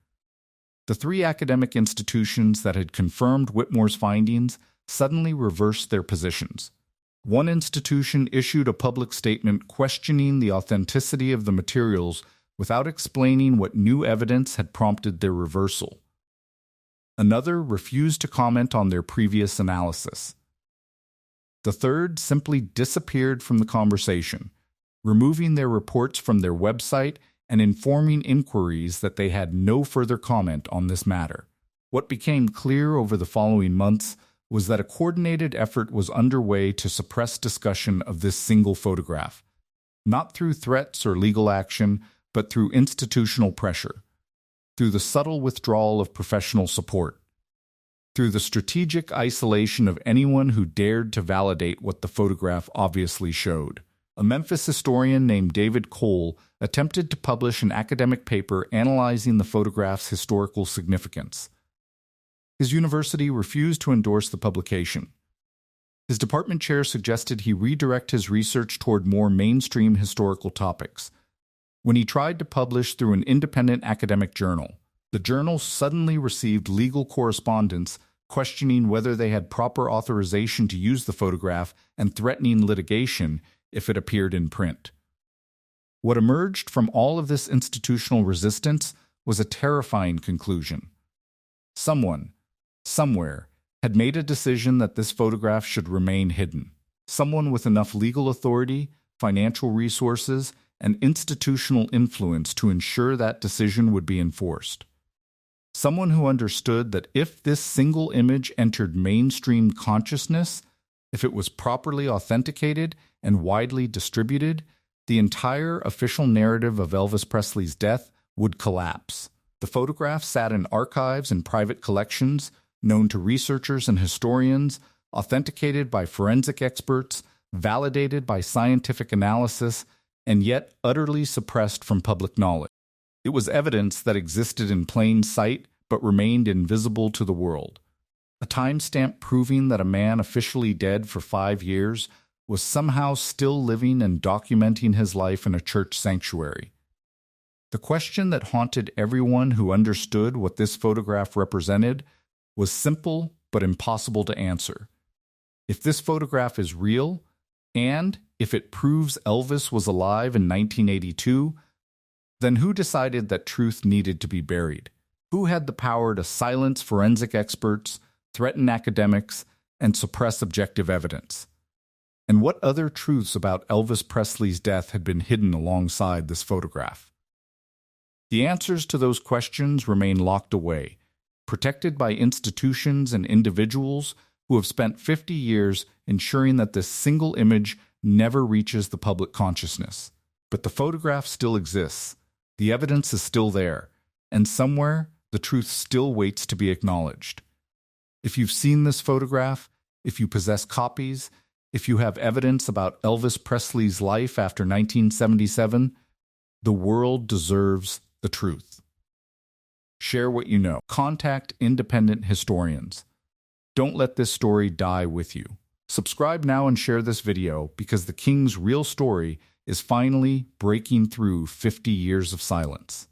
The 3 academic institutions that had confirmed Whitmore's findings suddenly reversed their positions. One institution issued a public statement questioning the authenticity of the materials without explaining what new evidence had prompted their reversal. Another refused to comment on their previous analysis. The third simply disappeared from the conversation, removing their reports from their website and informing inquiries that they had no further comment on this matter. What became clear over the following months was that a coordinated effort was underway to suppress discussion of this single photograph, not through threats or legal action, but through institutional pressure, through the subtle withdrawal of professional support, through the strategic isolation of anyone who dared to validate what the photograph obviously showed. A Memphis historian named David Cole attempted to publish an academic paper analyzing the photograph's historical significance. His university refused to endorse the publication. His department chair suggested he redirect his research toward more mainstream historical topics. When he tried to publish through an independent academic journal, the journal suddenly received legal correspondence questioning whether they had proper authorization to use the photograph and threatening litigation if it appeared in print. What emerged from all of this institutional resistance was a terrifying conclusion. Someone, somewhere, had made a decision that this photograph should remain hidden. Someone with enough legal authority, financial resources, and institutional influence to ensure that decision would be enforced. Someone who understood that if this single image entered mainstream consciousness, if it was properly authenticated and widely distributed, the entire official narrative of Elvis Presley's death would collapse. The photograph sat in archives and private collections, known to researchers and historians, authenticated by forensic experts, validated by scientific analysis, and yet utterly suppressed from public knowledge. It was evidence that existed in plain sight but remained invisible to the world. A timestamp proving that a man officially dead for 5 years was somehow still living and documenting his life in a church sanctuary. The question that haunted everyone who understood what this photograph represented was simple but impossible to answer. If this photograph is real, and if it proves Elvis was alive in 1982, then who decided that truth needed to be buried? Who had the power to silence forensic experts, threaten academics, and suppress objective evidence? And what other truths about Elvis Presley's death had been hidden alongside this photograph? The answers to those questions remain locked away, protected by institutions and individuals who have spent 50 years ensuring that this single image never reaches the public consciousness. But the photograph still exists, the evidence is still there, and somewhere the truth still waits to be acknowledged. If you've seen this photograph, if you possess copies, if you have evidence about Elvis Presley's life after 1977, the world deserves the truth. Share what you know. Contact independent historians. Don't let this story die with you. Subscribe now and share this video because the King's real story is finally breaking through 50 years of silence.